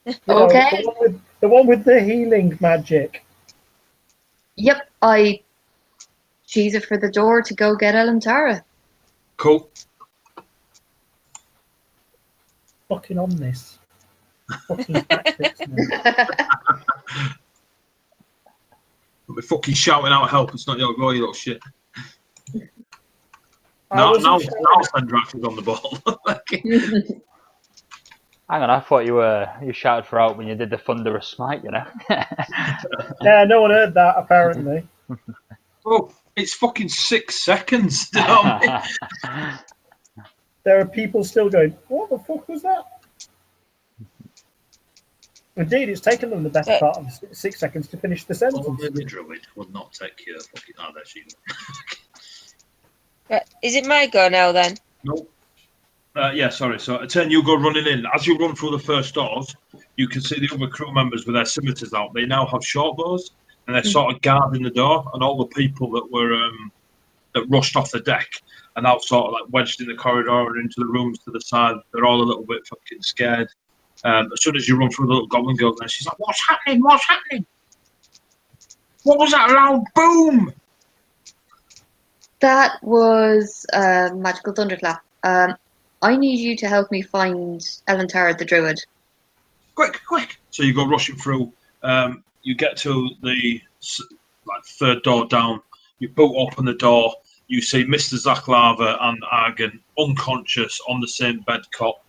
You know, Okay. the one with the healing magic. Yep, I cheese it for the door to go get Elantara. Cool. Fucking on this. Fucking tactics, man. We're fucking shouting out help. It's not your go, you little shit. I Now wasn't shouting. Sendraks is on the ball. Hang on, I thought you shouted for out when you did the thunderous smite, you know. Yeah, no one heard that apparently. Oh, it's fucking 6 seconds. Do you know what I mean? There are people still going, what the fuck was that? Indeed, it's taken them the best part of 6 seconds to finish the sentence. Only the druid would not take your fucking. Oh, there she is. Right, is it my go now then? Nope. Yeah, sorry. So, Etain, you go running in. As you run through the first doors, you can see the other crew members with their scimitars out. They now have short bows, and they're sort of guarding the door. And all the people that were that rushed off the deck are now sort of like wedged in the corridor and into the rooms to the side. They're all a little bit fucking scared. As soon as you run through the little goblin girl, there, she's like, "What's happening? What's happening? What was that loud boom?" That was magical thunderclap. I need you to help me find Elantara the druid. Quick, quick! So you go rushing through. You get to the third door down. You boot open the door. You see Mr. Zaklava and Argen unconscious on the same bed cot,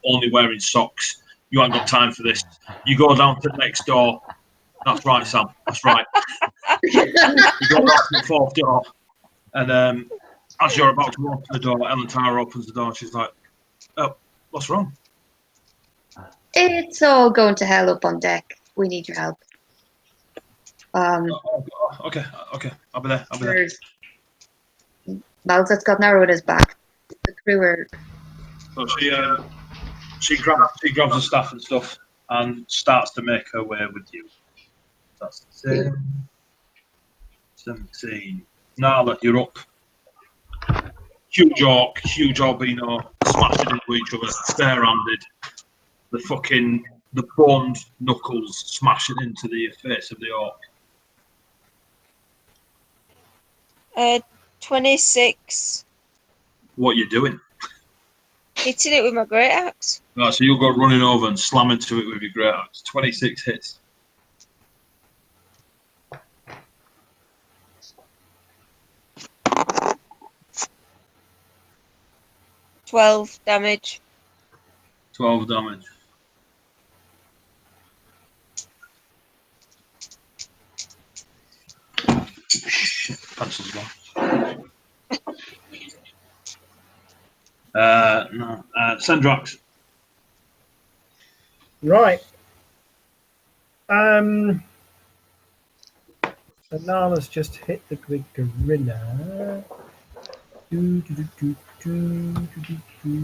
only wearing socks. You ain't got time for this. You go down to the next door. That's right, Sam. That's right. You go down to the fourth door, and as you're about to open the door, Elantara opens the door. And she's like, "Oh, what's wrong?" It's all going to hell up on deck. We need your help. Okay. I'll be there. There's Miles that's got narrow in his back. The crew are. So she grabs the staff and stuff and starts to make her way with you. That's 17. Nalla, you're up. Huge orc, huge albino, smashing into each other, bare-handed. The boned knuckles smashing into the face of the orc. 26. What are you doing? Hitting it with my great axe. Right, so you'll go running over and slam into it with your great axe. 26 hits. $12 damage. 12 damage. Shit, pencils gone. No. Sendraks. Right. And Nalla's just hit the big gorilla. Do, do, do, do, do, do, do, do.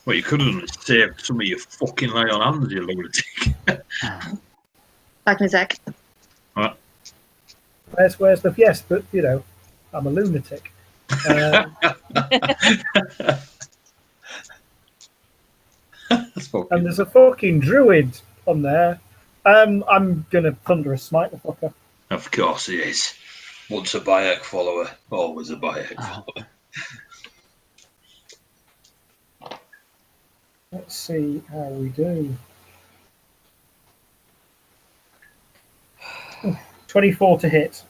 What you could have done is saved some of your fucking lay on hands, you lunatic. Back in a sec. Right. Where's the yes? But you know, I'm a lunatic. And there's a fucking druid on there. I'm gonna thunderous smite the fucker. Of course he is. Once a Bayek follower, always a Bayek follower. Let's see how we do. 24 to hit.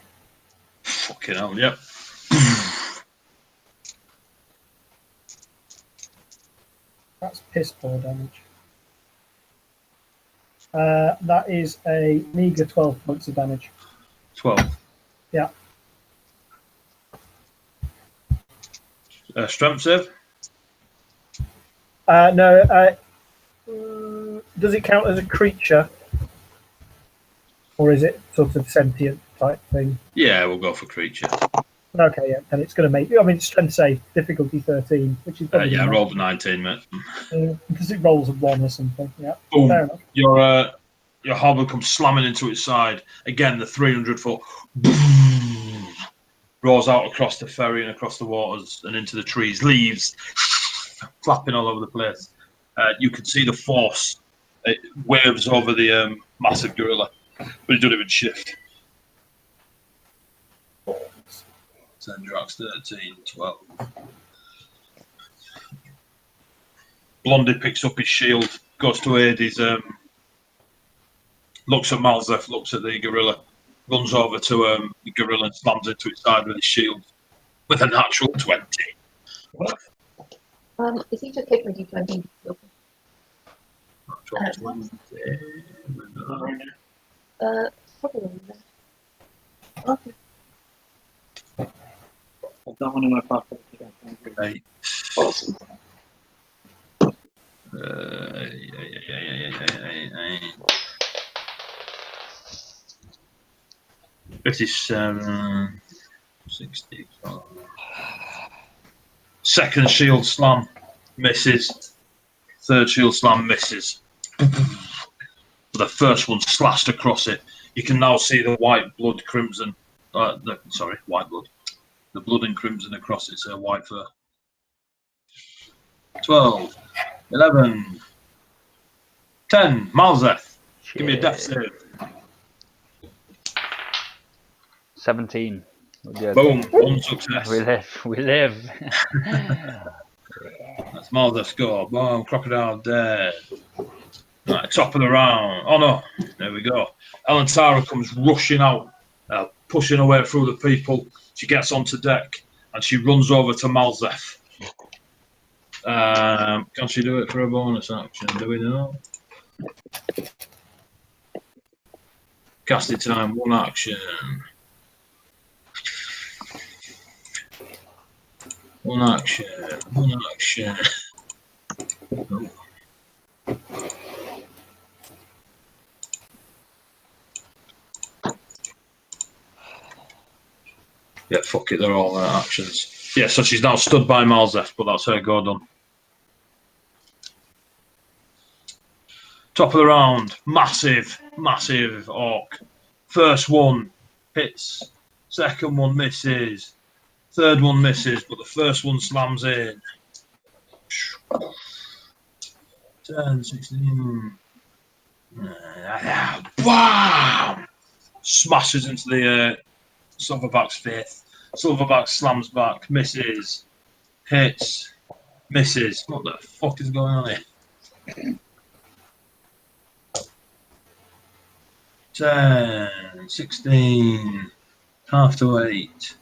Fucking hell, yep. That's piss poor damage. That is a meager 12 points of damage. 12. Yeah. Strength save? No. Does it count as a creature? Or is it sort of sentient type thing? Yeah, we'll go for creature. Okay, yeah, then it's going to make. I mean, strength save, difficulty 13, which is probably. Yeah, I rolled a 19, mate. Because it rolls a 1 or something. Yeah, Boom. fair enough. Your hobble comes slamming into its side. Again, the 300-foot roars out across the ferry and across the waters and into the trees. Leaves flapping all over the place. You can see the force. It waves over the massive gorilla, but it doesn't even shift. Sendraks 13, 12. Blondie picks up his shield, goes to aid his. Looks at Malzef, looks at the gorilla, runs over to the gorilla and slams into its side with his shield with a natural 20. Is he just hit me D20? Probably. Okay. I've got one in my pocket. Eight. Awesome. $57, 60. Second shield slam misses. Third shield slam misses. The first one slashed across it. You can now see the white blood crimson. White blood. The blood and crimson across its white fur. 12, 11, 10. Malzeth, give me a death save. 17. Boom, one success. We live. That's Malzeth's score. Boom, Crocodile dead. Right, top of the round. Oh no, there we go. Elantara comes rushing out, pushing her way through the people. She gets onto deck and she runs over to Malzeth. Can she do it for a bonus action? Do we know? Casting time, one action. One action. Oh. Yeah, fuck it, they're all actions. Yeah, so she's now stood by Malzeth, but that's her go done. Top of the round, massive orc. First one hits, second one misses, third one misses, but the first one slams in. 10, 16. Wow! Smashes into the Silverback's face. Silverback slams back, misses, hits, misses. What the fuck is going on here? 10, 16, half to 8.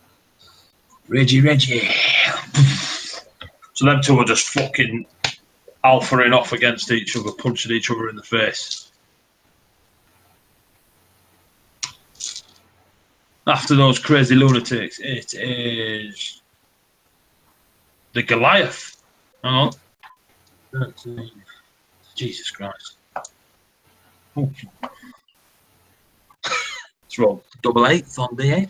Reggie. So them two are just fucking alphaing off against each other, punching each other in the face. After those crazy lunatics, it is the Goliath. Hang on. 13. Jesus Christ. Okay. Let's roll double 8 on the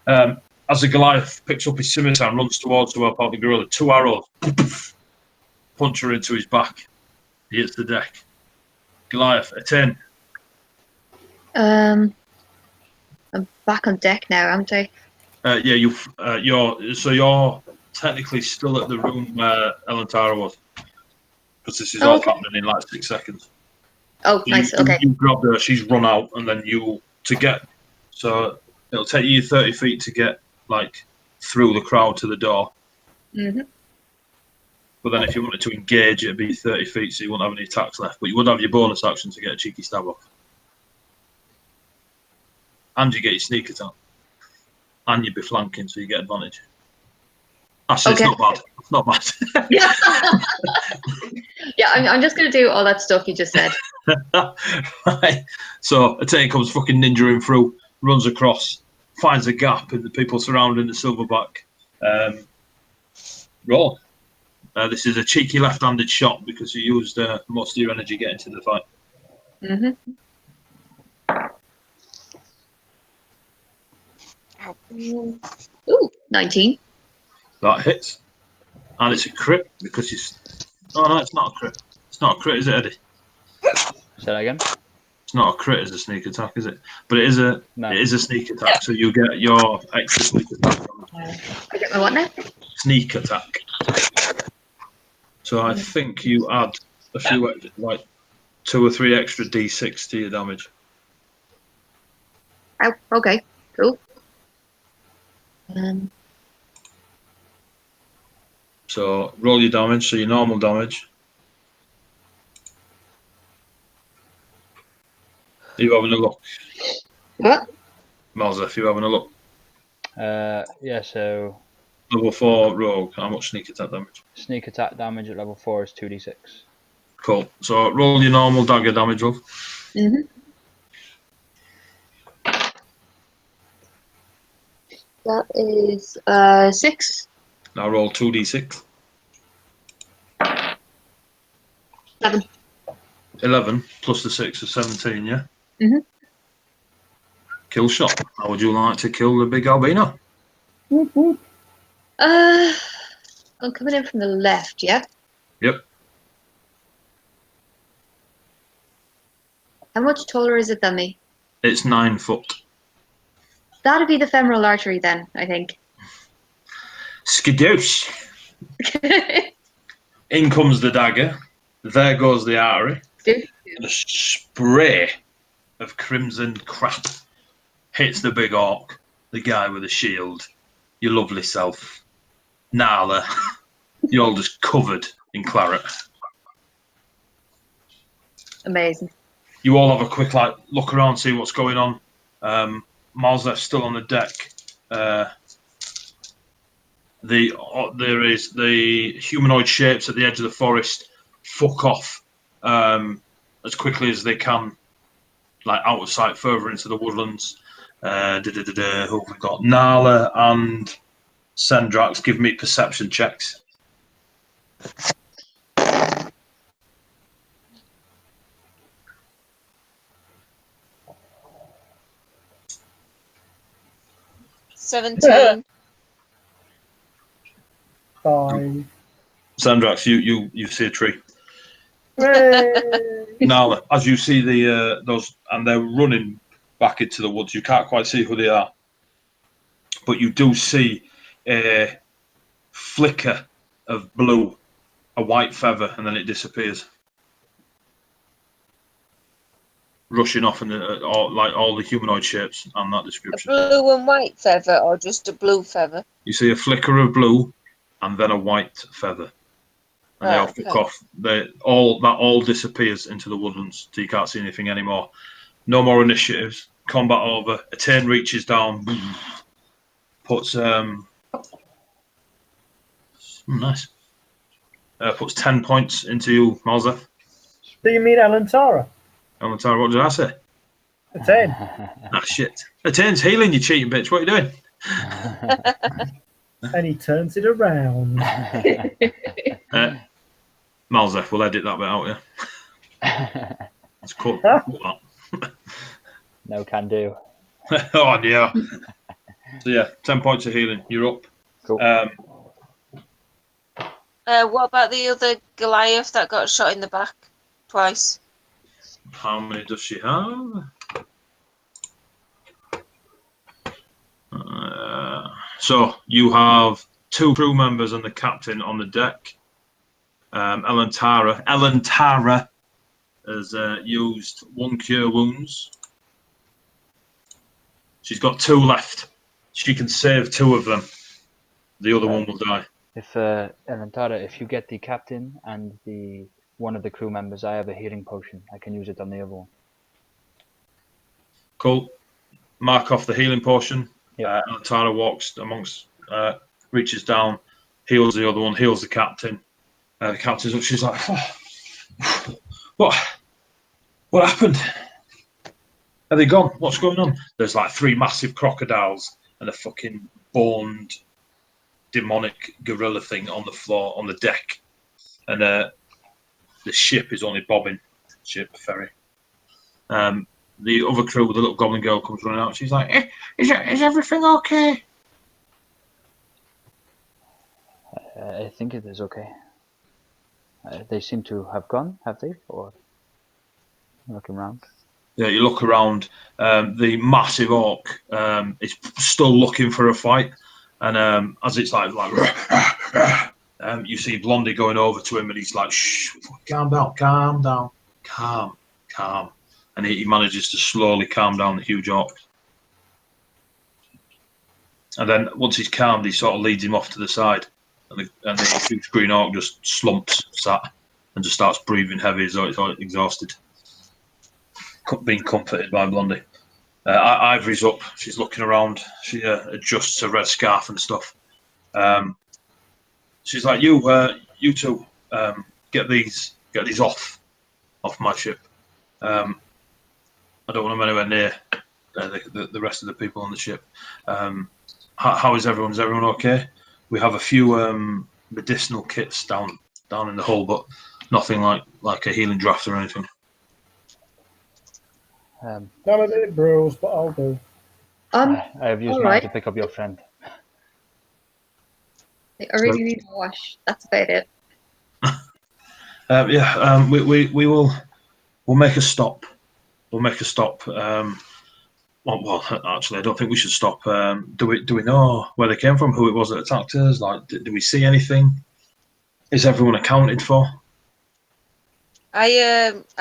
8. As the Goliath picks up his scimitar and runs towards to help out the gorilla, 2 arrows punch her into his back. He hits the deck. Goliath, Etain. I'm back on deck now, aren't I? Yeah, you're technically still at the room where Elantara was, because this is all happening in like 6 seconds. Oh, nice. Okay. You grabbed her, she's run out, and then so it'll take you 30 feet to get like through the crowd to the door. Mhm. But then if you wanted to engage, it'd be 30 feet, so you wouldn't have any attacks left. But you would have your bonus action to get a cheeky stab off. And you get your sneak attack. And you'd be flanking, so you get advantage. Actually, Okay. It's not bad. Yeah. Yeah, I'm just going to do all that stuff you just said. Right. So Etain comes fucking ninjaing through, runs across, finds a gap in the people surrounding the silverback. Roll. This is a cheeky left-handed shot because you used most of your energy getting to the fight. Mhm. Ooh, 19. That hits. And it's a crit because it's... Oh, no, it's not a crit. It's not a crit, is it, Eddie? Say that again? It's not a crit as a sneak attack, is it? But it is a sneak attack, so you get your extra sneak attack. I get my what now? Sneak attack. So I think you add a few, like 2 or 3 extra d6 to your damage. Oh, okay, cool. So roll your damage, so your normal damage. Are you having a look? What? Malzef, you having a look? Yeah, so Level 4 rogue, how much sneak attack damage? sneak attack damage at level 4 is 2d6. Cool. So roll your normal dagger damage, Wolf. Mm-hmm. That is 6. Now roll 2d6. 7. 11 plus the 6 is 17, yeah? Mhm. Kill shot. How would you like to kill the big albino? Whoop, whoop. I'm coming in from the left, yeah? Yep. How much taller is it than me? It's 9 foot. That'd be the femoral artery then, I think. Skadoosh. In comes the dagger. There goes the artery. And a spray of crimson crap hits the big orc, the guy with the shield, your lovely self, Nalla. You're all just covered in claret. Amazing. You all have a quick look around, see what's going on. Malzef's still on the deck. There is the humanoid shapes at the edge of the forest. Fuck off as quickly as they can, like out of sight, further into the woodlands. Who have we got? Nalla and Sendraks. Give me perception checks. $17. 5. Sendraks, you see a tree. Hooray! Nalla, as you see those, and they're running back into the woods. You can't quite see who they are, but you do see a flicker of blue, a white feather, and then it disappears, rushing off in all the humanoid shapes and that A description. blue and white feather or just a blue feather? You see a flicker of blue, and then a white feather. And they all Okay. fuck off. That all disappears into the woodlands, so you can't see anything anymore. No more initiatives. Combat over. Etain reaches down, puts nice. Puts 10 points into you, Malzef. Do you mean Elantara? Elantara, what did I say? A 10. Ah, shit. Etain's healing, you cheating bitch. What are you doing? And he turns it around. Malzef, we'll edit that bit out, yeah? Let's cut that. No can do. Oh, yeah. So, yeah, 10 points of healing. You're up. Cool. What about the other Goliath that got shot in the back twice? How many does she have? So you have 2 crew members and the captain on the deck. Elantara has used 1 cure wounds. She's got 2 left. She can save 2 of them. The other one will die. If Elantara, if you get the captain and one of the crew members, I have a healing potion. I can use it on the other one. Cool. Mark off the healing potion. Yep. Elantara walks amongst, reaches down, heals the other one, heals the captain. The captain's up. She's like, oh, what happened? Are they gone? What's going on? There's like 3 massive crocodiles and a fucking boned demonic gorilla thing on the floor, on the deck. And the ship is only bobbing. Ferry. the other crew, the little goblin girl, comes running out. She's like, is everything okay? I think it is okay. They seem to have gone, have they? Or looking around? Yeah, you look around. The massive orc is still looking for a fight, and as it's like you see Blondie going over to him, and he's like, "Shh, calm down, calm," and he manages to slowly calm down the huge orc. And then once he's calmed, he sort of leads him off to the side, and the huge green orc just slumps, sat, and just starts breathing heavy as though it's all exhausted. Being comforted by Blondie. Ivory's up. She's looking around. She adjusts her red scarf and stuff. She's like, "You two, get these off my ship. I don't want them anywhere near the rest of the people on the ship. How is everyone? Is everyone okay? We have a few medicinal kits down in the hull, but nothing like a healing draft or anything." None of it, bros, but I'll do. I have used mine alright. to pick up your friend. I really need a wash. That's about it. We'll make a stop. We'll make a stop. Well, actually, I don't think we should stop. Do we know where they came from? Who it was that attacked us? Like, do we see anything? Is everyone accounted for? Are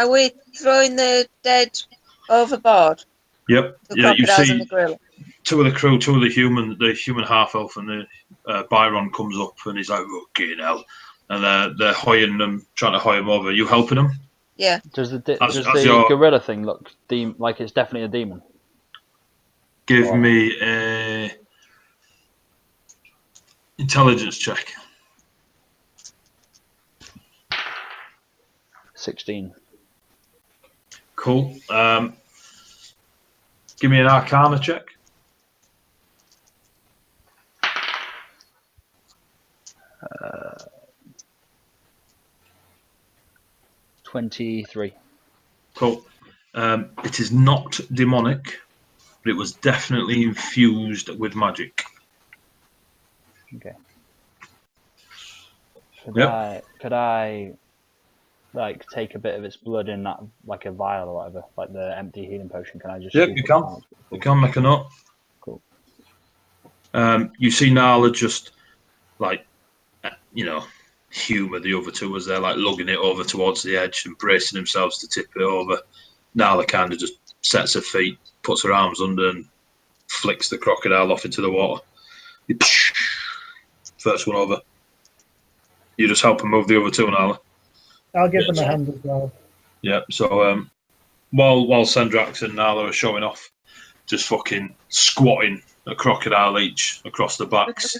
we throwing the dead overboard? Yep. The Yeah, you crocodiles see and the gorilla. two of the crew, two of the human half elf, and the Byron comes up and he's like, "Fucking hell!" And they're hoying them, trying to hoy him over. Are you helping them? Yeah. Does the As your- gorilla thing look like it's definitely a demon? Give me a intelligence check. 16. Cool. Give me an Arcana check. 23. Cool. It is not demonic, but it was definitely infused with magic. Okay. Yep. Could I like take a bit of its blood in that, like a vial or whatever, like the empty healing potion? Can I just? Yep, scoop you it can. out? You can make a note. Cool. You see Nalla just humour the other two as they're like lugging it over towards the edge and bracing themselves to tip it over. Nalla kind of just sets her feet, puts her arms under, and flicks the crocodile off into the water. First one over. You just help her move the other two, Nalla. I'll give them a hand as well. Yeah. So while Sendraks and Nalla are showing off, just fucking squatting a crocodile each across the backs,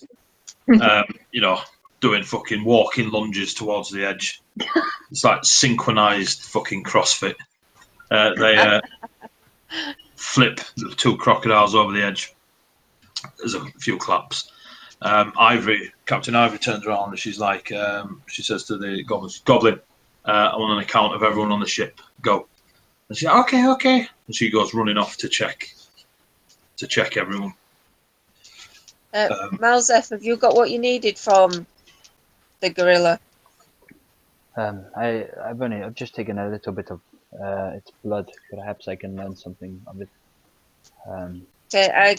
doing fucking walking lunges towards the edge. It's like synchronized fucking CrossFit. They flip the two crocodiles over the edge. There's a few claps. Captain Ivory turns around and she's like, she says to the goblin, I want an account of everyone on the ship. Go. And she's like, okay. And she goes running off to check everyone. Malzef, have you got what you needed from the gorilla? I've just taken a little bit of its blood. Perhaps I can learn something of it. Okay,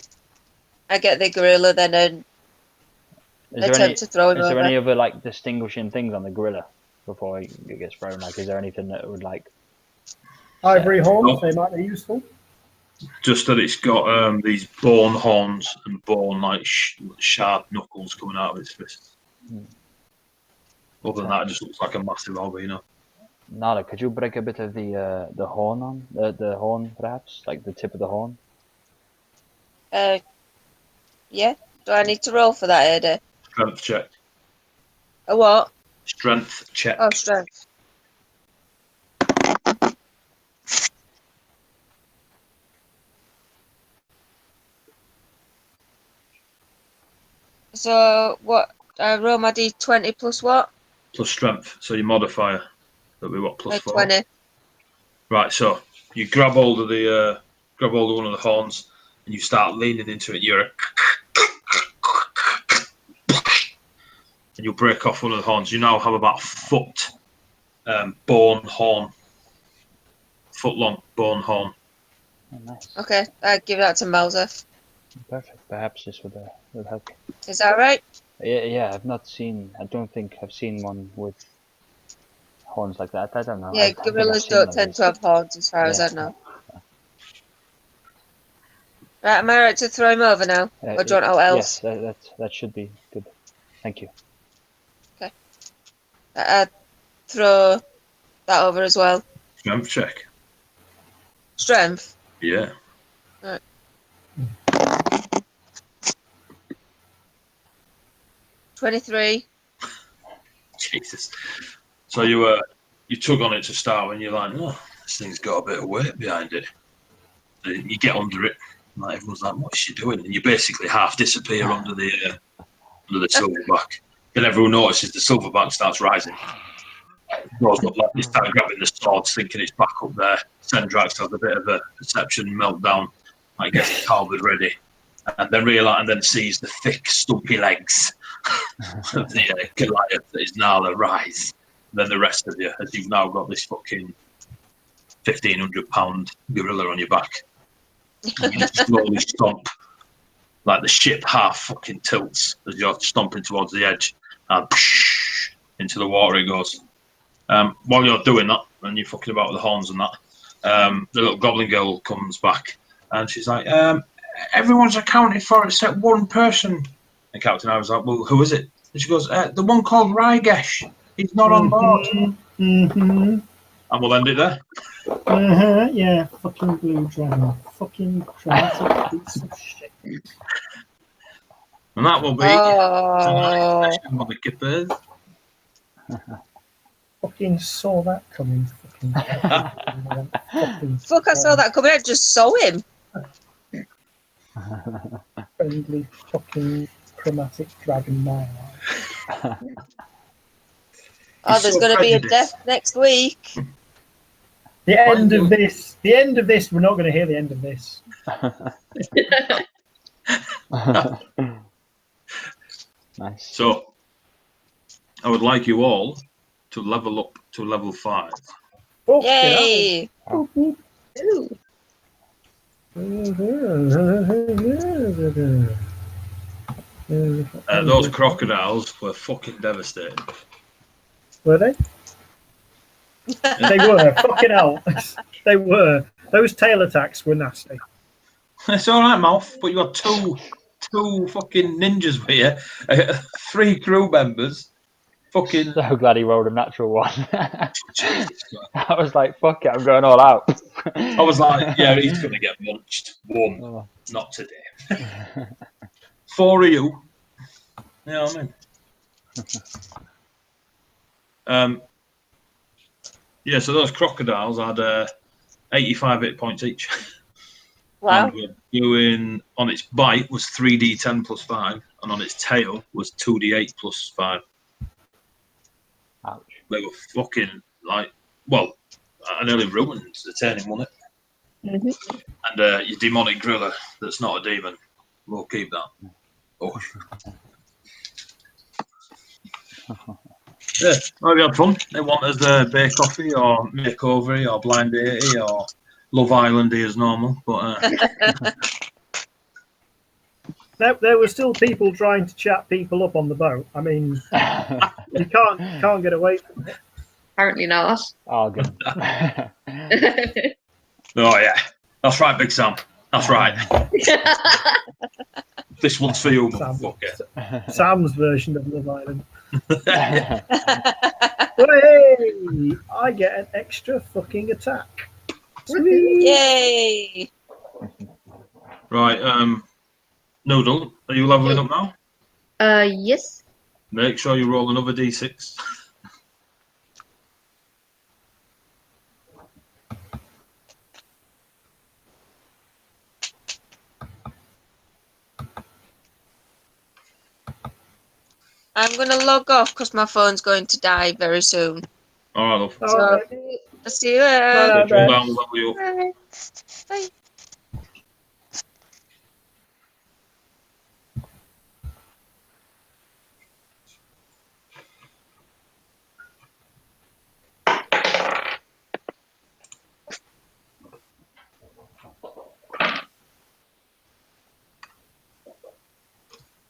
I get the gorilla then and attempt to throw him Is there over. any other like distinguishing things on the gorilla before it gets thrown? Like, is there anything that would like? Ivory horns, they might be useful. Just that it's got these bone horns and bone like sharp knuckles coming out of its fists. Other than that, it just looks like a massive albino. Nalla, could you break a bit of the horn on the horn, perhaps, like the tip of the horn? Yeah. Do I need to roll for that, Eddy? Strength check. A what? Strength check. Oh, strength. So what? Roll my d20 plus what? Plus strength. So your modifier. That'll be what? Plus 4. 20. Right. So You grab hold of one of the horns, and you start leaning into it. And you'll break off one of the horns. You now have about a foot bone horn, foot-long bone horn. Oh, nice. Okay, give that to Malzef. Perfect. Perhaps this would help. Is that right? Yeah. I don't think I've seen one with horns like that. I don't know. Yeah, I think I've gorillas seen don't one tend of to have horns, as far as Yeah. I know. Right, am I right to throw him over now? these. Or do you want out else? Yes, that should be good. Thank you. Throw that over as well. Strength check. Strength. Yeah. 23. Jesus. So you tug on it to start when you're like, oh, this thing's got a bit of weight behind it. Then you get under it, and like, everyone's like, what's she doing? And you basically half disappear under the silverback. Then everyone notices the silverback starts rising. Goes up like they start grabbing the swords, thinking it's back up there. Sendraks has a bit of a perception meltdown, like gets the halberd ready, and then sees the thick, stumpy legs of the Goliath that is Nalla rise. And then the rest of you, as you've now got this fucking 1,500-pound gorilla on your back, and you slowly stomp, like the ship half fucking tilts as you're stomping towards the edge, and into the water it goes. While you're doing that, and you're fucking about with the horns and that, the little goblin girl comes back, and she's like, everyone's accounted for except one person. And Captain I was like, well, who is it? And she goes, the one called Rygesh. He's not on board. Mm-hmm. And we'll end it there. Yeah, fucking blue dragon. Fucking dramatic piece of shit. And that will be Oh. the Kippers. Fucking saw that coming. Fucking Fuck, I saw that coming. I just saw him. friendly fucking chromatic dragon man. Oh, there's so going to be a prejudiced. death next week. The end of this, we're not going to hear the end of this. Nice. So, I would like you all to level up to level 5. Yay! Ooh. Those crocodiles were fucking devastating. Were they? They were. Fucking hell. They were. Those tail attacks were nasty. It's all right, Mouth, but you got two fucking ninjas here, 3 crew members. Fucking. So glad he rolled a natural one. Jesus Christ. I was like, fuck it, I'm going all out. I was like, yeah, he's going to get munched. 1, Oh. not today. 4 of you. You know what I mean? Yeah, so those crocodiles had 85 hit points each. Wow. And we're doing, on its bite was 3d10 plus 5, and on its tail was 2d8 plus 5. Ouch. They were fucking like, well, I nearly ruined the turning, wasn't it? Mhm. And your demonic gorilla that's not a demon, we'll keep that. Oh. Yeah, we had fun. They want us Bake Coffee or Makeover or Blind 80 or Love Island as normal, but There were still people trying to chat people up on the boat. I mean, you can't get away from it. Apparently not. Argen. oh yeah, that's right, Big Sam. That's right. This one's for you, Sam. motherfucker. Sam's version of Love Island. Hey, I get an extra fucking attack. Sweet. Yay! Right, Noodle, are you leveling up now? Yes. Make sure you roll another d6. I'm going to log off because my phone's going to die very soon. All right, love. All right. I'll see you later. Take one down, we'll level you up. Bye. Bye.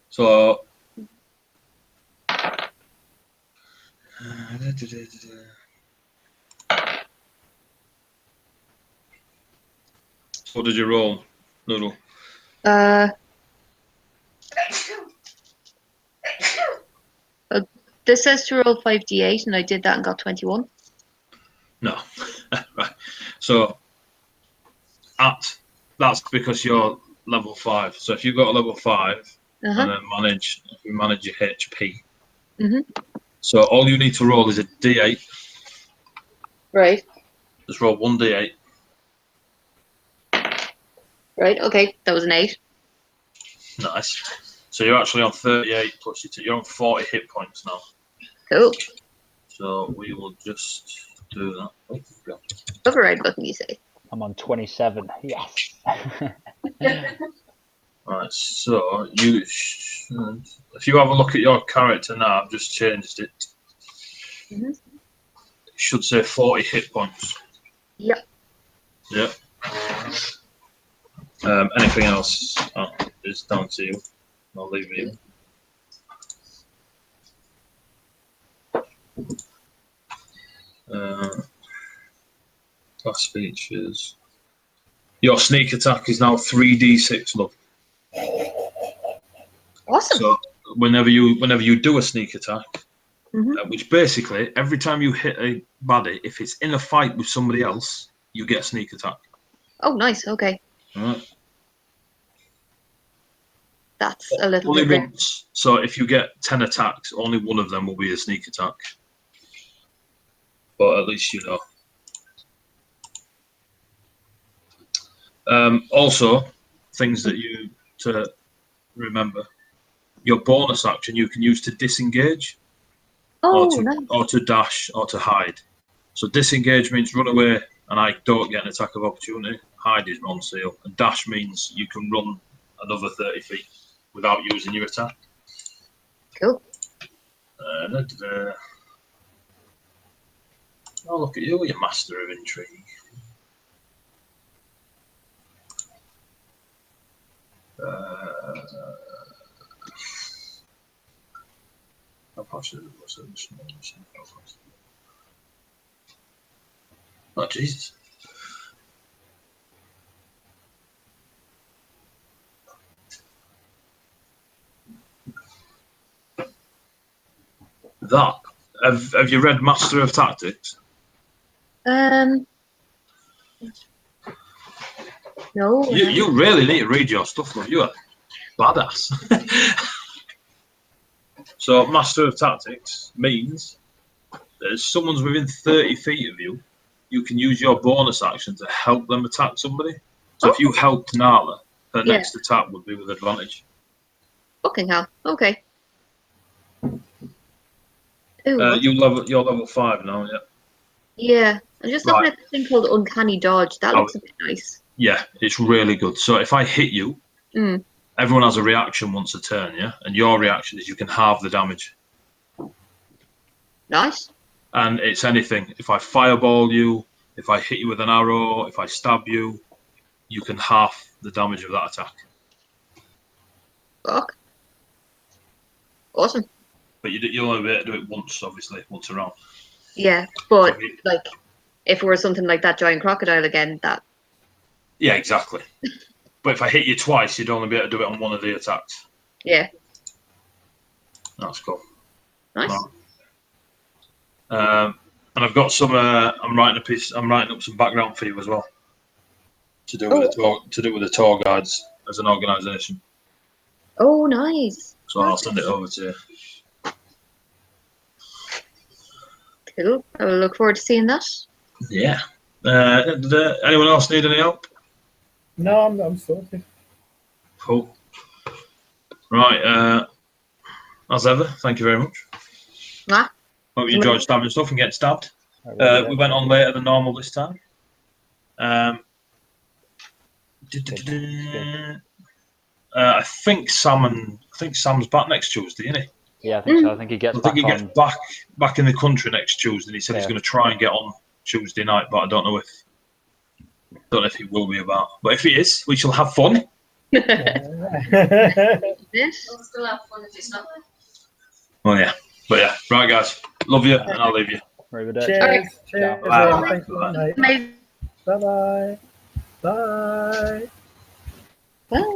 So. What did you roll, Noodle? This says to roll 5d8, and I did that and got 21. No. Right. So that's because you're level 5. So if you've got a level 5 and then manage your HP. So all you need to roll is a D8. Right. Just roll 1d8. Right. Okay. That was an 8. Nice. So you're actually on 38 plus you're on 40 hit points now. Cool. So we will just do that. Oh, God. Override button, you say? I'm on 27. Yes. Right, so you should, if you have a look at your character now, I've just changed it. It should say 40 hit points. Yep. Yep. Anything else is down to you. I'll leave it. Class features. Your sneak attack is now 3d6, love. Awesome. So whenever you do a sneak attack, which basically every time you hit a baddie, if it's in a fight with somebody else, you get a sneak attack. Oh, nice. Okay. All right. That's a little Only bit rare. once. So if you get 10 attacks, only one of them will be a sneak attack. But at least you know. Also, things that you to remember. Your bonus action you can use to disengage, Oh, nice. Or to dash, or to hide. So disengage means run away, and I don't get an attack of opportunity. Hide is on seal, and dash means you can run another 30 feet without using your attack. Cool. Oh, look at you, you're master of intrigue. Oh, Jesus. That. Have you read Master of Tactics? No. You really need to read your stuff, love. You are badass. So, Master of Tactics means that if someone's within 30 feet of you, you can use your bonus action to help them attack somebody. So, if you helped Nalla, her next attack would be with advantage. Fucking hell. Okay. Ooh, You're level 5 now, yeah. yeah. I'm just looking at this thing called Uncanny Dodge. That looks a bit nice. Yeah, it's really good. So if I hit you, everyone has a reaction once a turn, yeah? And your reaction is you can halve the damage. Nice. And it's anything. If I fireball you, if I hit you with an arrow, if I stab you, you can half the damage of that attack. Fuck. Awesome. But you'll only be able to do it once, obviously, once around. Yeah, but like, if it were something like that giant crocodile again, that. Yeah, exactly. But if I hit you twice, you'd only be able to do it on one of the attacks. Yeah. That's cool. Nice. And I've got some. I'm writing up some background for you as well. To do with the tour guides as an organisation. Oh, nice. So I'll send it over to you. Cool. I will look forward to seeing that. Yeah. Did anyone else need any help? No, I'm sorted. Cool. Right. As ever, thank you very much. Ah. Hope you enjoyed stabbing stuff and getting stabbed. We went on later than normal this time. I think Sam's back next Tuesday, isn't he? Yeah, I think so. I think he gets back gets on. back in the country next Tuesday. And he said he's Yeah. going to try and get on Tuesday night, but I don't know if he will be about. But if he is, we shall have fun. We'll still have fun if he's not. Oh yeah, but yeah, right, guys. Love you, and I'll leave you. Cheers. Cheers. Bye. Thanks a lot, mate. Maybe. Bye-bye. Bye. Bye.